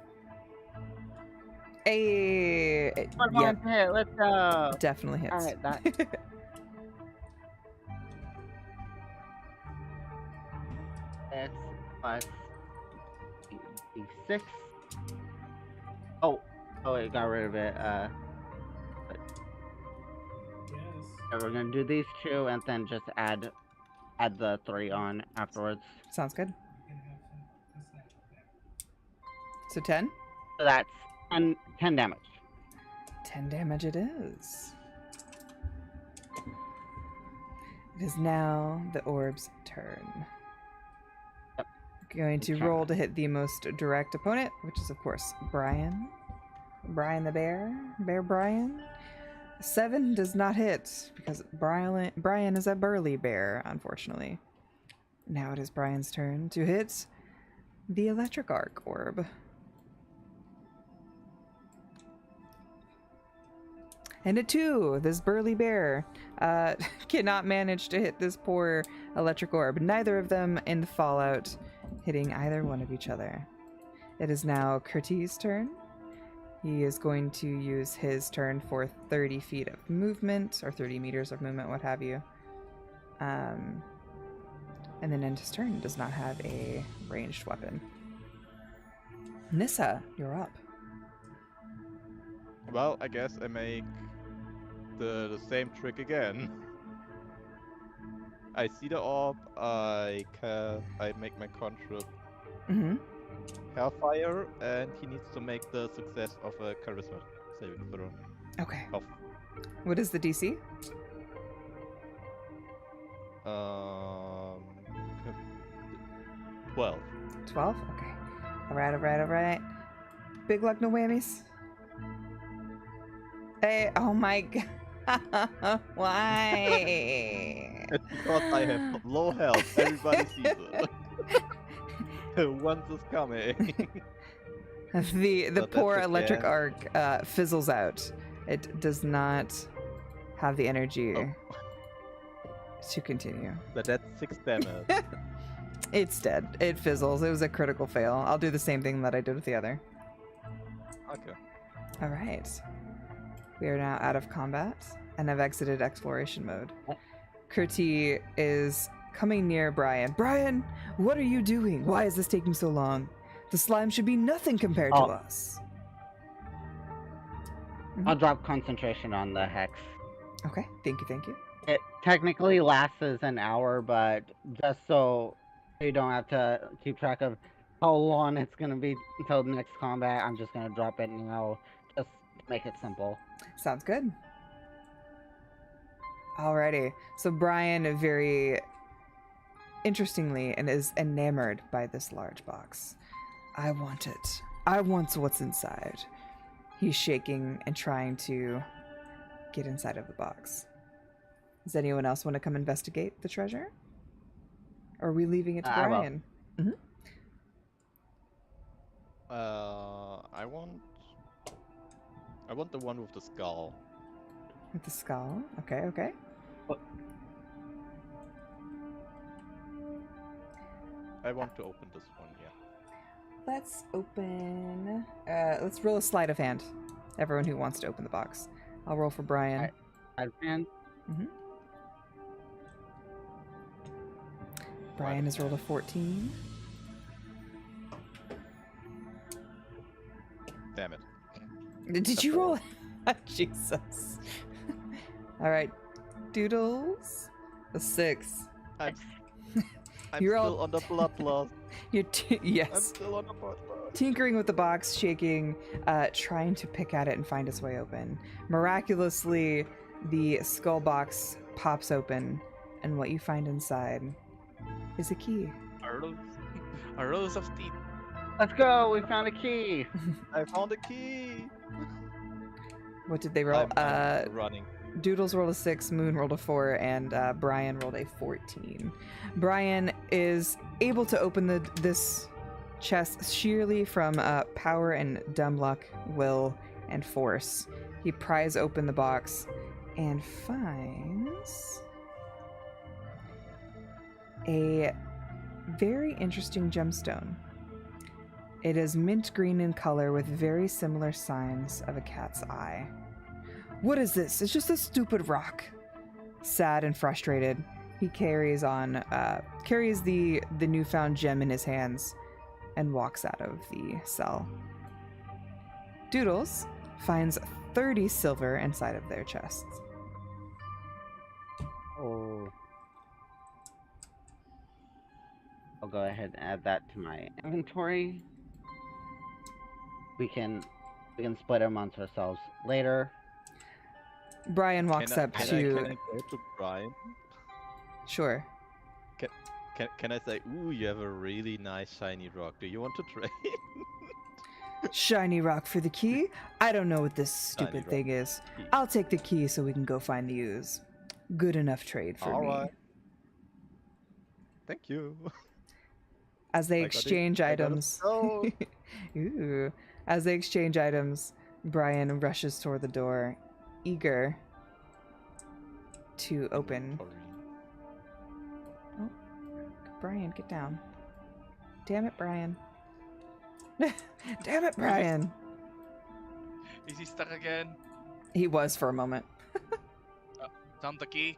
Hey, One yep, hit. Let's go. definitely hits. Alright, that. X plus D6. Oh, it got rid of it. So we're gonna do these two and then just add the 3 on afterwards. Sounds good. So 10? So that's 10 damage. 10 damage it is. It is now the orb's turn. Yep. Going to Okay. roll to hit the most direct opponent, which is, of course, Brian. Brian the bear. Bear Brian. 7 does not hit because Brian is a burly bear, unfortunately. Now it is Brian's turn to hit the electric arc orb. And a 2, this burly bear cannot manage to hit this poor electric orb. Neither of them in the fallout hitting either one of each other. It is now Curtis' turn. He is going to use his turn for 30 feet of movement, or 30 meters of movement, what have you. And then end his turn. Does not have a ranged weapon. Nissa, you're up. Well, I guess I make the same trick again. I see the orb. I make my cantrip Mm-hmm. Hellfire, and he needs to make the success of a charisma saving throw. Okay. Of What is the DC? 12. 12? Okay. Alright. Big luck, no whammies. Hey, oh my god. Why? It's because I have low health. Everybody sees it. Once is coming. The But poor that's electric again. arc fizzles out. It does not have the energy Oh. to continue. But that's 6 damage. It's dead. It fizzles. It was a critical fail. I'll do the same thing that I did with the other. Okay. All right. We are now out of combat and have exited exploration mode. Kurti is coming near Brian. Brian, what are you doing? Why is this taking so long? The slime should be nothing compared to Oh. us. I'll drop concentration on the hex. Okay, thank you. It technically lasts as an hour, but just so you don't have to keep track of how long it's gonna be until the next combat, I'm just gonna drop it now, just to make it simple. Sounds good. Alrighty. So Brian very interestingly and is enamored by this large box. I want it. I want what's inside. He's shaking and trying to get inside of the box. Does anyone else want to come investigate the treasure? Or are we leaving it to I will. Brian? I want the one with the skull. With the skull? Okay. I want to open this one, yeah. Let's open... let's roll a sleight of hand. Everyone who wants to open the box. I'll roll for Brian. I ran. Brian has rolled a 14. Damn it. Did you roll? Jesus. All right. Doodles. A 6. I'm You're still all- on the bloodlust. You're I'm I'm still on the bloodlust. tinkering with the box, shaking, trying to pick at it and find its way open. Miraculously, the skull box pops open, and what you find inside is a key. A rows of teeth. Let's go! We found a key! I found a key! What did they roll? I'm running. Doodles rolled a 6, Moon rolled a 4, and Brian rolled a 14. Brian is able to open this chest sheerly from power and dumb luck, will, and force. He pries open the box and finds a very interesting gemstone. It is mint green in color with very similar signs of a cat's eye. What is this? It's just a stupid rock. Sad and frustrated, he carries the newfound gem in his hands and walks out of the cell. Doodles finds 30 silver inside of their chests. Oh. I'll go ahead and add that to my inventory. We can split them amongst ourselves later. Brian walks up Can to... I go to Brian? Sure. Can I say, ooh, you have a really nice shiny rock. Do you want to trade? Shiny rock for the key? I don't know what this Shiny stupid rock. thing is. Key. I'll take the key so we can go find the ooze. Good enough trade for me. Alright. Thank you. As they I got it. exchange I got a items... stone. Ooh. As they exchange items, Brian rushes toward the door, eager to open. Oh, Brian, get down. Damn it, Brian. Damn it, Brian. Is he stuck again? He was for a moment. Found the key.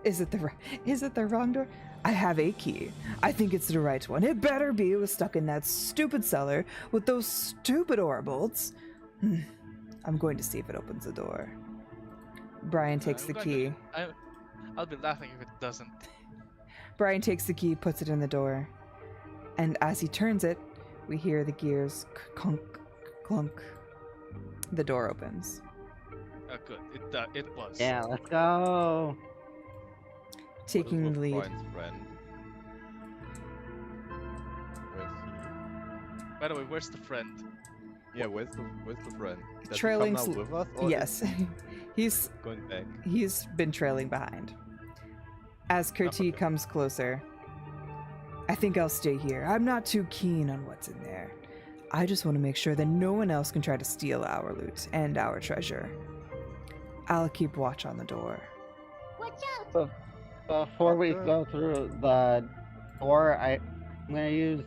Is it the wrong door? I have a key. I think it's the right one. It better be. It was stuck in that stupid cellar with those stupid ore bolts. I'm going to see if it opens the door. Brian takes the key. I'll be laughing if it doesn't. Brian takes the key, puts it in the door, and as he turns it, we hear the gears clunk, clunk. The door opens. Good. It was. Yeah, let's go. Taking What the is lead. with Brian's friend? Where's he? By the way, where's the friend? Yeah, where's the friend? Does Trailing he come now with us, or Yes. is he he's going back? he's been trailing behind. As Kurti okay. comes closer, I think I'll stay here. I'm not too keen on what's in there. I just want to make sure that no one else can try to steal our loot and our treasure. I'll keep watch on the door. Before we Okay. go through the door, I'm gonna use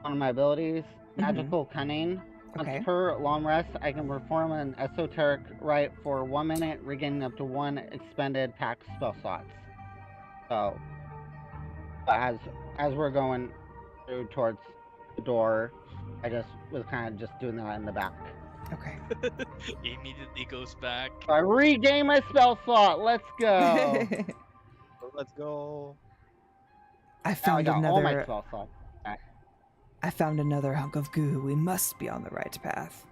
one of my abilities, Magical Cunning. Once Okay. per long rest, I can perform an esoteric rite for 1 minute, regaining up to 1 expended pack spell slots. So, as we're going through towards the door, I just was kind of just doing that in the back. Okay. Immediately goes back. So I regain my spell slot. Let's go. So let's go. I Now I found got all my another. spell slots. I found another hunk of goo. We must be on the right path.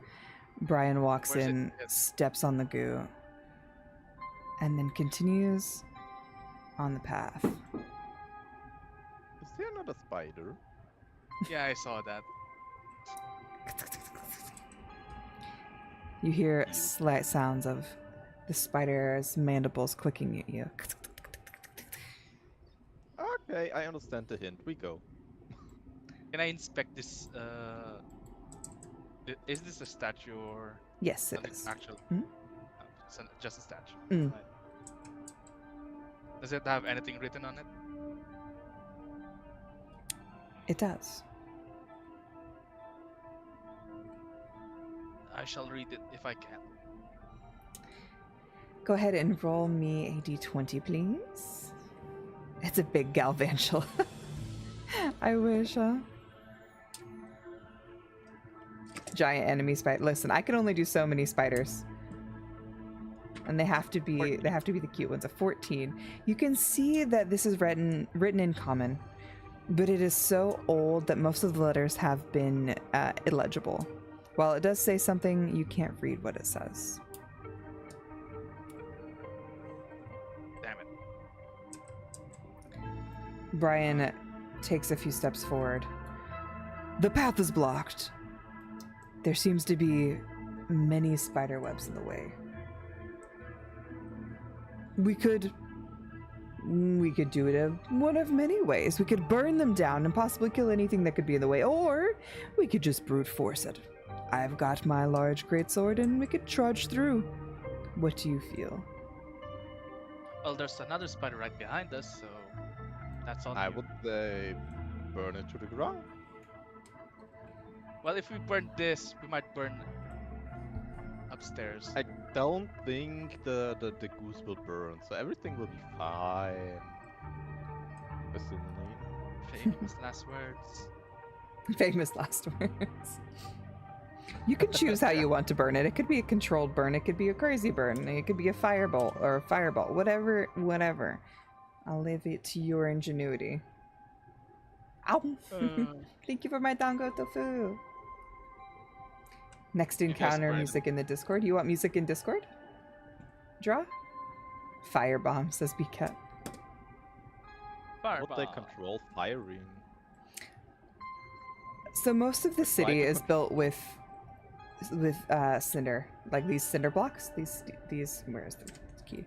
Brian walks Where's it? in, steps on the goo, and then continues on the path. Is there another spider? Yeah, I saw that. You hear slight sounds of the spider's mandibles clicking at you. Okay, I understand the hint. We go. Can I inspect this? Is this a statue or Yes, it an is. actual? Hmm? It's just a statue. Mm. Right. Does it have anything written on it? It does. I shall read it if I can. Go ahead and roll me a d20, please. It's a big galvantula. I wish, huh? Giant enemy spider. Listen, I can only do so many spiders. And they have to be the cute ones. A 14. You can see that this is written in common, but it is so old that most of the letters have been illegible. While it does say something, you can't read what it says. Damn it. Brian takes a few steps forward. The path is blocked. There seems to be many spider webs in the way. We could do it one of many ways. We could burn them down and possibly kill anything that could be in the way, or we could just brute force it. I've got my large greatsword and we could trudge through. What do you feel? Well, there's another spider right behind us, so that's on I you. would say burn it to the ground. Well, if we burn this, we might burn upstairs. I don't think the goose will burn, so everything will be fine. Assuming. Famous last words. Famous last words. You can choose how you want to burn it. It could be a controlled burn. It could be a crazy burn. It could be a firebolt or a fireball. Whatever. I'll leave it to your ingenuity. Ow! Thank you for my dango tofu. Next You guys encounter burn. music in the Discord. You want music in Discord? Draw? Firebomb, says BCat. Would they Fireball. control firing? So most of the Like, why city the is built with cinder, like these cinder blocks. These where is the key?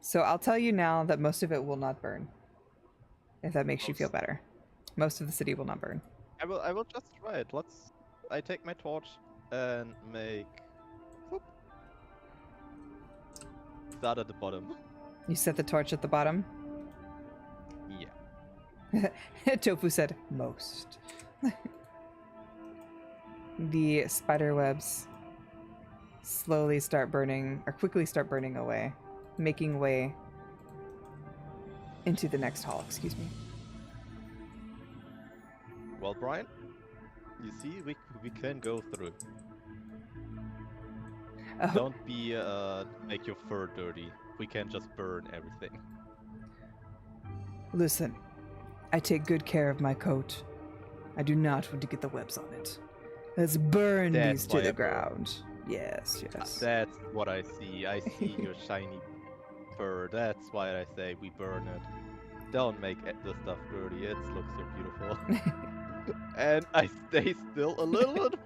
So I'll tell you now that most of it will not burn. If that makes you feel better. Most of the city will not burn. I will just try it. I take my torch and make whoop. Start at the bottom. You set the torch at the bottom. Yeah. Tofu said most. The spider webs slowly start burning, or quickly start burning away, making way into the next hall. Excuse me. Well, Brian, you see, we can go through. Oh, Don't be make your fur dirty. We can just burn everything. listen, I take good care of my coat. I do not want to get the webs on it. Let's burn That's these to why the I burn. ground. Yes, yes. That's what I see. I see your shiny fur. That's why I say we burn it. Don't make the stuff dirty. It looks so beautiful. And I stay still a little bit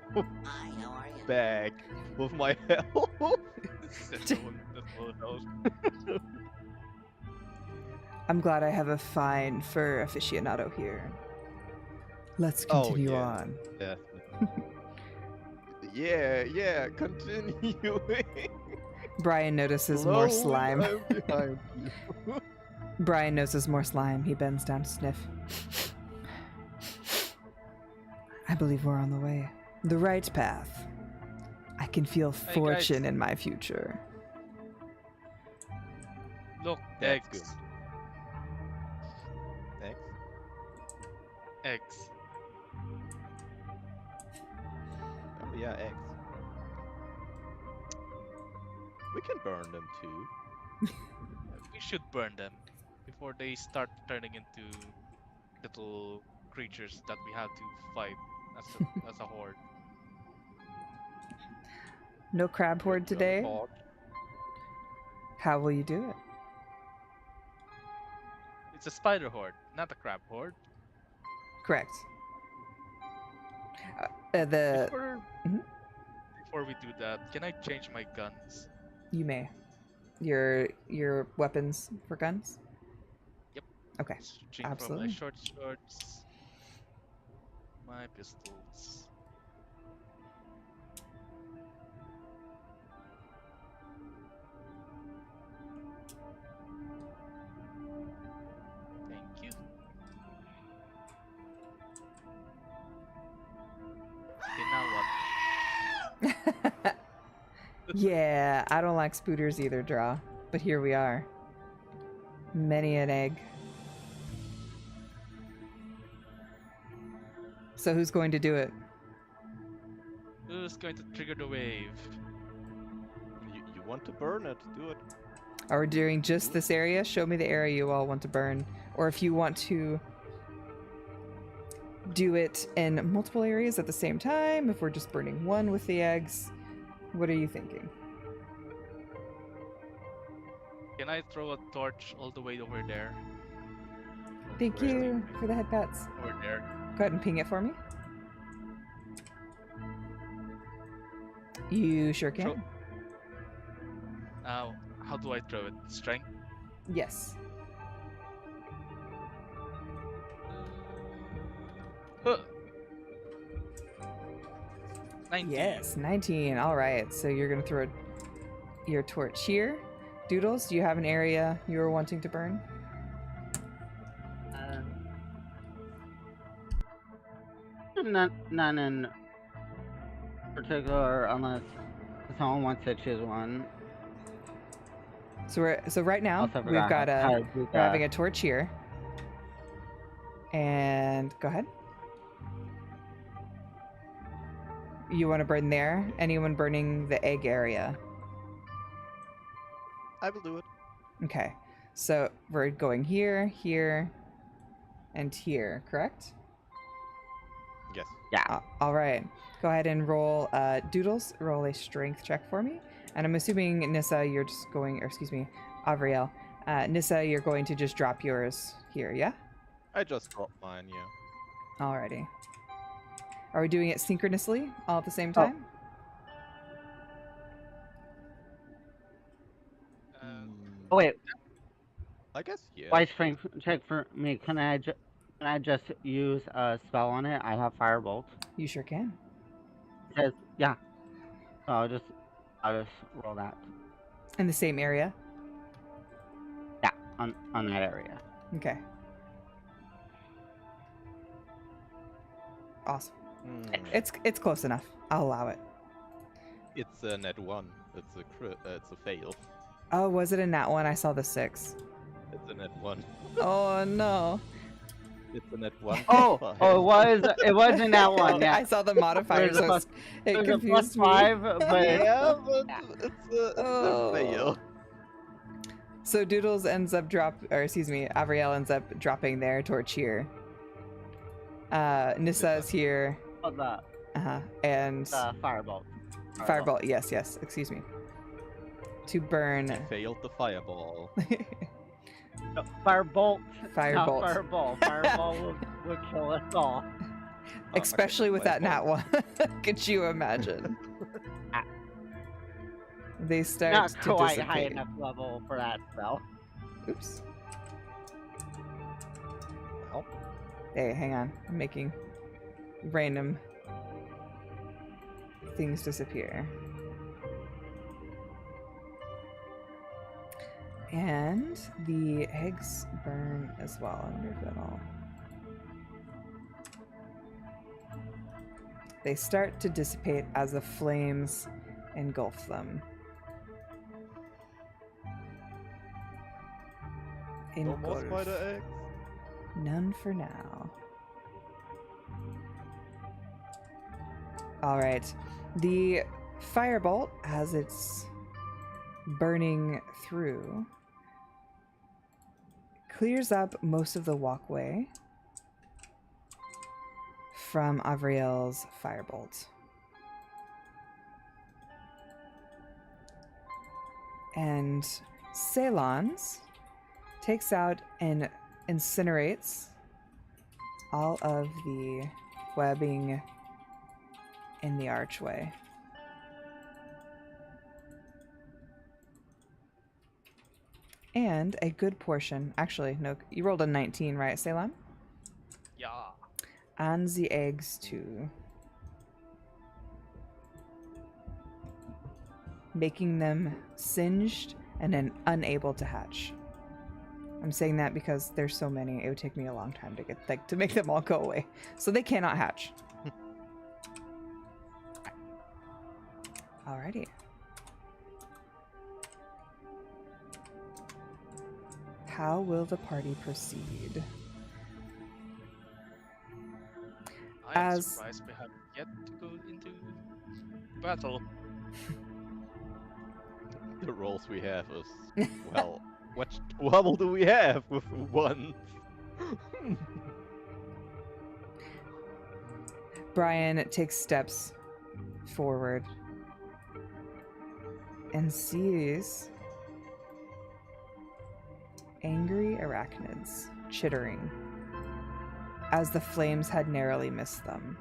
Hi, how are you? back with my health. That's all knows. I'm glad I have a fine fur aficionado here. Let's continue yeah. on. Yeah, continuing. Brian notices more Slowly, slime. I'm behind you. Brian notices more slime. He bends down to sniff. I believe we're on the way. The right path. I can feel Hey, fortune guys. in my future. Look, That's eggs. good. Next. Eggs. Oh yeah, eggs. We can burn them too. We should burn them before they start turning into little creatures that we have to fight as a horde. No crab horde Good today? thought. How will you do it? It's a spider horde, not a crab horde. Correct. The Before we do that, can I change my guns? You may. Your weapons for guns? Yep. Okay. Switching from absolutely. my short swords, my pistols. Thank you. Okay, now what? Yeah, I don't like spooters either, Draw. But here we are. Many an egg. So who's going to do it? Who's going to trigger the wave? You want to burn it? Do it. Are we doing just this area? Show me the area you all want to burn. Or if you want to do it in multiple areas at the same time, if we're just burning one with the eggs, what are you thinking? Can I throw a torch all the way over there? Thank Where's you for the head pats. Over there. Go ahead and ping it for me. You sure can. Throw- Now, how do I throw it? Strength? Yes. Huh. 19. Yes, 19. All right. So you're going to throw your torch here. Doodles, do you have an area you were wanting to burn? None in particular, unless someone wants to choose one. So right now Also we've got how a to do we're having that. a torch here. And go ahead. You want to burn there? Anyone burning the egg area? I will do it. Okay. So we're going here, here, and here, correct? Yes. All right. Go ahead and roll Doodles. Roll a strength check for me. And I'm assuming, Nissa, you're just going, or excuse me, Avriel. Nissa, you're going to just drop yours here, yeah? I just dropped mine, yeah. Alrighty. Are we doing it synchronously, all at the same time? Oh wait, I guess, yeah. why strength check for me? Can I just use a spell on it? I have Firebolt. You sure can. It says yeah. So I'll just roll that. In the same area? Yeah, on that area. Okay. Awesome. It's close enough. I'll allow it. It's a net 1. It's a crit. It's a fail. Oh, was it in that one? I saw the 6. It's a net 1. Oh no. It's a net 1. Oh, it was in that one. Yeah. I saw the modifier, There's a so plus- it There's a confused me. +5, but Yeah, but it's Oh. a fail. So Doodles ends up Avriel ends up dropping their torch here. Nissa's here. the And Firebolt. Firebolt. Yes, excuse me. To burn. Failed the fireball. No, firebolt. Not Firebolt. fireball. Fireball will kill us all. Oh, Especially okay, with my that nat fault. one. Could you imagine? They start Not to quite dissipate. high enough level for that spell. Oops. Well, Hey, hang on. I'm making random things disappear. And the eggs burn as well. I wonder if that'll... They start to dissipate as the flames engulf them. no more Engulf. spider eggs. None for now. Alright. The firebolt, as it's burning through, clears up most of the walkway from Avriel's firebolt. And Ceylon's takes out and incinerates all of the webbing in the archway. And a good portion, actually, no, you rolled a 19, right, Ceylon? Yeah. And the eggs too. Making them singed and then unable to hatch. I'm saying that because there's so many, it would take me a long time to get to make them all go away. So they cannot hatch. Alrighty. How will the party proceed? I am As- surprised we haven't yet to go into battle. The rolls we have is, well, what trouble do we have with one? Brian takes steps forward and sees angry arachnids chittering as the flames had narrowly missed them.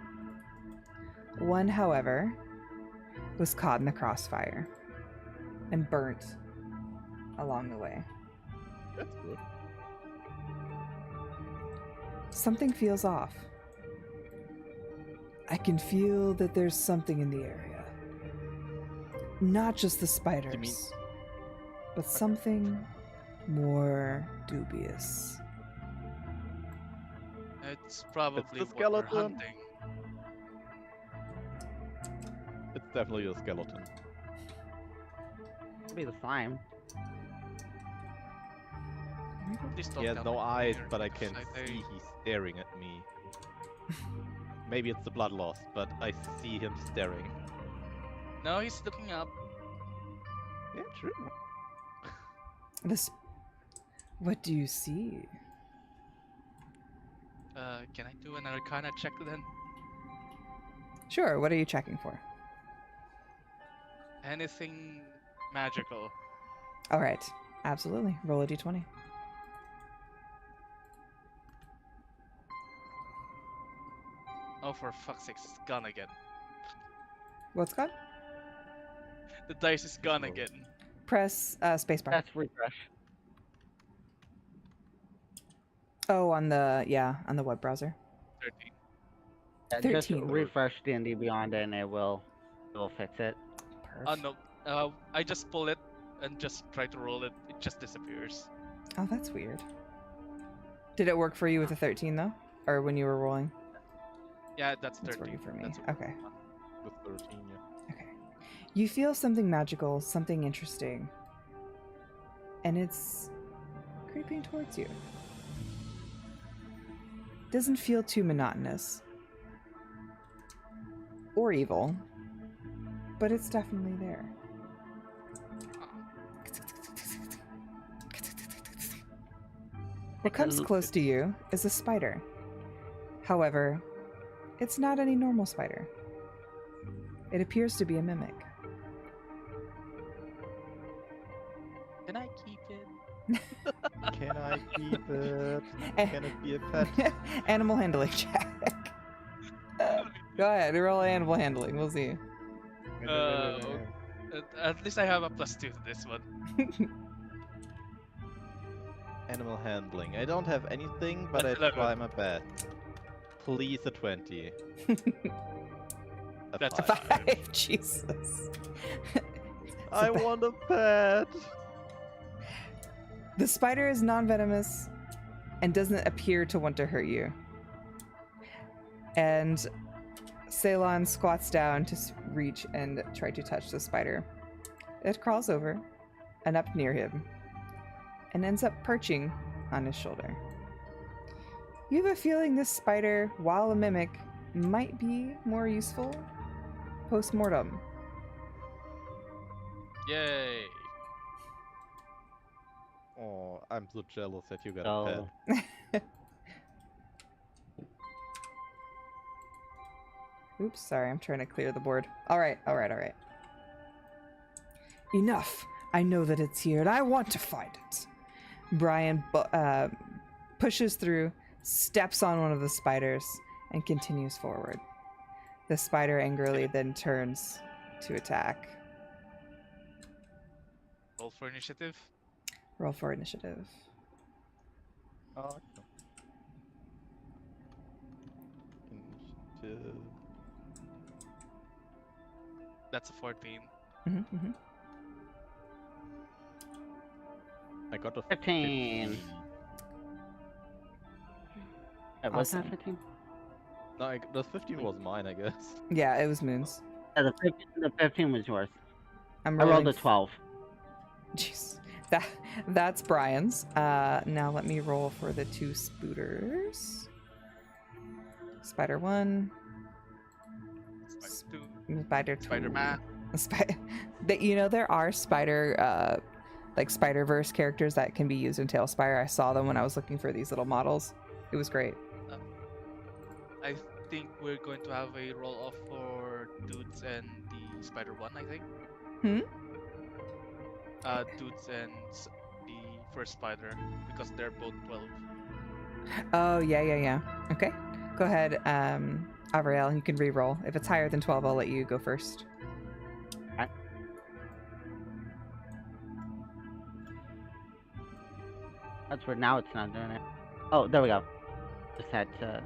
One, however, was caught in the crossfire and burnt along the way. That's good. Something feels off. I can feel that there's something in the area. Not just the spiders, but something more dubious. It's probably the what we're skeleton. hunting. It's definitely a skeleton. Could be the slime. Please don't He has tell no me eyes, you're but I gonna can say see he's staring at me. Maybe it's the bloodlust, but I see him staring. No, he's looking up. Yeah, true. This. What do you see? Can I do an Arcana check then? Sure, what are you checking for? Anything magical? Alright, absolutely. Roll a d20. Oh, for fuck's sake, it's gone again. What's gone? The dice is gone Oh. again. Press spacebar. That's refresh. Oh, on the web browser. 13. Yeah, 13. just refresh D&D Beyond and it will fix it. Oh Perfect. no, I just pull it and just try to roll it. It just disappears. Oh, that's weird. Did it work for you with a 13 though? Or when you were rolling? Yeah, that's 13. It's working for me. That's a Okay. With 13, yeah. Okay. You feel something magical, something interesting. And it's creeping towards you. Doesn't feel too monotonous. Or evil. But it's definitely there. What comes close to you is a spider. However, it's not any normal spider. It appears to be a mimic. Can I keep it? Can I keep it? Eh. Can it be a pet? Animal handling check. Go ahead, roll animal handling. We'll see. At least I have a +2 to this one. Animal handling. I don't have anything, but I That's 11. try my best. Please a 20. That's a 5. Jesus. I want a pet. The spider is non-venomous and doesn't appear to want to hurt you. And Ceylon squats down to reach and try to touch the spider. It crawls over and up near him and ends up perching on his shoulder. You have a feeling this spider, while a mimic, might be more useful post-mortem. Yay! Oh, I'm so jealous that you got a Oh. pet. Oops, sorry, I'm trying to clear the board. Alright. Enough! I know that it's here and I want to find it. Brian pushes through, steps on one of the spiders, and continues forward. The spider angrily then turns to attack. Roll for initiative. Roll for initiative. Oh, Initiative. That's a 14. Mm-hmm. I got a 15. Was Awesome. that 15? No, the 15 was mine, I guess. Yeah, it was Moon's. Yeah, the 15 was yours. I'm I rolled rolling a 12. Jeez. That's Brian's. Now let me roll for the 2 spooters. Spider 1. Spider 2. Spider 2. Spider-Man. There are spider, like Spider-Verse characters that can be used in Tailspire. I saw them when I was looking for these little models. It was great. I think we're going to have a roll-off for Dudes and the Spider-1, I think. Dudes and the first spider, because they're both 12. Oh, yeah. Okay. Go ahead, Avriel, you can re-roll. If it's higher than 12, I'll let you go first. That's weird. Now it's not doing it. Oh, there we go. Just had to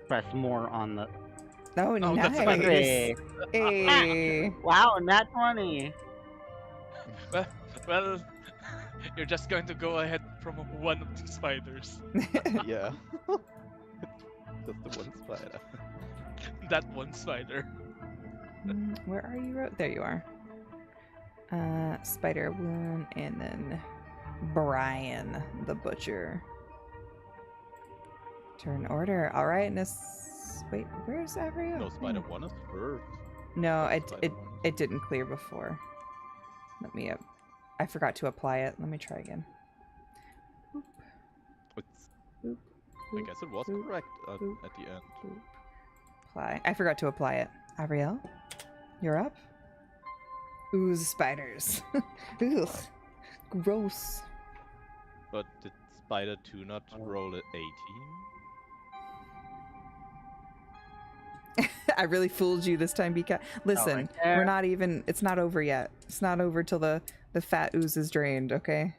press more on the. Oh, Oh, that's nice. fine. Hey. Wow, nat 20. Well, you're just going to go ahead from one of the spiders. Yeah. Just the one spider. That one spider. Where are you? There you are. Spider 1, and then Brian the Butcher. Turn order. All right, wait, where's Avriel? No, spider 1 is first. No, Spider one. it didn't clear before. Let me I forgot to apply it. Let me try again. It's, Boop, I boop, guess it was boop, correct boop, at the end. boop. Apply. I forgot to apply it. Avriel, you're up. Ooh, spiders. Ugh, gross. But did spider 2 not roll at 18? I really fooled you this time, Bika. Listen, right there. we're not even. It's not over yet. It's not over till the fat ooze is drained. Okay.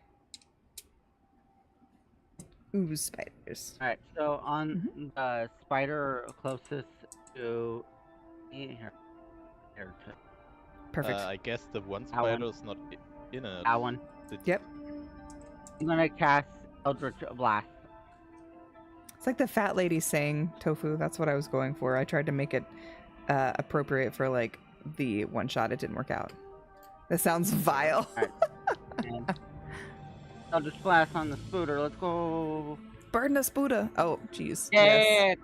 Ooze spiders. Alright, so on the spider closest to me here. Perfect. I guess the one That one. spider's not in it. That one. Yep. I'm gonna cast Eldritch Blast. It's like the fat lady saying tofu. That's what I was going for. I tried to make it appropriate for like the one shot. It didn't work out. That sounds vile. And Eldritch Blast on the spooter. Let's go. Burn the spuda. Oh, jeez. Yeah. Yes.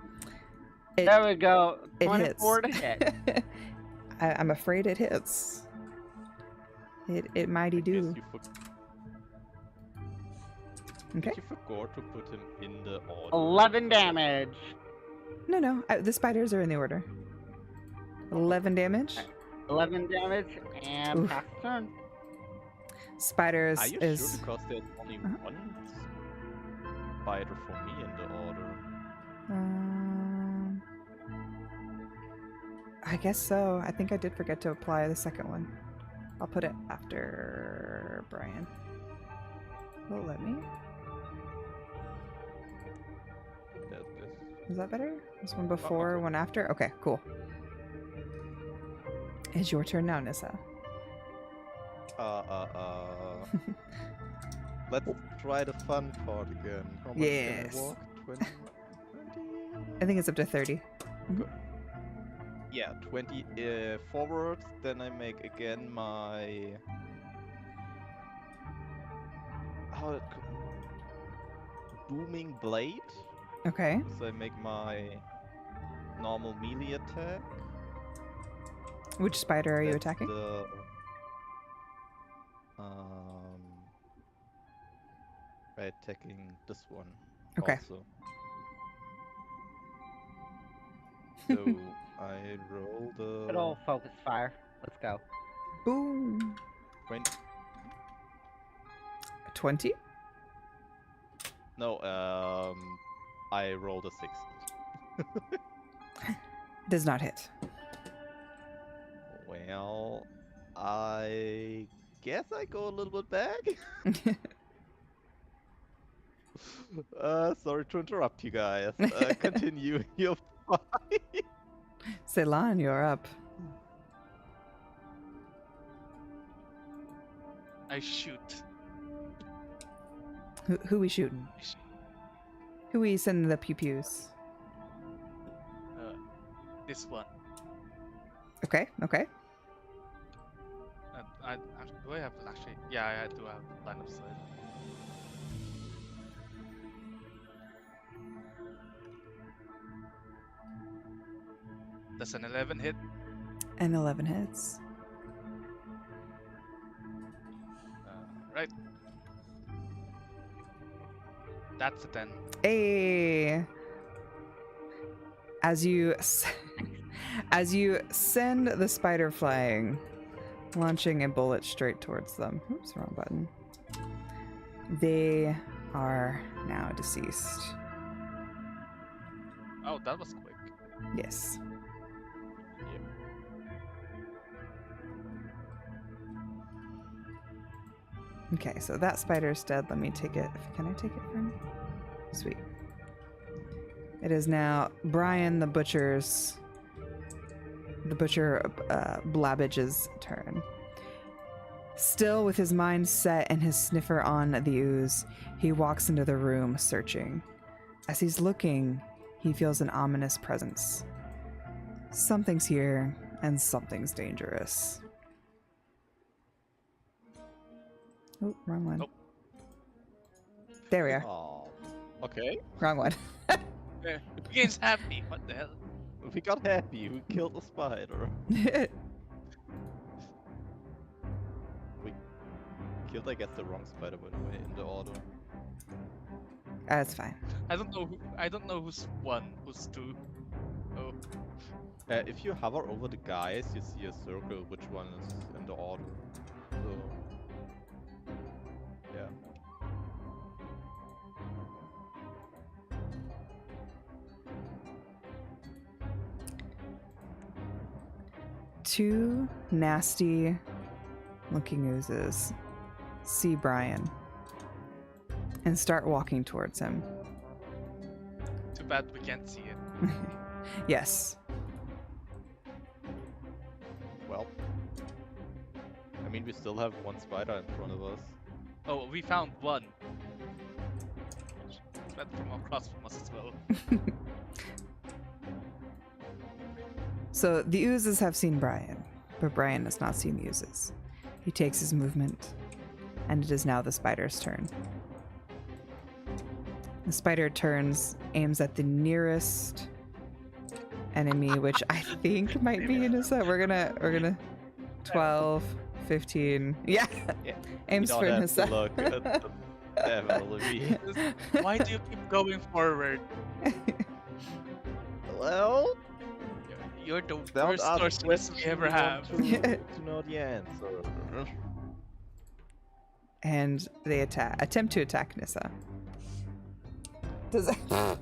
It- There we go. it 24 hits. to hit. I'm afraid it hits. It mighty Guess do. you Okay. You forgot to put him in the order. 11 damage. No. The spiders are in the order. 11 damage. 11 damage and Oof. pass turn. Spiders Are you is sure? Because there's only one spider for me in the order. Um, I guess so. I think I did forget to apply the second one. I'll put it after Brian. Will it let me? There's this. Is that better? This one before, okay. one after? Okay, cool. It's your turn now, Nissa. Let's try the fun part again. How much Yes. can I walk? 20? 20? I think it's up to 30. Yeah, 20 forward. Then I make again my... Booming blade. Okay. So I make my normal melee attack. Which spider are you That's attacking? The, by attacking this one. Okay. Also. So I roll Good the old focus fire. Let's go. Boom. 20. 20? No, I rolled a 6. Does not hit. Well, I guess I go a little bit back. Sorry to interrupt you guys. Continue your fight. Ceylon, you're up. I shoot. Who we shooting? I shoot. Who we sending the pew-pews? This one. Okay, okay. Do I have actually? Yeah, I do have line of sight. Does an 11 hit? And 11 hits. Right. That's a 10. Hey. As you send the spider flying, launching a bullet straight towards them. Oops, wrong button. They are now deceased. Oh, that was quick. Yes. Okay, so that spider's dead. Let me take it. Can I take it from? Sweet. It is now Brian the butcher Blabbage's turn. Still with his mind set and his sniffer on the ooze, he walks into the room searching. As he's looking, he feels an ominous presence. Something's here and something's dangerous. Oh, wrong one. Nope. There we are. Oh, okay. Wrong one. The game's happy. What the hell? We got happy. We killed the spider. We killed, I guess, the wrong spider, by the way, in the order. That's fine. I don't know who's one, who's two. Oh, If you hover over the guys, you see a circle, which one is in the order. So, yeah. Two nasty looking oozes see Brian and start walking towards him. too bad we can't see it. Yes. Well, I mean, we still have one spider in front of us. Oh, we found one. Went from across from us as well. So the oozes have seen Brian, but Brian has not seen the oozes. He takes his movement, and it is now the spider's turn. The spider turns, aims at the nearest enemy, which I think might be Inessa. We're gonna 12, 15. Yeah. Yeah. Aims for Don't have to Inessa. look. That's definitely me. Why do you keep going forward? Well, You're the don't worst ask sorceress we questions ever you have. want to know the answer. and they attempt to attack Nissa. Does it? It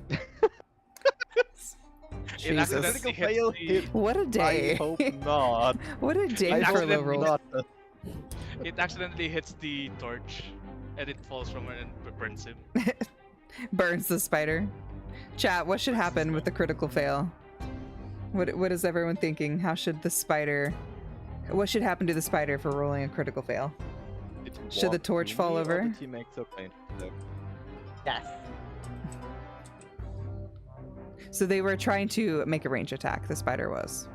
Jesus. accidentally hits Fail the, hit. What a I day! hope not. What a day I for hope low rolls. not. it accidentally hits the torch, and it falls from it and burns him. Burns the spider. Chat, what should happen with the critical fail? What is everyone thinking? How should the spider... What should happen to the spider for rolling a critical fail? It Should the walks torch to fall me, or over? did he make the paint step? Yes. So they were trying to make a range attack, the spider was.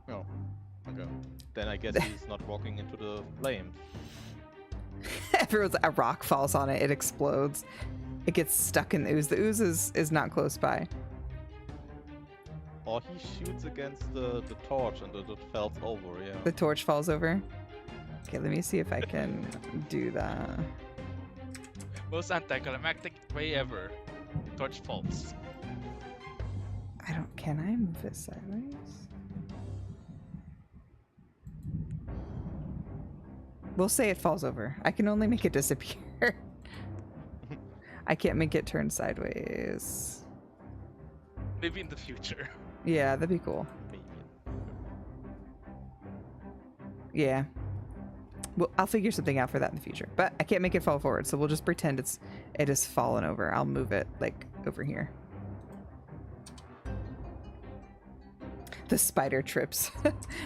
Oh, okay. Then I guess he's not walking into the flames. A rock falls on it, it explodes. It gets stuck in the ooze. The ooze is not close by. Or he shoots against the torch and it falls over, yeah. The torch falls over. Okay, let me see if I can do that. Most anticlimactic way ever. Torch falls. Can I move it sideways? We'll say it falls over. I can only make it disappear. I can't make it turn sideways. Maybe in the future. Yeah, that'd be cool. Maybe. Yeah. Well, I'll figure something out for that in the future. But I can't make it fall forward, so we'll just pretend it has fallen over. I'll move it like over here. The spider trips.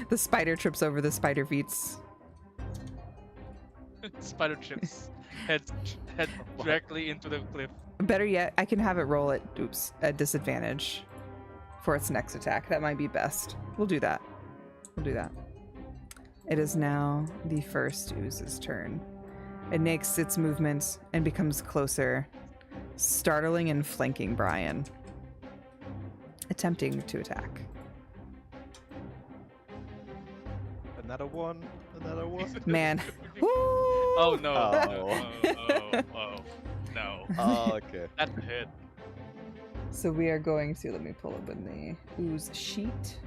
The spider trips over the spider feets. Spider chips. Head directly into the cliff. Better yet, I can have it roll at a disadvantage for its next attack. That might be best. We'll do that. We'll do that. It is now the first ooze's turn. It makes its movement and becomes closer, startling and flanking Brian, attempting to attack. Another one. Another one. Man. Woo! Oh no. Oh. Oh, no. Oh, okay. That hit. So we are going to, let me pull open the ooze sheet.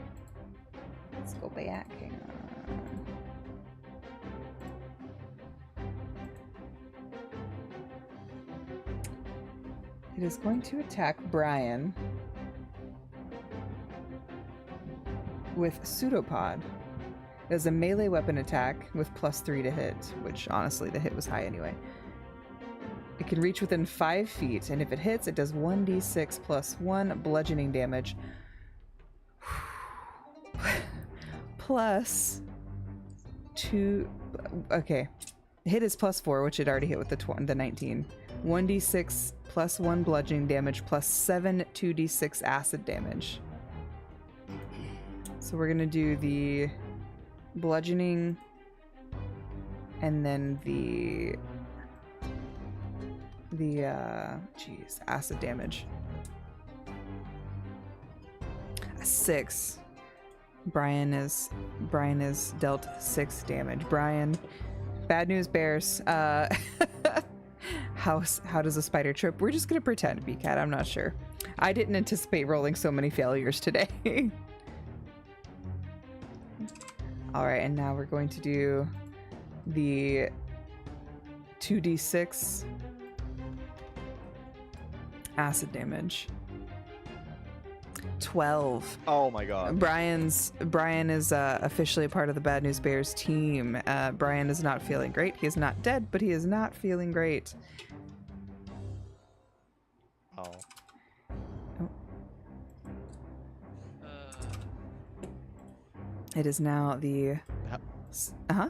Let's go back. Hang on. It is going to attack Brian with Pseudopod. It is a melee weapon attack with +3 to hit, which honestly the hit was high anyway. It can reach within 5 feet, and if it hits, it does 1d6 plus 1 bludgeoning damage. Plus 2. Okay. Hit is +4, which it already hit with the 19. 1d6 plus 1 bludgeoning damage plus 7 2d6 acid damage. So we're going to do the bludgeoning and then the acid damage. 6. Brian is dealt 6 damage. Brian, bad news bears. How does a spider trip? We're just gonna pretend, VCat. I'm not sure. I didn't anticipate rolling so many failures today. All right, and now we're going to do the 2d6 acid damage. 12. Oh my god. Brian is officially a part of the Bad News Bears team. Brian is not feeling great. He is not dead, but he is not feeling great. Oh. It is now the... Uh-huh.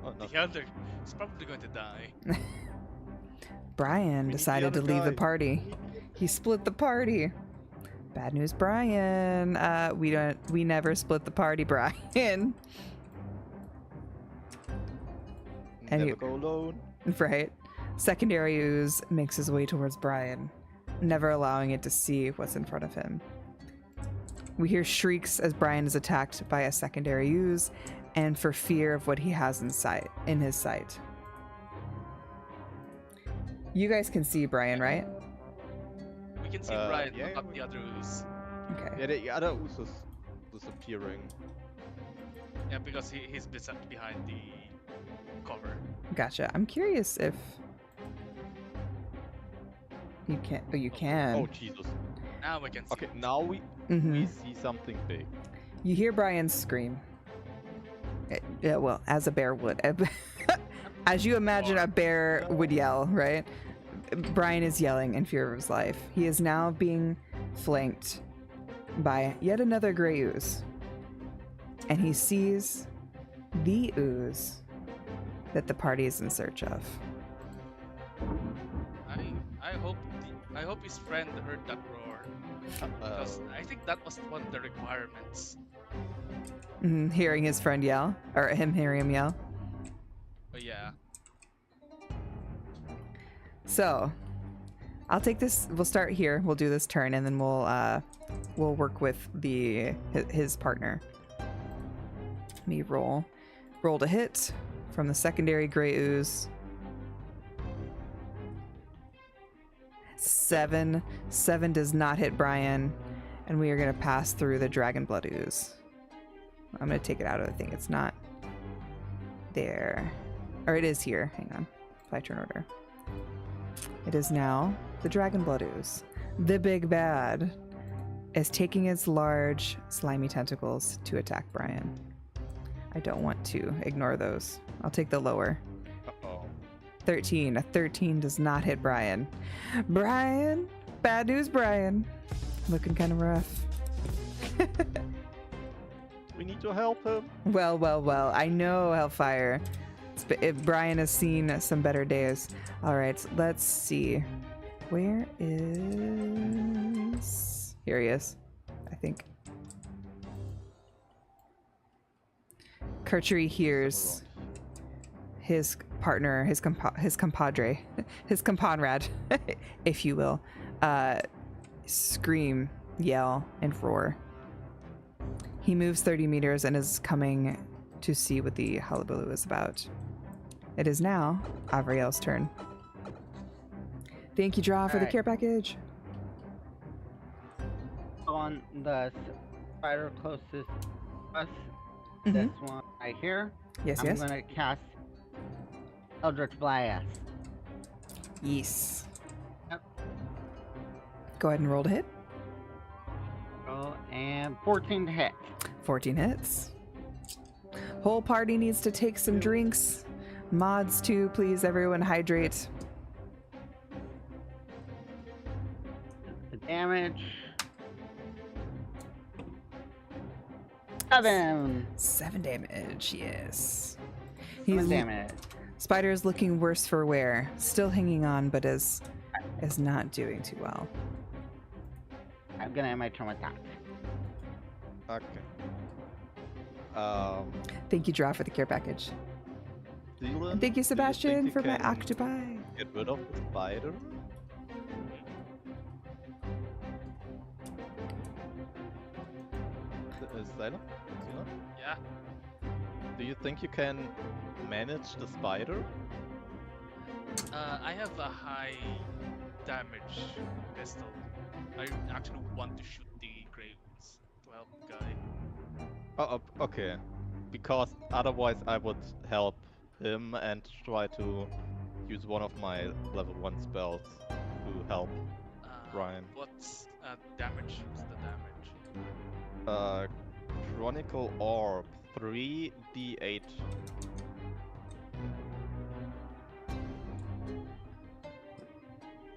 Oh, no. The other is probably going to die. Brian need the decided to other leave the guy. party. He split the party. Bad news, Brian. We never split the party, Brian. And Never you- go alone. Right. Secondary ooze makes his way towards Brian, never allowing it to see what's in front of him. We hear shrieks as Brian is attacked by a secondary ooze, and for fear of what he has in his sight. You guys can see Brian, right? We can see Brian, yeah, but not the other ooze. Okay. Yeah, the other ooze is disappearing. Yeah, because he's behind the cover. Gotcha. I'm curious if you can. Oh, you can. Oh Jesus. Now I can see. Okay, it. now we Mhm. see something big. You hear Brian scream. Yeah, well, as a bear would. As you imagine a bear would yell, right? Brian is yelling in fear of his life. He is now being flanked by yet another gray ooze. And he sees the ooze that the party is in search of. I hope his friend heard that roar. Because I think that was one of the requirements. Hearing his friend yell, or him hearing him yell. But yeah. So, I'll take this. We'll start here. We'll do this turn, and then we'll work with his partner. Let me roll to hit from the secondary gray ooze. 7 does not hit Brian, and we are gonna pass through the dragon blood ooze. I'm gonna take it out of the thing. It's not there, or it is here. Hang on, apply turn order. It is now the dragon blood ooze. The big bad is taking its large, slimy tentacles to attack Brian. I don't want to ignore those. I'll take the lower. Uh-oh. 13. A 13 does not hit Brian. Brian! Bad news, Brian. Looking kind of rough. We need to help him. Well. I know, Hellfire. Brian has seen some better days. All right, so let's see. Where is... Here he is, I think. Kerchery hears his partner, his compadre, his compadre, if you will, scream, yell, and roar. He moves 30 meters and is coming to see what the hullabaloo is about. It is now Avriel's turn. Thank you, Draw, for the Alright. care package. On the spider closest to us, Mhm. this one right here, Yes, I'm yes. gonna cast Eldritch Blast. Yes. Yep. Go ahead and roll to hit. Oh, and 14 to hit. 14 hits. Whole party needs to take some drinks. Mods too, please. Everyone hydrate. The damage. 7. 7 damage, yes. 7 damage. Spider is looking worse for wear. Still hanging on, but is not doing too well. I'm gonna end my turn with that. Okay. Thank you, Draw, for the care package. Dylan, And thank you, do think Sebastian, you for my can octopi. Get rid of the spider. Zyla? Yeah. Do you think you can manage the spider? I have a high damage pistol. I actually want to shoot the grey ooze to help the guy. Okay. Because otherwise I would help him and try to use one of my level 1 spells to help Brian. What's damage? What's the damage? Chronicle Orb, 3d8.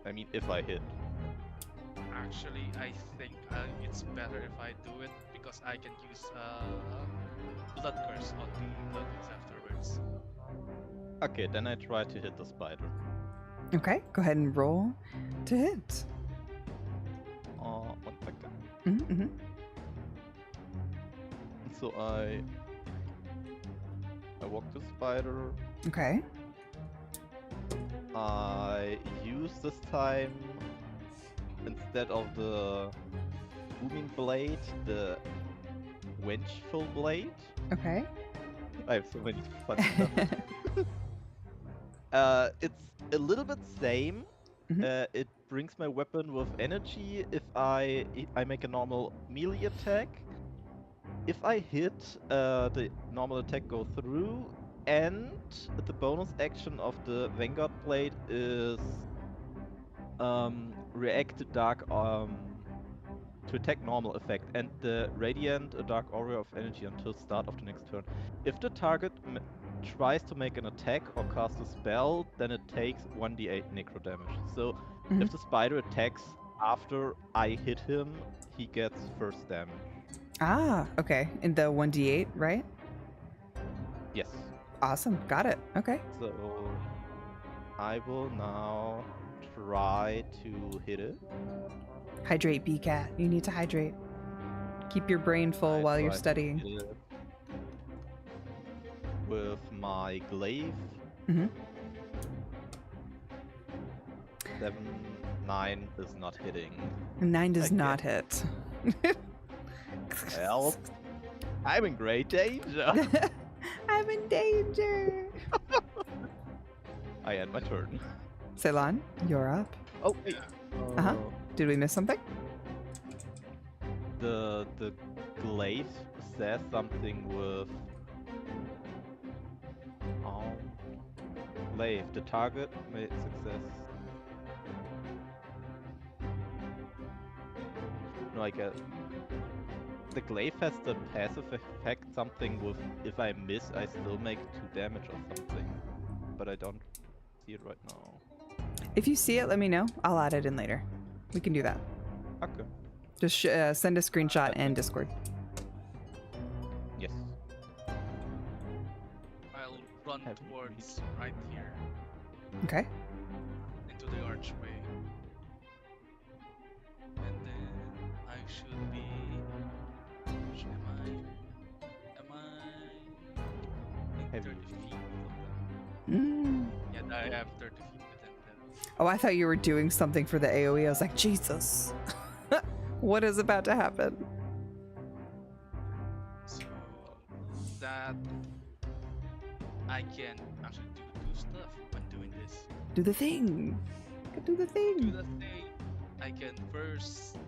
I mean, if I hit. Actually, I think it's better if I do it because I can use Blood Curse on the Blood Ooze afterwards. Okay, then I try to hit the spider. Okay, go ahead and roll to hit. 1 second. Mm-hmm. So I walk the spider. Okay. I use this time, instead of the booming blade, the vengeful blade. Okay. I have so many fun stuff. It's a little bit same. Mhm. It brings my weapon with energy if I make a normal melee attack. If I hit, the normal attack go through, And the bonus action of the Vanguard Blade is react to dark to attack normal effect and the radiant a dark aura of energy until start of the next turn. If the target tries to make an attack or cast a spell, then it takes 1d8 necro damage. So Mhm. if the spider attacks after I hit him, he gets first damage. Ah, okay. In the 1d8, right? Yes. Awesome. Got it. Okay. So I will now try to hit it. Hydrate, BCat. You need to hydrate. Keep your brain full I while you're try to studying. hit it with my glaive. Hmm 9 is not hitting. 9 does Again. not hit. Well, I'm in great danger. I'm in danger. I end my turn. Ceylon, you're up. Oh wait. Uh-huh. Did we miss something? The glaive says something with glaive. The target made success. No, I get. The glaive has the passive effect something with if I miss I still make 2 damage or something. But I don't see it right now. If you see it, let me know. I'll add it in later. We can do that. Okay. Just send a screenshot and Discord. Yes. I'll run Have you towards right here Okay. into the archway, and then I should be. Am I in Have 30 you- feet of them? Mm. Yeah, I am 30 feet within them. Oh, I thought you were doing something for the AoE. I was like, Jesus. What is about to happen? So that I can actually do stuff when doing this. Do the thing. Do the Do thing. the thing. I can first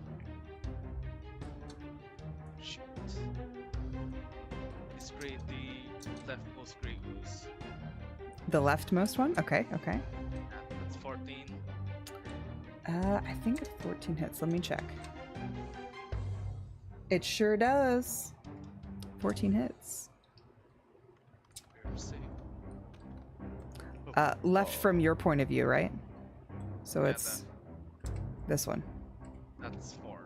shoot. Disgrade the leftmost Grey Goose. The leftmost one? Okay, okay. That's 14. I think 14 hits. Let me check. It sure does. 14 hits. We're safe. Left from your point of view, right? So Yeah, it's this one. That's 4.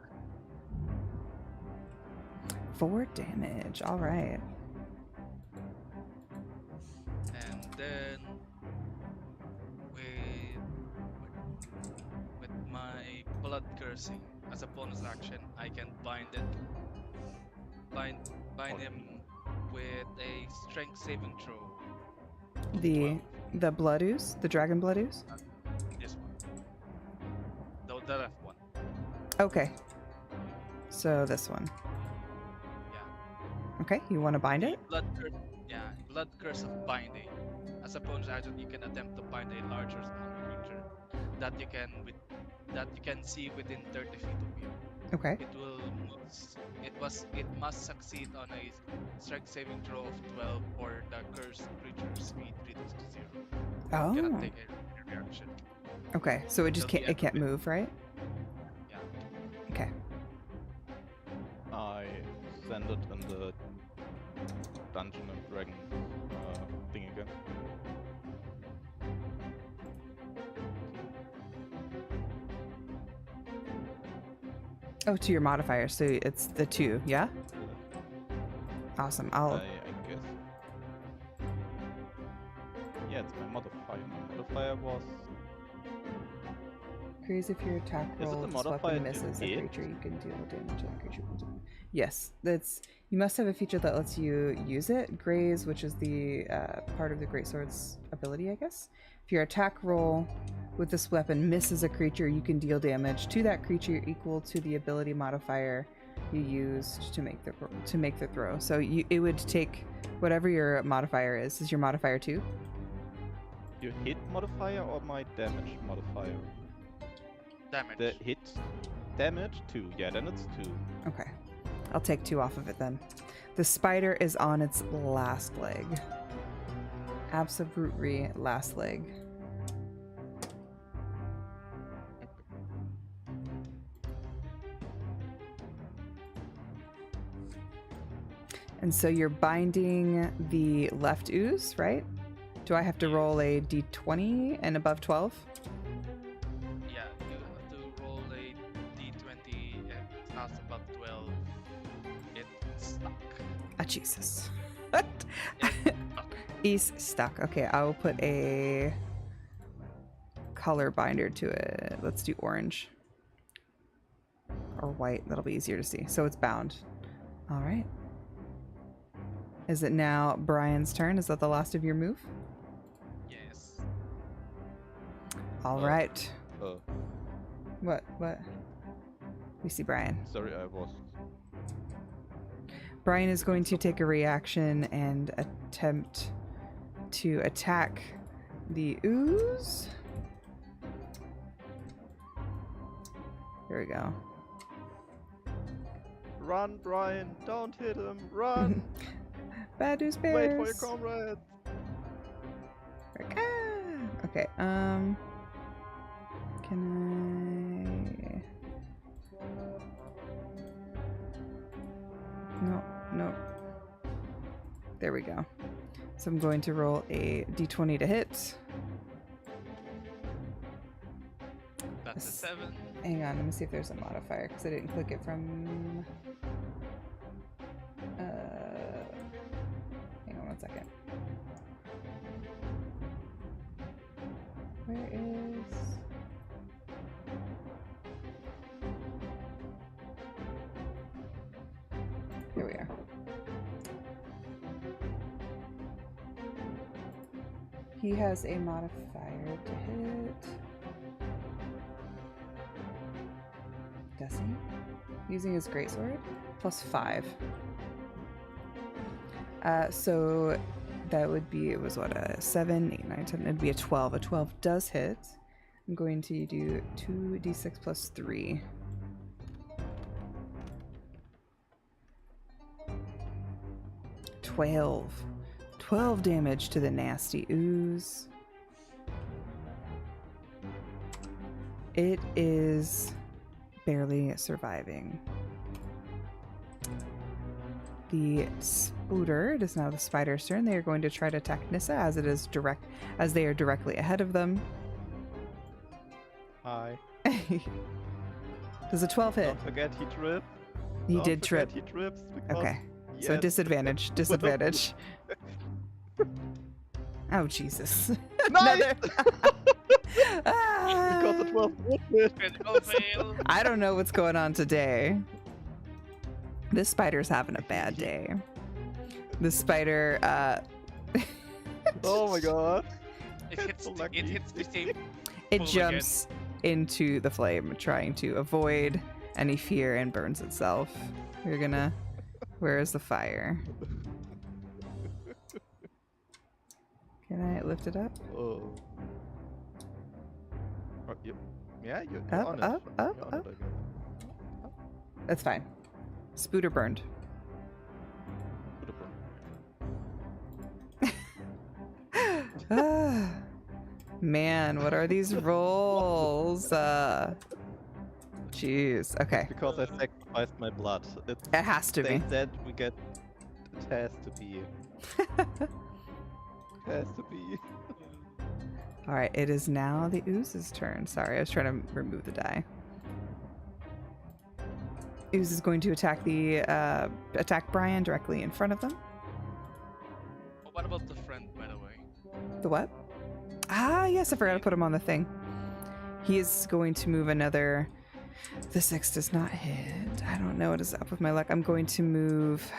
4 damage. All right. And then with my blood cursing as a bonus action, I can bind him with a strength saving throw. of The 12. blood ooze, the dragon blood ooze. This one. The left one. Okay. So this one. Yeah. Okay, you want to bind it? Blood curse. Yeah, blood curse of binding. As a bonus action, you can attempt to bind a large or smaller creature that you can see within 30 feet of you. Okay. It must succeed on a strength saving throw of 12 or the cursed creature speed reduced to 0. Oh. Cannot take a reaction. Okay, so it just Till can't. the It can't end of move, right? Yeah. Okay. I send it in the Dungeon and Dragon thing again. Oh, to your modifier. So it's the 2. Yeah. Awesome. I'll. I guess. Yeah, it's my modifier. My modifier was. Crazy if your attack Is it roll the with this modifier weapon to misses a hit? creature, you can deal damage to that creature. Yes, that's. You must have a feature that lets you use it. Graze, which is the part of the greatsword's ability, I guess. If your attack roll with this weapon misses a creature, you can deal damage to that creature equal to the ability modifier you used to make the throw. So it would take whatever your modifier is. Is your modifier 2? Your hit modifier or my damage modifier? Damage. The hit damage 2. Yeah, then it's 2. Okay. I'll take 2 off of it then. The spider is on its last leg. Absolutely last leg. And so you're binding the left ooze, right? Do I have to roll a d20 and above 12? Yeah, you have to roll a d20 and it's not above 12. It's stuck. Ah, Jesus. It's stuck. He's stuck. Okay, I will put a color binder to it. Let's do orange. Or white. That'll be easier to see. So it's bound. All right. Is it now Brian's turn? Is that the last of your move? Yes. All right. Oh, What? We see Brian. sorry, I was. Brian is going to take a reaction and attempt to attack the ooze. There we go. Run, Brian! Don't hit him! Run! Bad news Wait for your bears. comrade! Ah! Okay, can I... No. There we go. So I'm going to roll a d20 to hit. That's a 7. Hang on, let me see if there's a modifier because I didn't click it from. Hang on 1 second. Where is? Here we are. He has a modifier to hit. Does he? Using his greatsword? +5. So that would be, it was what, a 7, 8, 9, 10, it'd be a 12. A 12 does hit. I'm going to do 2d6 plus 3. $12 damage to the nasty ooze. It is barely surviving. The spooter, it is now the spider's turn. They are going to try to attack Nissa as they are directly ahead of them. Hi. Does a 12 hit? Don't forget he tripped. He Don't did forget trip. He trips because... Okay. So Yes. disadvantage. Oh Jesus. Nice! Ah! Because it was hit. Critical fail. I don't know what's going on today. This spider's having a bad day. The spider, Oh my god. It hits, So lucky. it hits the same. it Pull jumps into the flame, trying to avoid any fear and burns itself. You're gonna. Where is the fire? Can I lift it up? Oh. Oh, yeah, you're Up, on it. up, up, You're on up. it, I guess. That's fine. Spooter burned. Put a burn. Ah, man, what are these rolls? Jeez. Okay, Because I sacrificed my blood. It has to be. said we get. It has to be. Has to be. All right, it is now the ooze's turn. Sorry, I was trying to remove the die. Ooze is going to attack attack Brian directly in front of them. Oh, what about the friend, by the way? The what? Ah, yes, I forgot to put him on the thing. He is going to move another. The 6 does not hit. I don't know what is up with my luck. I'm going to move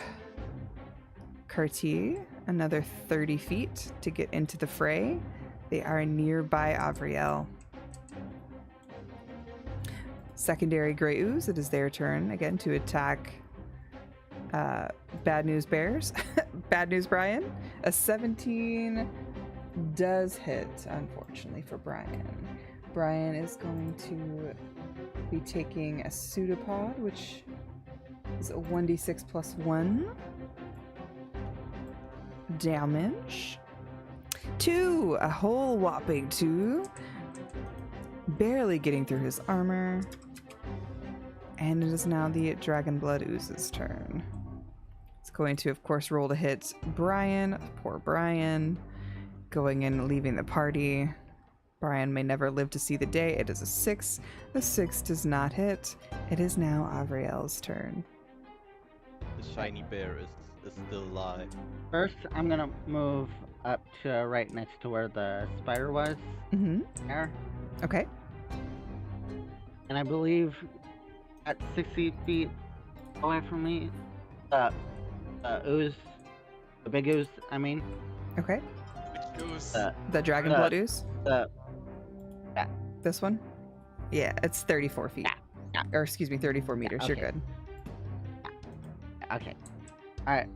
Cartier another 30 feet to get into the fray. They are nearby Avriel. Secondary Grey Ooze, it is their turn again to attack Bad News Bears. Bad News Brian. A 17 does hit, unfortunately, for Brian. Brian is going to be taking a pseudopod, which is a 1d6 plus 1 damage. 2, a whole whopping 2. Barely getting through his armor. And it is now the Dragonblood Ooze's turn. It's going to, of course, roll to hit Brian. Poor Brian. Going in and leaving the party. Brian may never live to see the day. It is a 6. The 6 does not hit. It is now Avriel's turn. The shiny bear is still alive. First, I'm gonna move up to right next to where the spider was. Mm-hmm. There. Okay. And I believe at 60 feet away from me, ooze, the big ooze, I mean, Okay. Goose. The Dragonblood Ooze? the, This one? Yeah, it's 34 feet. Yeah. Or excuse me, 34 meters. You're okay. good. okay. Alright.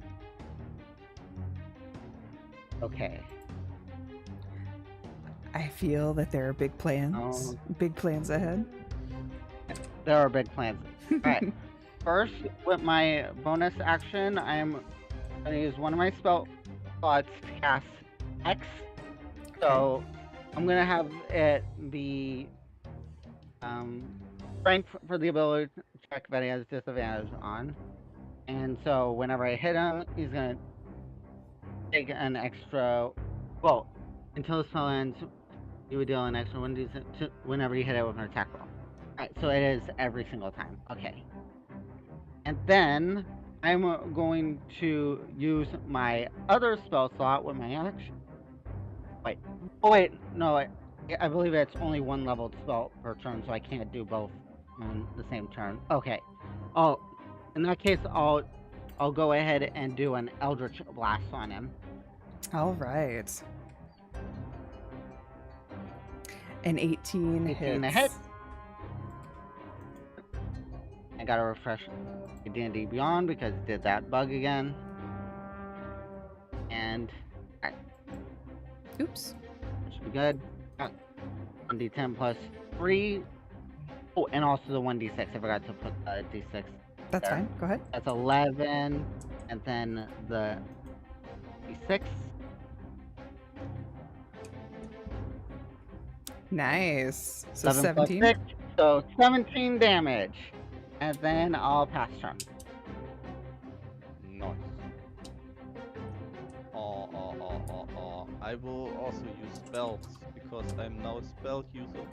Okay. I feel that there are big plans. Big plans ahead. There are big plans. Alright. First, with my bonus action, I'm gonna use one of my spell slots to cast X. So, I'm gonna have it be strength for the ability check that he has disadvantage on. And so, whenever I hit him, he's gonna take an extra. Well, until the spell ends, you would deal an extra 1d6 whenever you hit it with an attack roll. Alright, so it is every single time. Okay. And then I'm going to use my other spell slot with my action. Wait. Oh wait, no, I believe it's only one leveled spell per turn, so I can't do both on the same turn. Okay. Oh, in that case, I'll go ahead and do an Eldritch Blast on him. All right. An 18 18 hits. to hit. I gotta refresh D&D Beyond because it did that bug again. And Oops. should be good. 1d10 plus 3. Oh, and also the 1d6. I forgot to put d6. That's there. fine. Go ahead. That's 11. And then the d6. Nice. So 11 plus 17. 6. So 17 damage. And then I'll pass turn. Nice. I will also use spells because I'm now a spell user.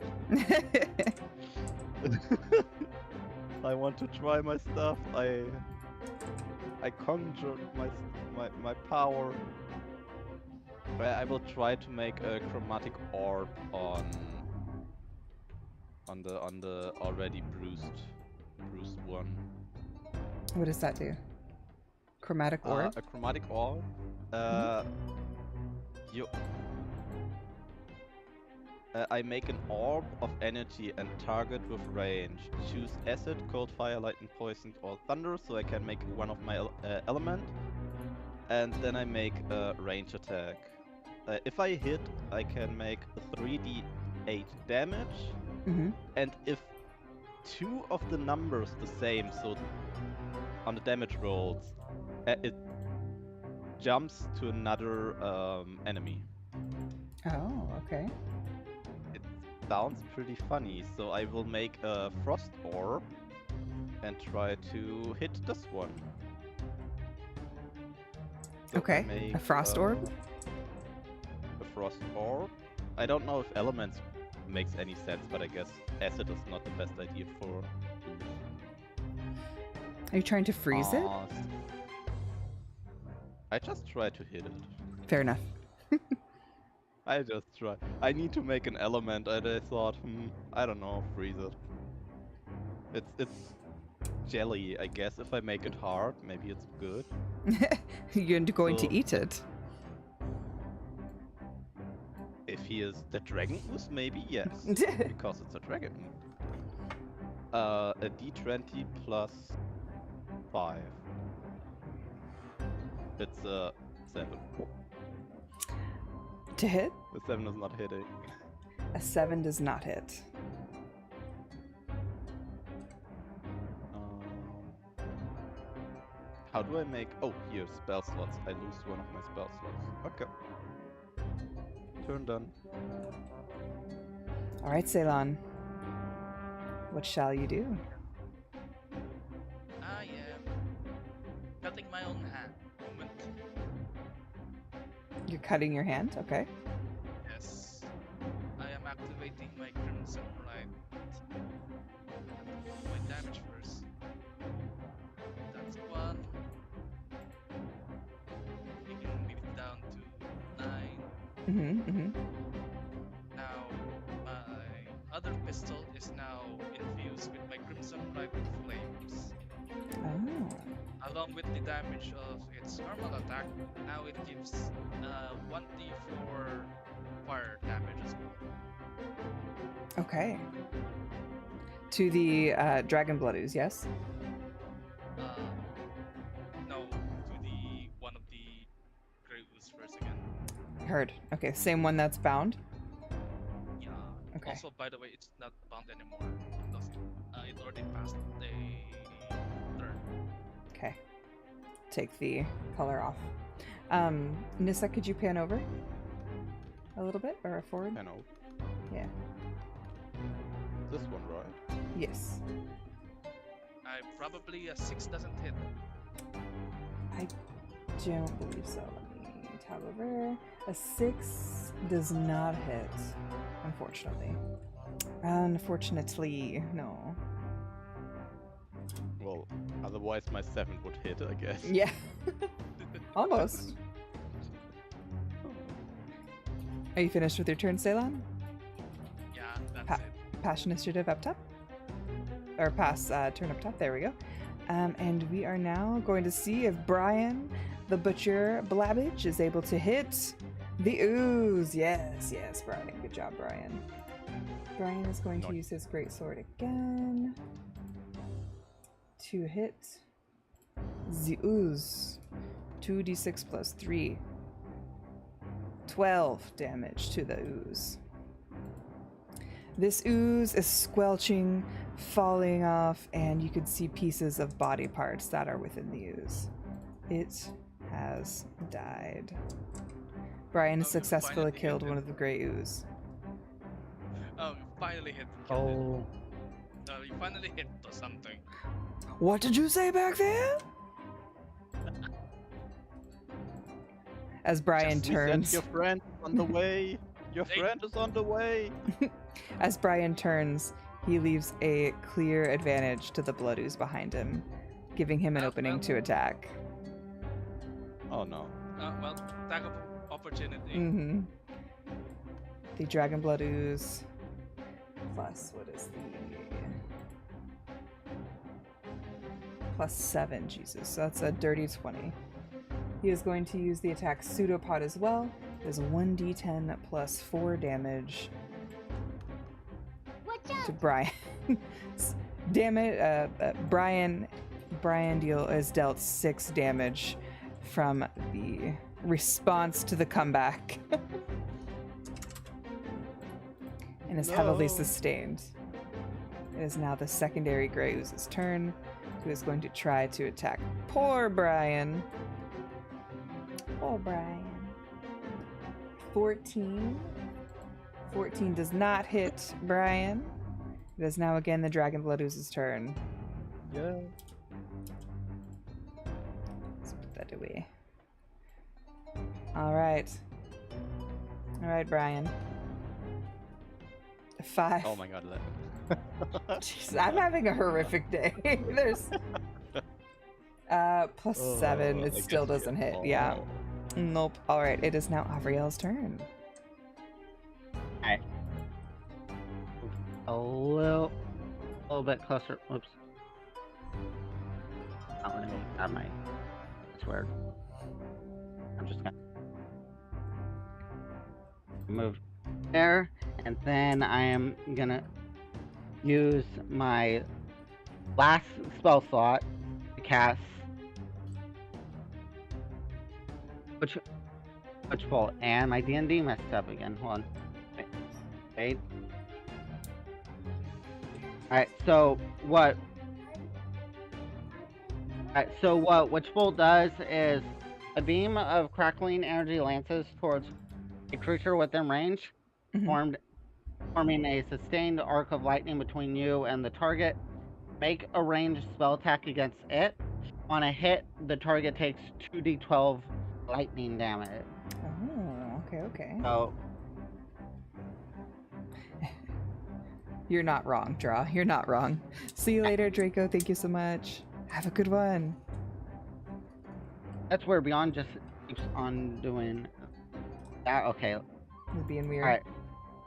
I want to try my stuff. I conjured my power. I will try to make a chromatic orb on the already bruised one. What does that do? Chromatic orb? A chromatic orb. I make an orb of energy and target with range. Choose acid, cold, fire, lightning, poison, or thunder, so I can make one of my element. And then I make a range attack. If I hit, I can make 3d8 damage. Mm-hmm. And if two of the numbers the same, so on the damage rolls, it jumps to another enemy. Oh, okay. It sounds pretty funny, so I will make a frost orb and try to hit this one. So I Okay. make, A frost orb? A frost orb. I don't know if elements makes any sense, but I guess acid is not the best idea for. Are you trying to freeze it? I just try to hit it. Fair enough. I just try. I need to make an element, and I thought, I don't know, freeze it. It's jelly, I guess. If I make it hard, maybe it's good. You're going to So- eat it. If he is the dragon ooze, maybe yes, because it's a dragon. A d20 plus 5. It's a 7. To hit? The 7 is not hitting. A 7 does not hit. How do I make? Oh, here, spell slots. I lose one of my spell slots. Okay. turn done. All right, Ceylon. What shall you do? I am cutting my own hand. Moment. You're cutting your hand? Okay. Yes. I am activating my Crimson Right. My damage first. That's one. Taking it down to 9. Now, my other pistol is now infused with my Crimson Right Flames. Oh. Along with the damage of its normal attack, now it gives 1d4 fire damage as well. Okay. To the Dragon Blood Ooze, yes? No, to the one of the Grey Ooze first again. Heard. Okay, same one that's bound? Yeah. Okay. Also, by the way, it's not bound anymore. Because, it already passed a turn. Okay. Take the color off. Nissa, could you pan over? A little bit? Or forward? I know. Yeah. This one, right? Yes. Probably a 6 doesn't hit. I don't believe so. Let me tab over. A 6 does not hit, unfortunately. Unfortunately, no. Well, otherwise my 7 would hit, I guess. Yeah. Almost. Are you finished with your turn, Ceylon? Yeah, that's Pa- it. Pass initiative up top? Or pass turn up top, there we go. And we are now going to see if Brian, the Butcher Blabbage, is able to hit the ooze. Yes, yes, Brian. Good job, Brian. Brian is going to Nice. use his greatsword again to hit the ooze. 2d6 plus 3. 12 damage to the ooze. This ooze is squelching, falling off, and you can see pieces of body parts that are within the ooze. It has died. Brian has Oh, you successfully finally killed hit one it. of the gray ooze. Oh, you finally hit. Oh. No, you finally hit or something. What did you say back there? As Brian Just We said turns, your friend is on the way. Your Hey. friend is on the way. as Brian turns, he leaves a clear advantage to the blood ooze behind him, giving him an opening to attack. Oh no. Well, attack of opportunity. Mm-hmm. The dragon blood ooze plus what is the plus 7? Jesus, so that's a dirty 20. He is going to use the attack pseudopod as well. It is 1d10 plus 4 damage to Brian. Damn it, Brian is dealt 6 damage from the response to the comeback. And is heavily No. sustained. It is now the secondary Grey Ooze's turn, who is going to try to attack poor Brian. Poor Brian. 14. 14 does not hit Brian. It is now again the Dragon Blood Ooze's turn. Yeah. Let's put that away. Alright. Alright, Brian. 5. Oh my god, Jeez, I'm having a horrific day. There's plus 7. It still doesn't hit. Yeah. Nope. Alright, it is now Avriel's turn. Alright. A little bit closer. Oops. Oh, let me grab my sword. I'm just gonna move there, and then I am gonna use my last spell slot to cast which bolt, and my D&D messed up again. Hold on. Wait. Alright, so what Witch Bolt does is a beam of crackling energy lances towards A creature within range, Mhm. forming a sustained arc of lightning between you and the target. Make a ranged spell attack against it. On a hit, the target takes 2d12 lightning damage. Oh, okay. So, You're not wrong, Draw. You're not wrong. See you later, Draco. Thank you so much. Have a good one. that's where Beyond just keeps on doing that. Okay, You're being weird. alright.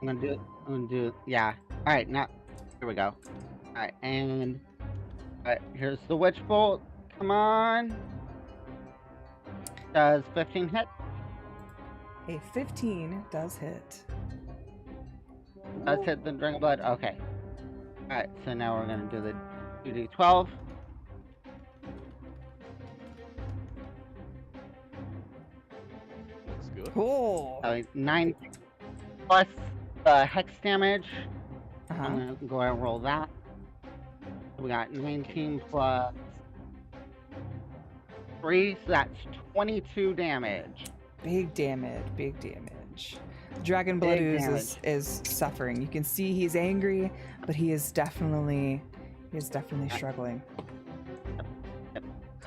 I'm gonna do, yeah. Alright, now, here we go. Alright, and, alright, here's the Witch Bolt. Come on. Does 15 hit? A 15 does hit. Does hit the Dragon Blood? Okay. Alright, so now we're gonna do the 2d12. Looks good. Cool. 9 plus the hex damage. Uh-huh. I'm gonna go ahead and roll that. We got 19 plus 3, so that's 22 damage. Big damage. Dragon Blood Big Ooze is suffering. You can see he's angry, but he is definitely struggling.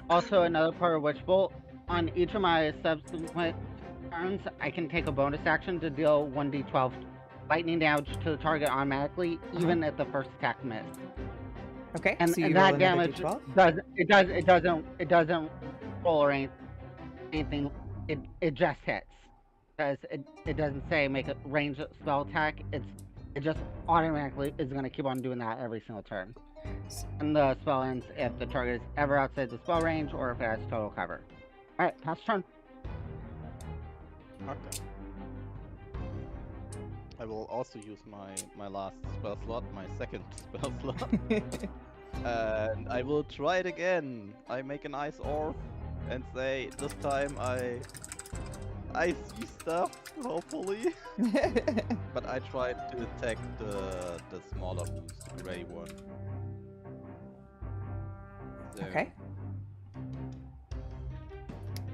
Also, another part of Witch Bolt. On each of my subsequent turns, I can take a bonus action to deal 1d12 lightning damage to the target automatically, even if the first attack missed. Okay, And, so you and roll that another damage D12. it doesn't roll or anything. It just hits, because it doesn't say make a ranged spell attack. It just automatically is gonna keep on doing that every single turn. And the spell ends if the target is ever outside the spell range or if it has total cover. All right, pass turn. Okay. I will also use my last spell slot, my second spell slot. And I will try it again. I make an ice orb and say this time I see stuff, hopefully. But I tried to attack the smaller boost, the grey one. So, Okay.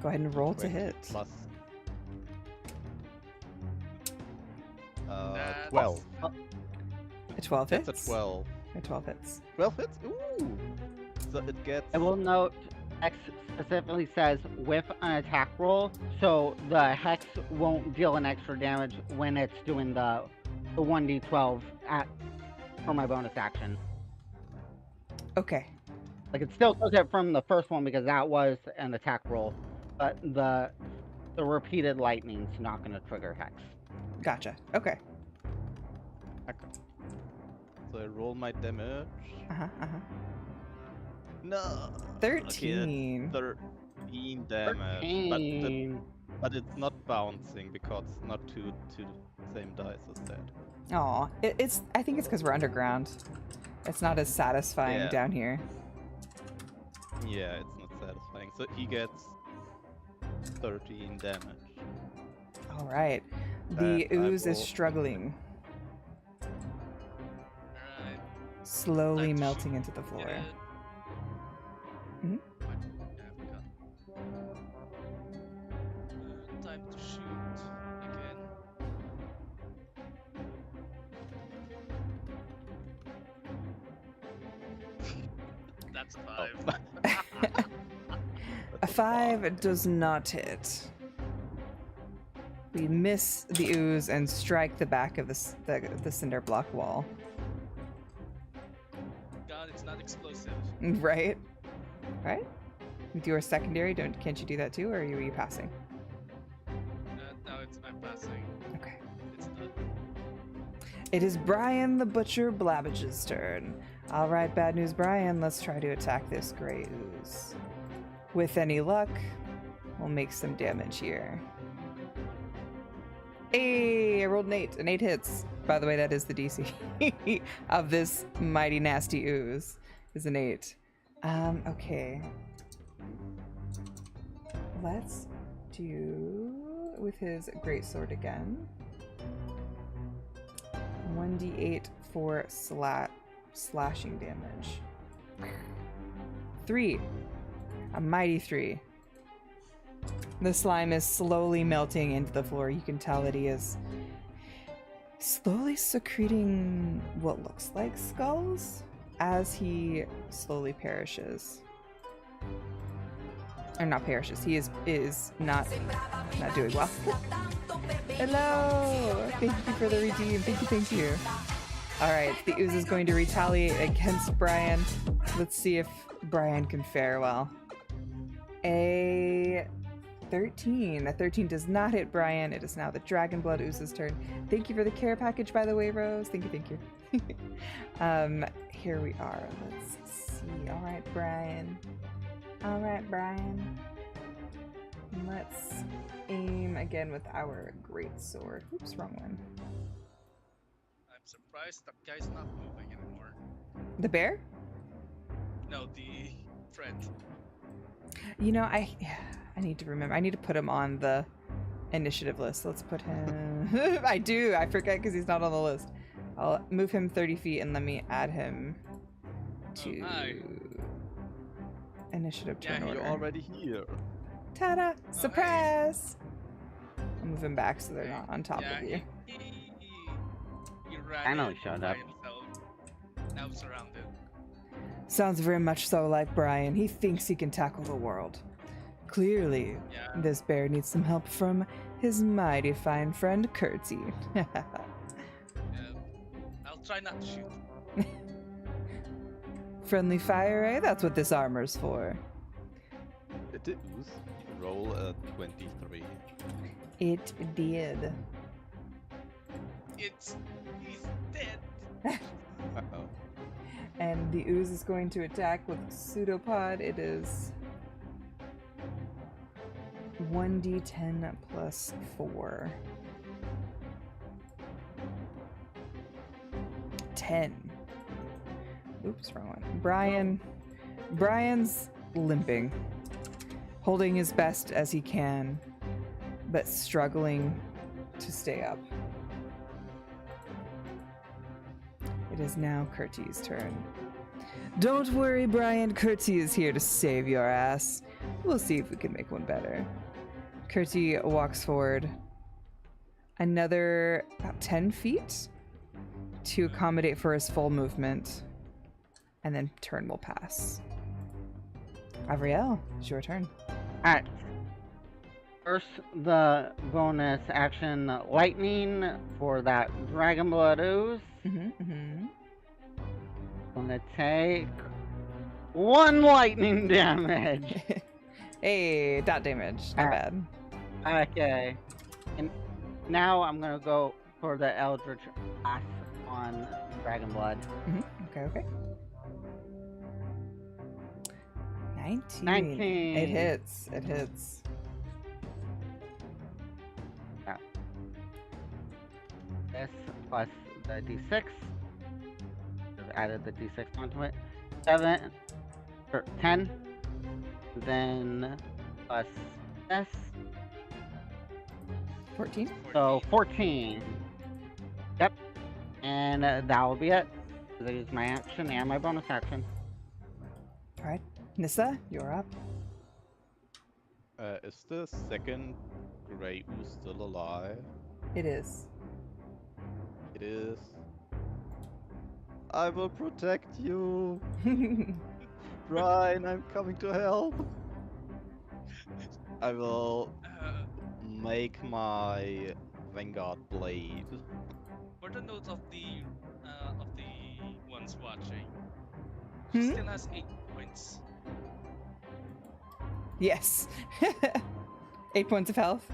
Go ahead and roll to 20 hit. Plus That's- 12. A 12 hits. That's a 12. A 12 hits. 12 hits? Ooh! So it gets... I will note X specifically says with an attack roll, so the hex won't deal an extra damage when it's doing the 1d12 for my bonus action. Okay. Like it still does it from the first one because that was an attack roll, but the repeated lightning's not going to trigger hex. Gotcha. Okay. Okay. So I roll my damage. Uh-huh. No! 13. Okay, 13 damage. 13. But it's not bouncing because it's not two same dice as that. Aw. I think it's because we're underground. It's not as satisfying Yeah. down here. Yeah, it's not satisfying. So he gets 13 damage. All right. The And I ooze is will- struggling, Alright. slowly Time to melting shoot. into the floor. Get it. Mhm. Yeah, I forgot. Time to shoot again. That's a 5. A 5 does not hit. We miss the ooze and strike the back of the cinder block wall. God, it's not explosive. Right? Right? With your secondary, can't you do that too, or are you passing? No, I'm passing. Okay. It's not. It is Brian the Butcher Blabbage's turn. All right, bad news, Brian. Let's try to attack this gray ooze. With any luck, we'll make some damage here. Hey, I rolled an 8. An 8 hits. By the way, that is the DC of this mighty nasty ooze. Is an 8. Okay. Let's do with his greatsword again. 1d8 for slashing damage. 3. A mighty 3. The slime is slowly melting into the floor. You can tell that he is slowly secreting what looks like skulls as he slowly perishes. Or not perishes. He is not doing well. Hello! Thank you for the redeem. Thank you. Alright, the ooze is going to retaliate against Brian. Let's see if Brian can fare well. A 13. A 13 does not hit Brian. It is now the Dragon Blood Ooze's turn. Thank you for the care package, by the way, Rose. Thank you. Here we are. Let's see. Alright, Brian. Let's aim again with our great sword. Oops, wrong one. I'm surprised that guy's not moving anymore. The bear? No, the friend. You know, I need to remember. I need to put him on the initiative list. Let's put him... I do. I forget because he's not on the list. I'll move him 30 feet and let me add him to initiative turn order. You're already here. Ta-da! Surprise! I'll move him back so they're not on top of you. He ran I know in he showed by up. himself. Now surrounded. Sounds very much so like Brian. He thinks he can tackle the world. Clearly, Yeah. this bear needs some help from his mighty fine friend Curtsy. I'll try not to shoot. Friendly fire, eh? That's what this armor's for. Did the ooze roll a 23? It did. He's dead. Uh-oh. And the ooze is going to attack with pseudopod. It is 1d10 plus 4. 10. Oops, wrong one. Brian's limping, holding his best as he can, but struggling to stay up. It is now Curtsy's turn. Don't worry, Brian. Curtsy is here to save your ass. We'll see if we can make one better. Curtsy walks forward another about 10 feet to accommodate for his full movement, and then turn will pass. Avriel, it's your turn. Alright. First, the bonus action lightning for that Dragon Blood Ooze. Mm-hmm. Gonna take 1 lightning damage. Hey, dot damage. Not bad. Okay. And now I'm gonna go for the Eldritch Blast on Dragon Blood. Okay. 19. 19. It hits. Yeah. This plus the d6. Just added the d6 onto it. 10. Then plus this. 14. So 14. Yep. And that will be it. That is my action and my bonus action. All right. Nissa, you're up. Is the second Grey Ooze still alive? It is. It is. I will protect you. Brian, I'm coming to help. I will make my Vanguard blade. For the notes of the ones watching, she still has 8 points. Yes. 8 points of health.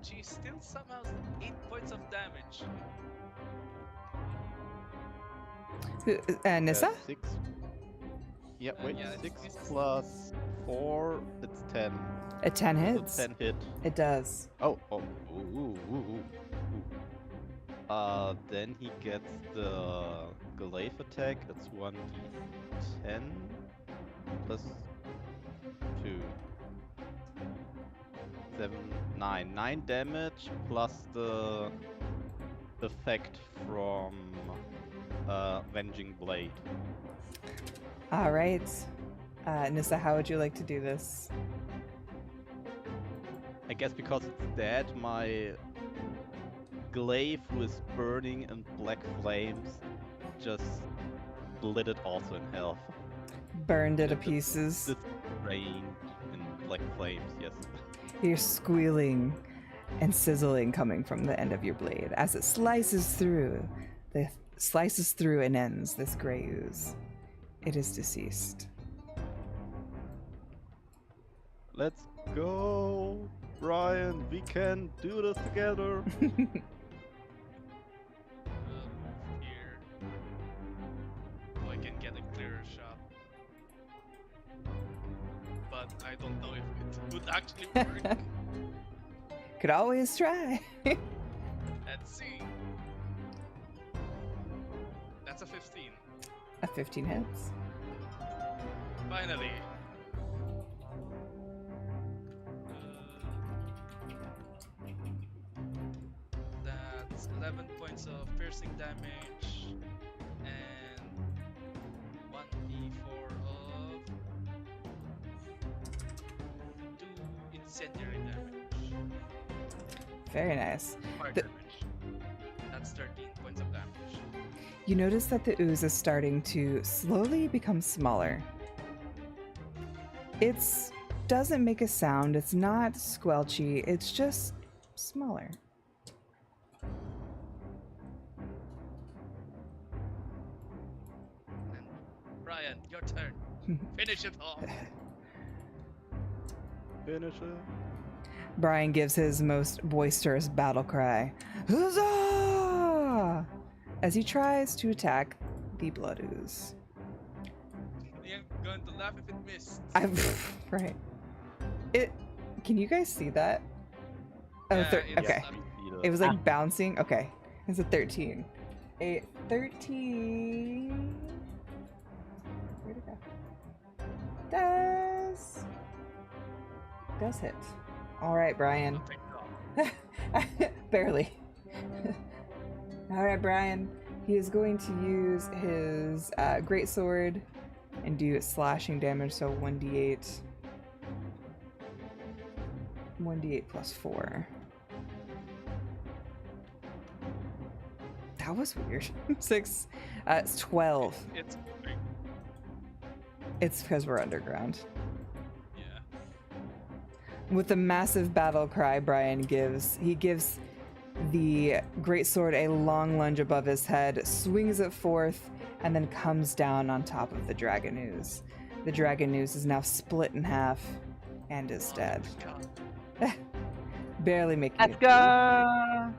She still somehow 8 points of damage. Nissa? 6. Yeah, wait, yeah, 6 it's- plus 4, it's 10. A 10 So hits. 10 hit. It does. Ooh. Then he gets the glaive attack. It's 1d10 plus 2. 7, 9. 9 damage plus the effect from Venging Blade. All right. Nissa, how would you like to do this? I guess because it's dead, my glaive, who is burning in black flames, just lit it also in hell. Burned it to It's pieces. drained in black flames, yes. You're squealing and sizzling coming from the end of your blade as it slices through and ends this gray ooze. It is deceased. Let's go, Brian. We can do this together. Here. So I can get a clearer shot. But I don't know if it would actually work. Could always try. Let's see. That's a 15. A 15 hits. Finally. That's 11 points of piercing damage and 1d4 of 2 incendiary damage. Very nice. Fire The- damage. That's 13 points of damage. You notice that the ooze is starting to slowly become smaller. It doesn't make a sound. It's not squelchy. It's just smaller. And Brian, your turn. Finish it off. Finish it. Brian gives his most boisterous battle cry, Huzzah! As he tries to attack the blood ooze. I'm going to laugh if it missed. Right. Can you guys see that? Oh, Yeah, it's okay. not- It was like bouncing. Okay. It's a 13. A 13. Where'd it go? Does hit. All right, Brian. Oh, thank God. Barely. All right, Brian. He is going to use his great sword and do slashing damage. So 1d8. 1d8 plus 4. That was weird. 6. It's 12. It's It's because we're underground. yeah. With the massive battle cry Brian gives, he gives the great sword a long lunge above his head, swings it forth, and then comes down on top of the dragon ooze. The dragon ooze is now split in half and is dead. God. Barely making Let's it go!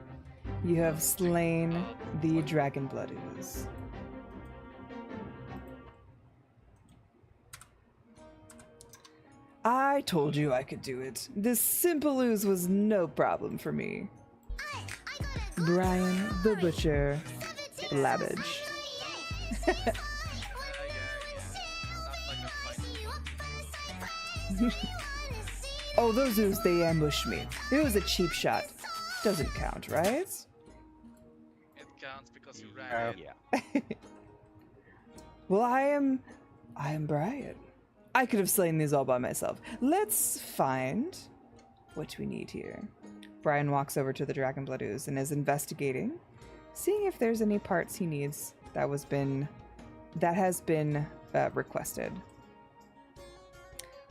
through. You have slain the dragon blood ooze. I told you I could do it. This simple ooze was no problem for me. Brian the Butcher Labbage. Yeah. Not like a fight. Oh, those ooze, they ambushed me. It was a cheap shot. Doesn't count, right? It counts because you ran it. Yeah. Well, I am Brian. I could have slain these all by myself. Let's find what we need here. Brian walks over to the dragon blood ooze and is investigating, seeing if there's any parts he needs that has been requested.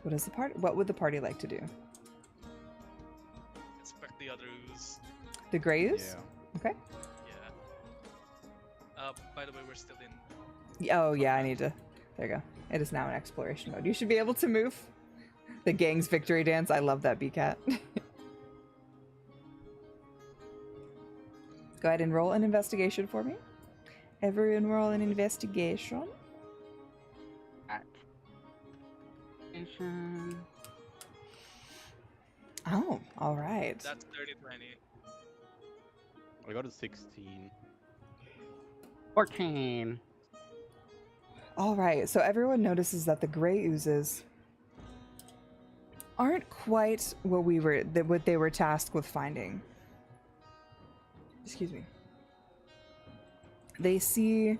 What would the party like to do? Inspect the other ooze. The gray ooze? Yeah. Okay. Yeah. By the way, we're still in. Oh yeah, I need to. There you go. It is now in exploration mode. You should be able to move. The gang's victory dance. I love that, BCat. Go ahead and roll an investigation for me. Everyone roll an investigation. Oh, all right. That's 30-20. I got a 16. 14. All right. So everyone notices that the gray oozes aren't quite what they were tasked with finding. Excuse me. They see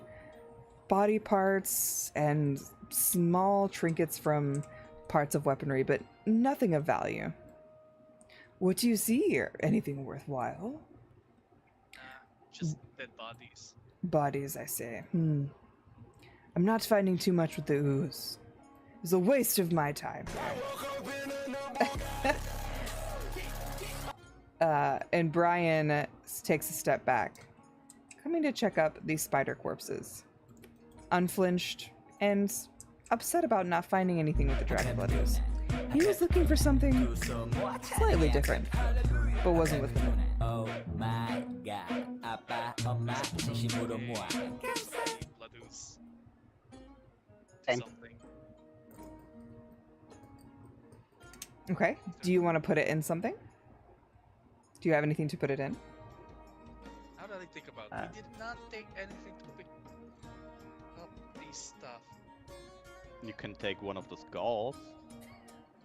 body parts and small trinkets from parts of weaponry, but nothing of value. What do you see here? Anything worthwhile? Just dead bodies. Bodies, I say. I'm not finding too much with the ooze. It's a waste of my time. And Brian takes a step back, coming to check up these spider corpses. Unflinched and upset about not finding anything with the dragon blood ooze. He was looking for something slightly different, but wasn't with him. Blood ooze. Same. Something. Okay. Do you want to put it in something? Do you have anything to put it in? How did I think about it? We did not take anything to pick up these stuff. You can take one of the skulls.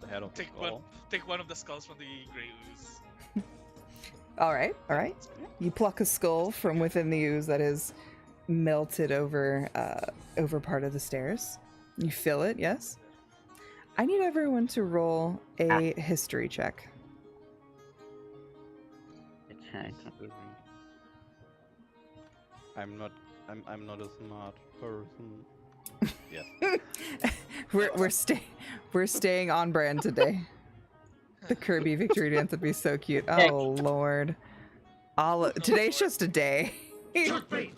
The head of the skull. Take one of the skulls from the grey ooze. All right. You pluck a skull from within the ooze that is melted over part of the stairs. You fill it, yes? I need everyone to roll a history check. I'm not a smart person. Yes. We're staying on brand today. The Kirby victory dance would be so cute. Oh Lord. Today's just a day. Get me.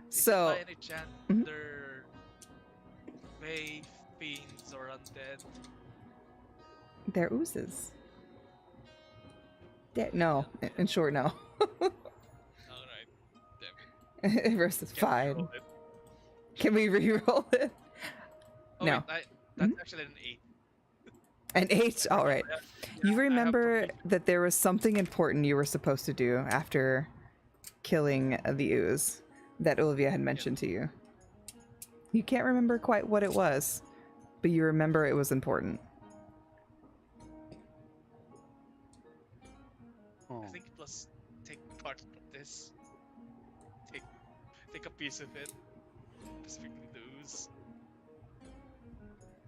So By any chance, they're Fae, fiends, or undead? they're oozes. No, in short, no. Alright. Damn it. Versus Can we fine. roll it? Can we re-roll it? Oh, No. wait, that's actually an 8. An 8? All right. You I remember have to that there was something important you were supposed to do after killing the ooze that Olivia had mentioned to you. You can't remember quite what it was, but you remember it was important. I think it was take part of this. Take a piece of it. Specifically the ooze.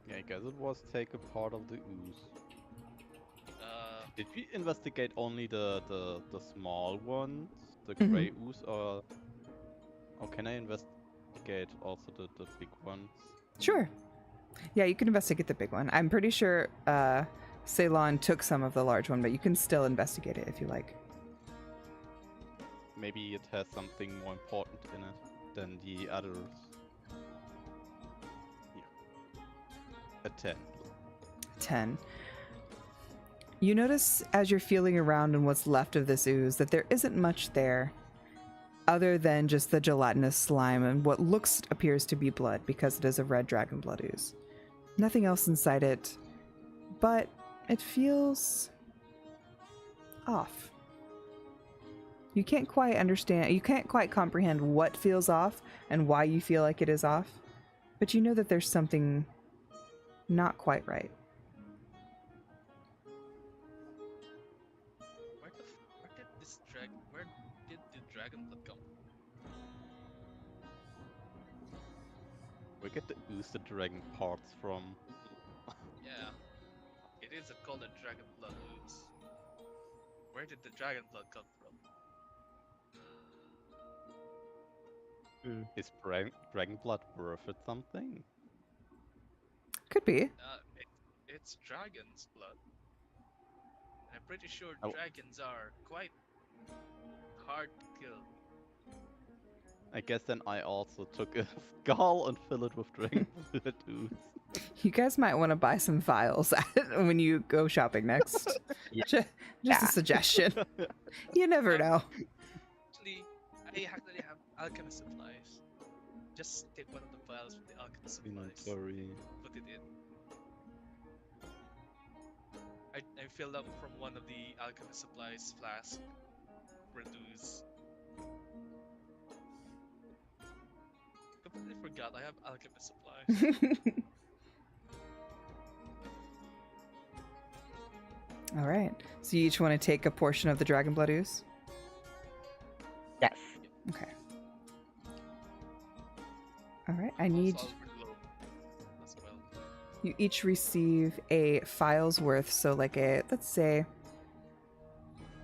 Yeah, I guess it was take a part of the ooze. Did we investigate only the small ones, the grey ooze, or can I investigate also the big ones? Sure. Yeah, you can investigate the big one. I'm pretty sure Ceylon took some of the large one, but you can still investigate it if you like. Maybe it has something more important in it than the others. Yeah. A 10. 10. You notice as you're feeling around in what's left of this ooze that there isn't much there other than just the gelatinous slime and what appears to be blood because it is a red dragon blood ooze. Nothing else inside it, but it feels off. You can't quite understand, you can't quite comprehend what feels off and why you feel like it is off, but you know that there's something not quite right. Where did the dragon blood come? We get the ooze the dragon parts from. Yeah, it is called a dragon blood ooze. Where did the dragon blood come from? Is dragon blood worth it something? Could be. It's dragon's blood. I'm pretty sure Oh. dragons are quite hard to kill. I guess then I also took a skull and fill it with dragon blood ooze. You guys might want to buy some files when you go shopping next. Just a suggestion. You never know. Actually, I actually have alchemist supplies. Just take one of the files from the alchemist supplies. Inventory. Put it in. I filled up from one of the alchemist supplies flask. Reduce. Completely forgot I have alchemist supplies. All right. So you each want to take a portion of the dragon blood ooze? Yes. Okay. All right, I need Also, I'll reload as well. you each receive a file's worth, so like a, let's say,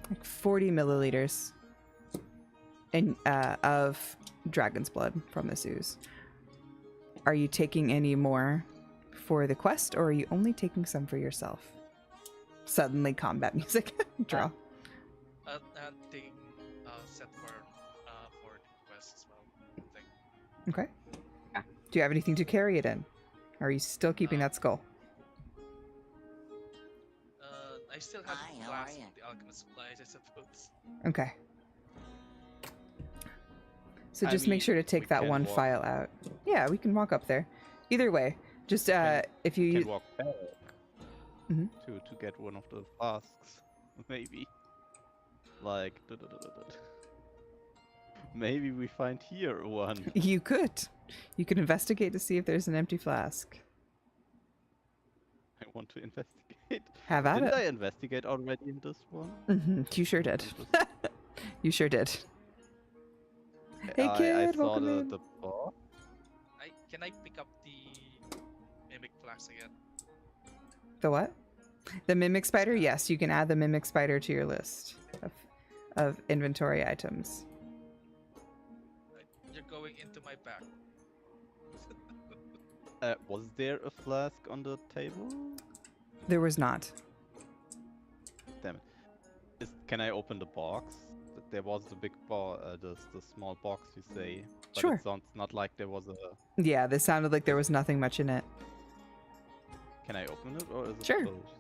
like 40 milliliters of dragon's blood from this ooze. Are you taking any more for the quest, or are you only taking some for yourself? Suddenly combat music. Draw. And taking set for the quest as well. I think. Okay. Yeah. Do you have anything to carry it in? Or are you still keeping that skull? I still have Hi, the how are flask ya? of the alchemist supplies, I suppose. Okay. So I just make mean, sure to we take that can one walk- file out. Yeah, we can walk up there. Either way, just if We you can walk back Mhm. to get one of the flasks, maybe. Like, maybe we find here one. you could investigate to see if there's an empty flask. I want to investigate. Have at Didn't it. I investigate already in this one? You sure did. I'm You sure did. Hey I kid, saw welcome the in. the box. Can I pick up the mimic flask again? The what? The mimic spider? Yes, you can add the mimic spider to your list of inventory items. You're going into my back. Was there a flask on the table? There was not. Damn it. Can I open the box? There was the big the small box you say. But Sure. it sounds not like there was a... Yeah, this sounded like there was nothing much in it. Can I open it or is it Sure. closed?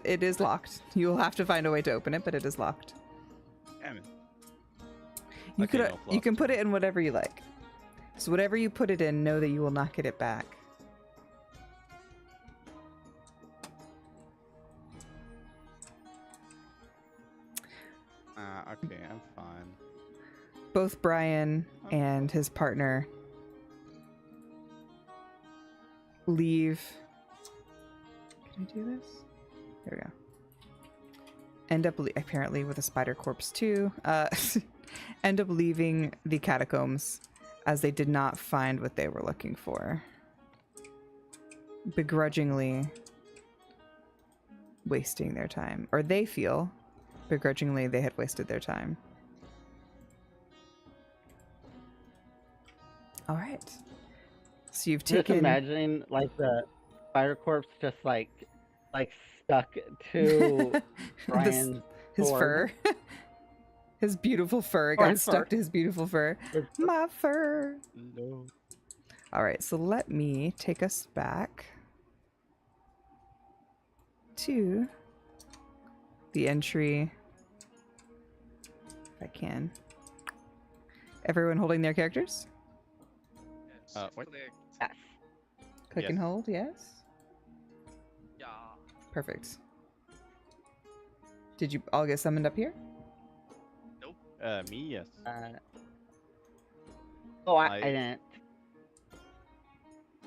It is locked. You will have to find a way to open it, but it is locked. Damn it. You Okay, could no you can flask. put it in whatever you like. So whatever you put it in, know that you will not get it back. Okay, I'm fine. Both Brian and his partner leave. Can I do this? There we go. End up apparently with a spider corpse too. End up leaving the catacombs as they did not find what they were looking for. Begrudgingly wasting their time, or they feel begrudgingly they had wasted their time. All right. So you've I'm just taken imagining like the spider corpse just like stuck to Brian's his sword. fur. His beautiful fur got Brian's stuck fur. to his beautiful fur. His- My fur. No. All right, so let me take us back to the entry, if I can. Everyone holding their characters? Yes. Wait. Click. Yes. Click and Yes. hold, yes? Yeah. Perfect. Did you all get summoned up here? Me, yes. Oh, I I- didn't.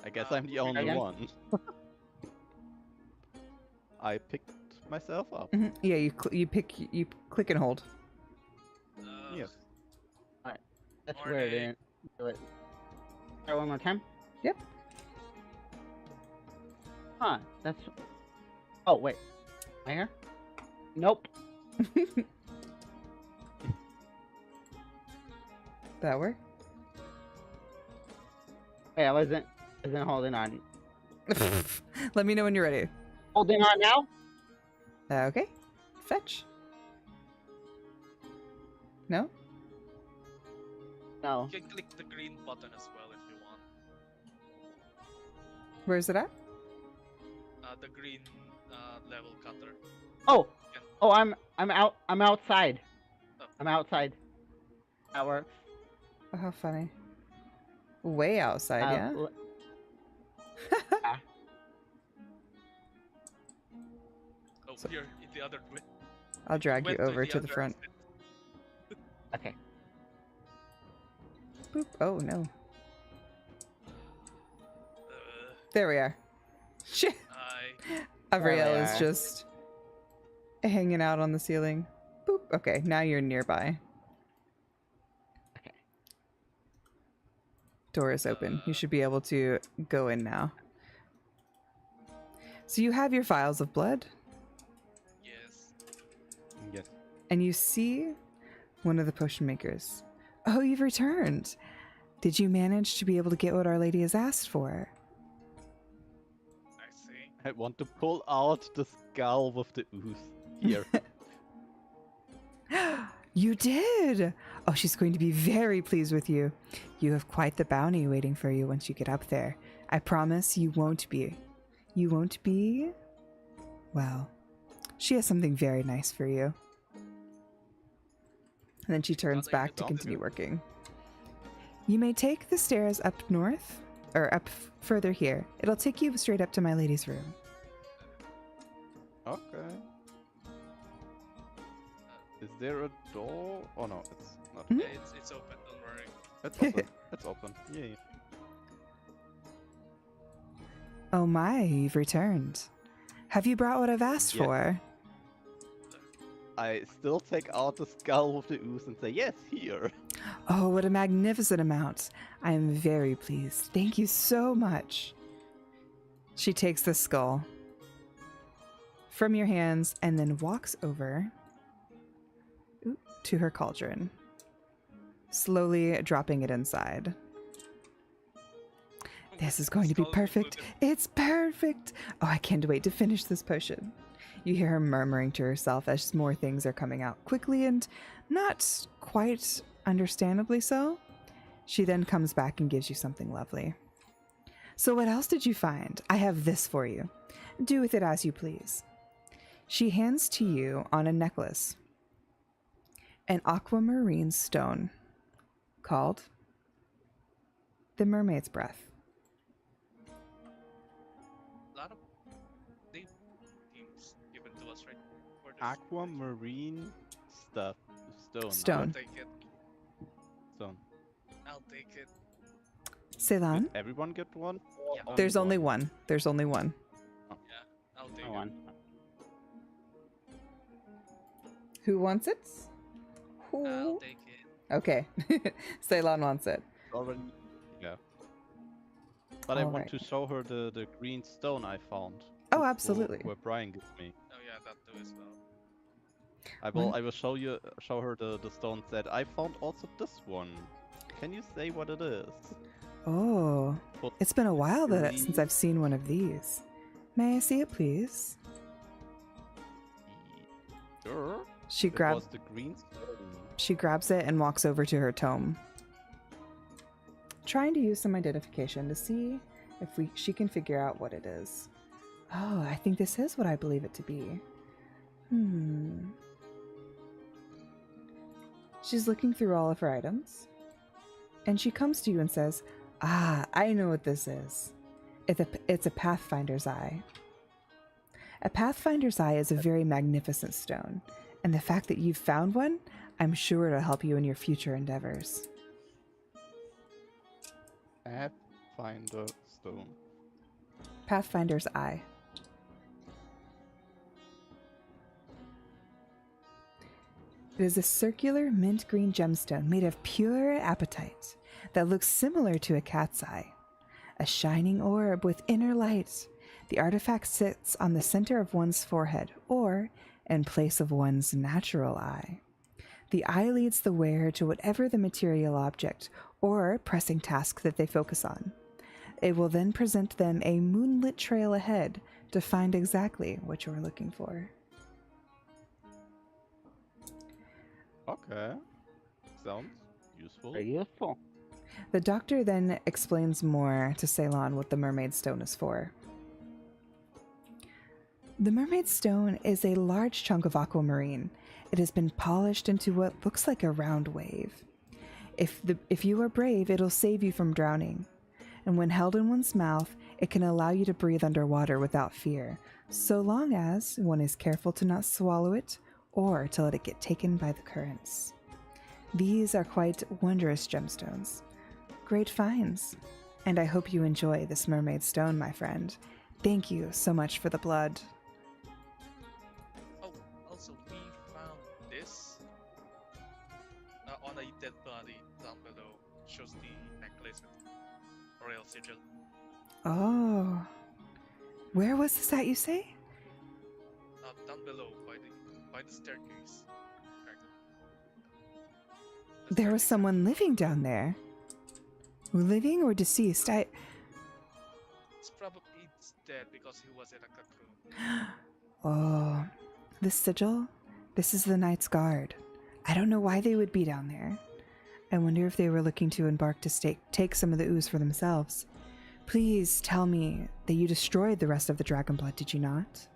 I guess I'm the only again? one. I picked myself up. Yeah, you click and hold. Yes. That's Morning. weird. I didn't do it. Try one more time. Yep. Huh? That's. Oh wait. Am I here? Nope. That work? Wait, I wasn't holding on. Let me know when you're ready. Holding on now? Okay. Fetch. No? No. You can click the green button as well if you want. Where's it at? The green level cutter. Oh. You can- Oh, I'm outside. Oh. I'm outside. That works. Oh, how funny. Way outside, yeah? l- Oh, So- you're in the other way. I'll drag you Went over to the other front. exit. Okay. Boop. Oh, no. Uh, There we are. Shit. Avriel is are. just hanging out on the ceiling. Boop. Okay, now you're nearby. door is open. You should be able to go in now. So you have your files of blood, Yes. Yes. and you see one of the potion makers. Oh, you've returned. Did you manage to be able to get what Our Lady has asked for? I see. I want to pull out the skull with the ooze here. You did! Oh, she's going to be very pleased with you. You have quite the bounty waiting for you once you get up there. I promise you won't be. You won't be? Well, she has something very nice for you. And then she turns back to sounds continue good. working. You may take the stairs up north, or up further here. It'll take you straight up to my lady's room. Okay. Is there a door? Oh no, it's not. Hmm? Yeah, it's open. Don't worry. It's open. It's open. Yeah. Oh my, you've returned. Have you brought what I've asked Yes. for? I still take out the skull with the ooze and say, yes, here. Oh, what a magnificent amount. I am very pleased. Thank you so much. She takes the skull from your hands and then walks over to her cauldron, slowly dropping it inside. This is going to be Skull perfect. included. It's perfect. Oh, I can't wait to finish this potion. You hear her murmuring to herself as more things are coming out quickly and not quite understandably so. She then comes back and gives you something lovely. So what else did you find? I have this for you. Do with it as you please. She hands to you on a necklace an aquamarine stone called the Mermaid's Breath. A lot of name teams given to us, right? For this. Aquamarine stuff. Stone. Stone. I'll take it. Stone. I'll take it. Ceylon? Did everyone get one? Yeah. There's only one. There's only one. I'll take I it. won. Who wants it? I'll Who? take it. Okay. Ceylon wants it. Already. Yeah. But I All want right. to show her the green stone I found. Oh, wh- absolutely. Where Brian gave me. Oh yeah, that too as well. I will show her the stone that I found also this one. Can you say what it is? Oh, But it's been a while green- since I've seen one of these. May I see it, please? Sure. She It grabs was the green stone. She grabs it and walks over to her tome, trying to use some identification to see if she can figure out what it is. Oh, I think this is what I believe it to be. She's looking through all of her items, and she comes to you and says, "Ah, I know what this is. It's a Pathfinder's Eye. A Pathfinder's Eye is a very magnificent stone, and the fact that you've found one, I'm sure it'll help you in your future endeavors." Pathfinder stone. Pathfinder's Eye. It is a circular mint green gemstone made of pure apatite that looks similar to a cat's eye. A shining orb with inner light. The artifact sits on the center of one's forehead or in place of one's natural eye. The eye leads the wearer to whatever the material object or pressing task that they focus on. It will then present them a moonlit trail ahead to find exactly what you're looking for. Okay. Sounds useful. Very useful. The doctor then explains more to Ceylon what the mermaid stone is for. The mermaid stone is a large chunk of aquamarine. It has been polished into what looks like a round wave. If you are brave, it'll save you from drowning. And when held in one's mouth, it can allow you to breathe underwater without fear, so long as one is careful to not swallow it or to let it get taken by the currents. These are quite wondrous gemstones. Great finds. And I hope you enjoy this mermaid stone, my friend. Thank you so much for the blood. Oh, also we found this on a dead body down below. Shows the necklace royal sigil. Oh. Where was this at, you say? Down below by the staircase. Right. There was staircase someone living down there. Living or deceased? It's probably dead because he was in a cocoon. Oh. The sigil? This is the Knight's Guard. I don't know why they would be down there. I wonder if they were looking to embark to take some of the ooze for themselves. Please tell me that you destroyed the rest of the dragon blood, did you not?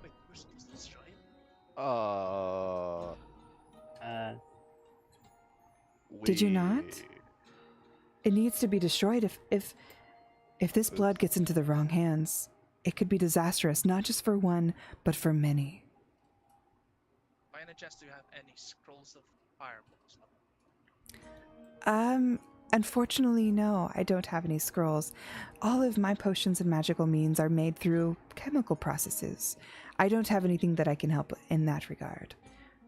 Wait, we're supposed to destroy it? Did you not? It needs to be destroyed. If this blood gets into the wrong hands, it could be disastrous, not just for one, but for many. By any chance, do you have any scrolls of fireballs? Unfortunately, no, I don't have any scrolls. All of my potions and magical means are made through chemical processes. I don't have anything that I can help in that regard.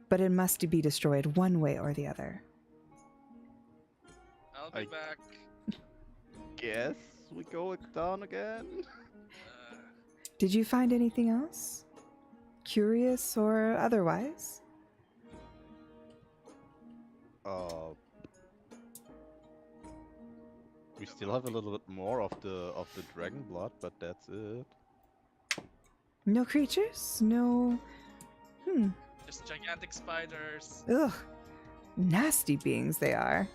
But it must be destroyed one way or the other. I'll be back. Guess we go down again. Did you find anything else? Curious or otherwise? We still have a little bit more of the dragon blood, but that's it. No creatures? No... Just gigantic spiders. Ugh. Nasty beings they are.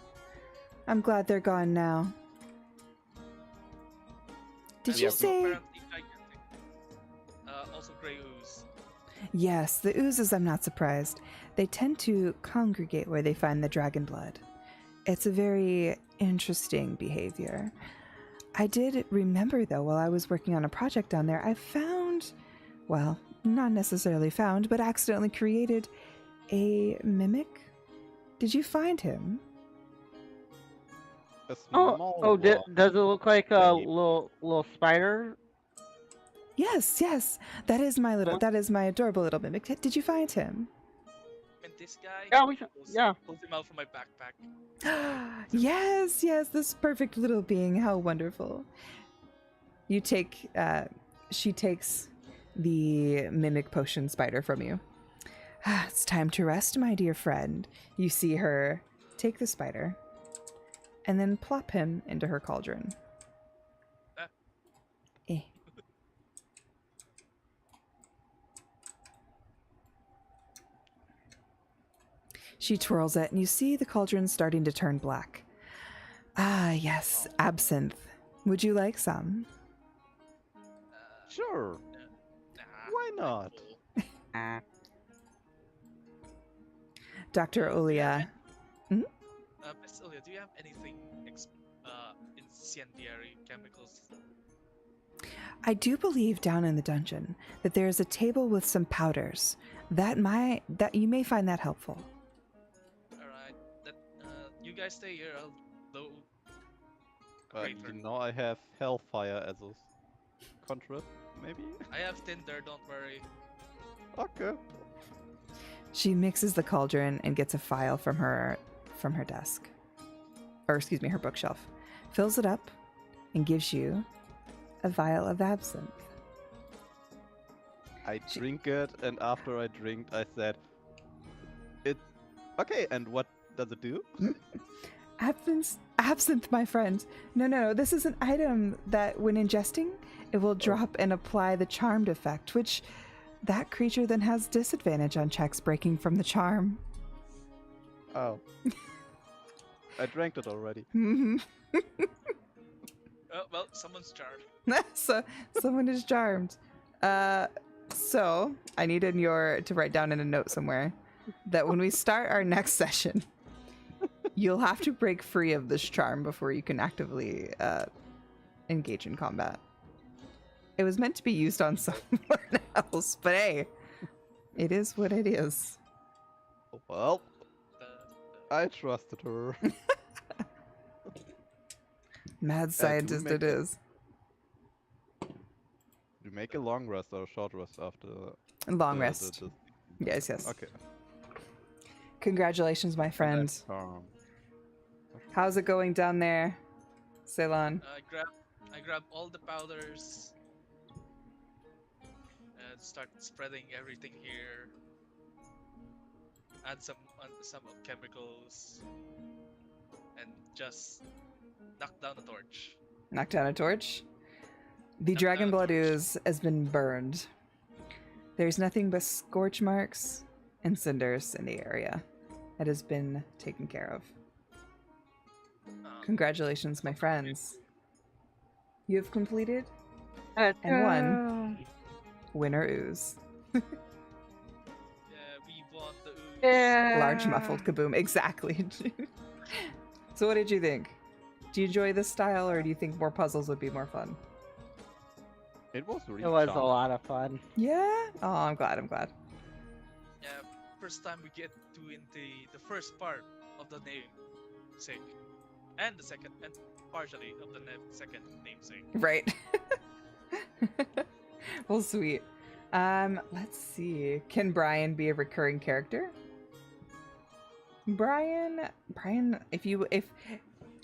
I'm glad they're gone now. Did And you also say... apparently gigantic. Also grey ooze. Yes, the oozes, I'm not surprised. They tend to congregate where they find the dragon blood. It's a very interesting behavior. I did remember, though, while I was working on a project down there, I found, well, not necessarily found, but accidentally created a mimic. Did you find him? A small one. Does it look like a Thingy. little spider? Yes. That is my adorable little mimic. Did you find him? And this guy Yeah, pulls him out from my backpack. Yes, this perfect little being. How wonderful. She takes the mimic potion spider from you. It's time to rest, my dear friend. You see her take the spider and then plop him into her cauldron. Eh. She twirls it, and you see the cauldron starting to turn black. Ah, yes, absinthe. Would you like some? Sure. Nah, Why not? Ah. Dr. Olia. Miss Olia, do you have anything incendiary chemicals? I do believe down in the dungeon that there is a table with some powders. That you may find that helpful. Alright, you guys stay here. I'll blow. You know I have hellfire as a contract, maybe? I have tinder, don't worry. Okay. She mixes the cauldron and gets a file from her desk. Or excuse me, her bookshelf. Fills it up and gives you a vial of absinthe. I drink it, and after I drink, I said, okay, and what does it do? Absinthe, my friend. No, this is an item that when ingesting, it will drop and apply the charmed effect, which that creature then has disadvantage on checks breaking from the charm. Oh. I drank it already. Well, someone's charmed. So someone is charmed. So I need to write down in a note somewhere that when we start our next session, you'll have to break free of this charm before you can actively engage in combat. It was meant to be used on someone else, but hey, it is what it is. Well, I trusted her. Mad scientist it is. You make a long rest or a short rest after? Long rest. Yes. Okay. Congratulations, my friend. How's it going down there? Ceylon. I grab all the powders and start spreading everything here. Add some chemicals and just knock down the torch. Knock down a torch. The Knock dragon down a blood torch. ooze has been burned. There's nothing but scorch marks and cinders in the area. It has been taken care of. Congratulations, my friends. You have completed and won Winner Ooze. Yeah, we won the ooze. Yeah. Large muffled kaboom. Exactly. So what did you think? Do you enjoy this style, or do you think more puzzles would be more fun? It was really It was a charming. lot of fun. Yeah? Oh, I'm glad. Yeah, first time we get to in the first part of the namesake, and the second, and partially of the second namesake. Right. Well, sweet. Let's see. Can Brian be a recurring character? Brian,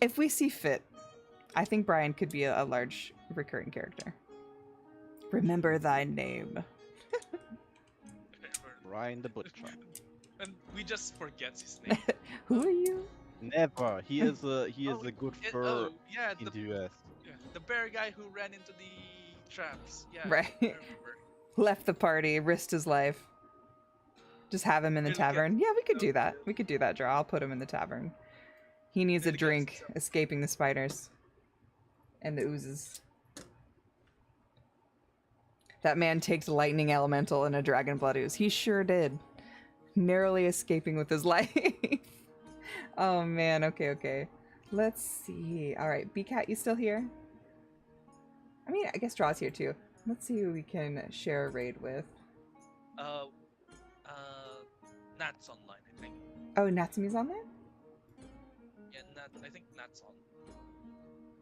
if we see fit, I think Brian could be a large recurring character. Remember thy name. Ryan the Butcher. And we just forget his name. Who are you? Never. He is a good fur Yeah, in the US. the bear guy who ran into the traps. Yeah, Right. I remember. Left the party, risked his life. Just have him in the Really tavern. good. Yeah, we could do that. We could do that, Draw. I'll put him in the tavern. He needs a Really good drink, stuff. escaping the spiders and the oozes. That man takes lightning elemental in a dragon blood ooze. He sure did. Narrowly escaping with his life. Oh man, okay. Let's see. Alright, BCat, you still here? I mean, I guess Draw's here too. Let's see who we can share a raid with. Nat's online, I think. Oh, Natsumi's on there? Yeah, I think Nat's on.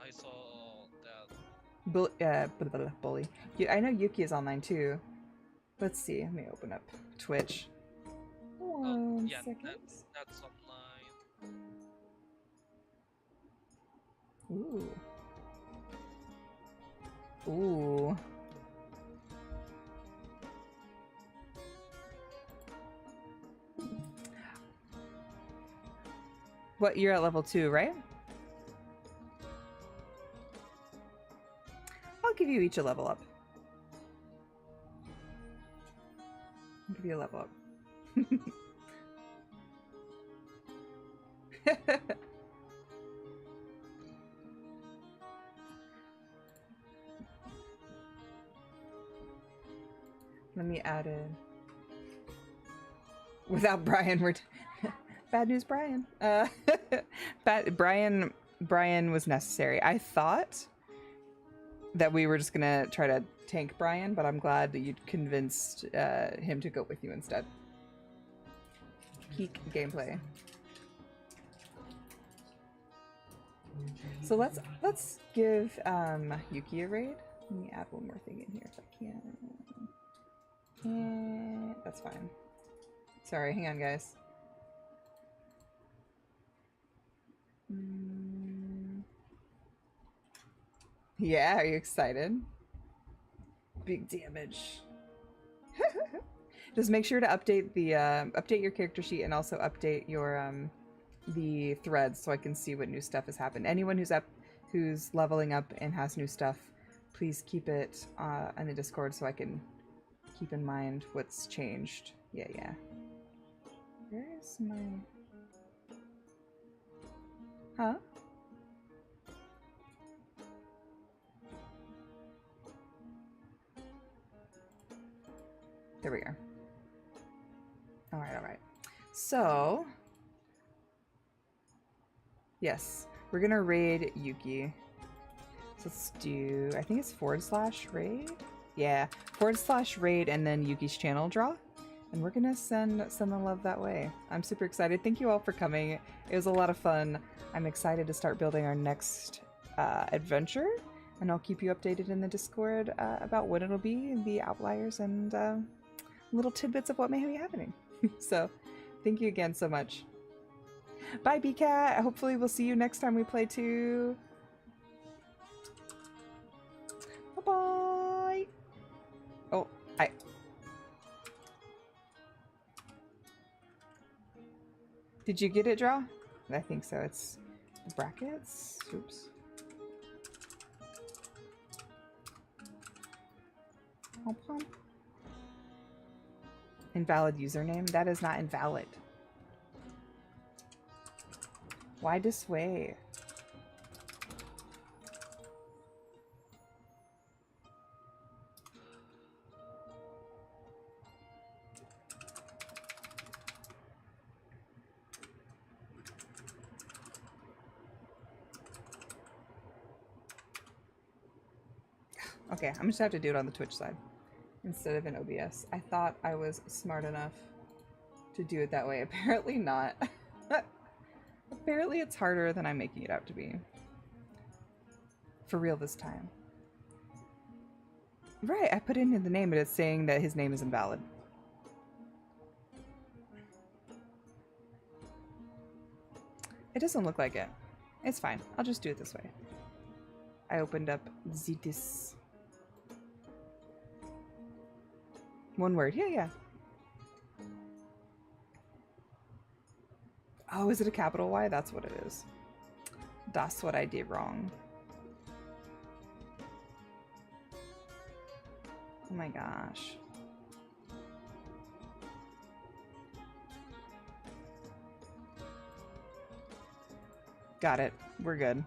I saw that. Bully. I know Yuki is online too. Let's see. Let me open up Twitch. One yeah, second. Nat's online. Ooh. Ooh. What, you're at level 2, right? I'll give you each a level up. I'll give you a level up. Let me add in. Without Brian, we're bad news, Brian. Brian was necessary. I thought that we were just gonna try to tank Brian, but I'm glad that you convinced him to go with you instead. Peak gameplay. So let's give Yuki a raid. Let me add one more thing in here if I can. That's fine. Sorry, hang on, guys. Yeah, are you excited? Big damage. Just make sure to update the update your character sheet and also update your the threads so I can see what new stuff has happened. Anyone who's leveling up and has new stuff, please keep it in the Discord so I can keep in mind what's changed. Yeah. Where's my... Huh? There we go. Alright. So... Yes, we're gonna raid Yuki. So let's do... I think it's /raid? Yeah, /raid and then Yuki's channel draw. And we're gonna send the love that way. I'm super excited. Thank you all for coming. It was a lot of fun. I'm excited to start building our next adventure. And I'll keep you updated in the Discord about what it'll be, the outliers, and little tidbits of what may be happening. So, thank you again so much. Bye, BCat! Hopefully we'll see you next time we play too. Did you get it, Draw? I think so. It's brackets. Oops. Pom pom. Invalid username? That is not invalid. Why this way? Okay, I'm just gonna have to do it on the Twitch side instead of in OBS. I thought I was smart enough to do it that way. Apparently not. Apparently it's harder than I'm making it out to be. For real this time. Right, I put it in the name, but it's saying that his name is invalid. It doesn't look like it. It's fine. I'll just do it this way. I opened up Zetis. One word. Yeah, yeah. Oh, is it a capital Y? That's what it is. That's what I did wrong. Oh my gosh. Got it. We're good.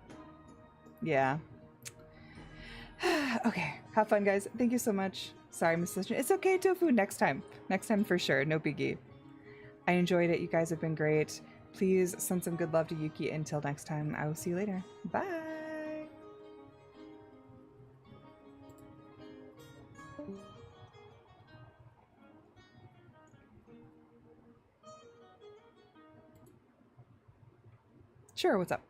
Yeah. Okay. Have fun, guys. Thank you so much. Sorry, Miss Listener. It's okay, Tofu. Next time. Next time for sure. No biggie. I enjoyed it. You guys have been great. Please send some good love to Yuki. Until next time, I will see you later. Bye. Sure, what's up?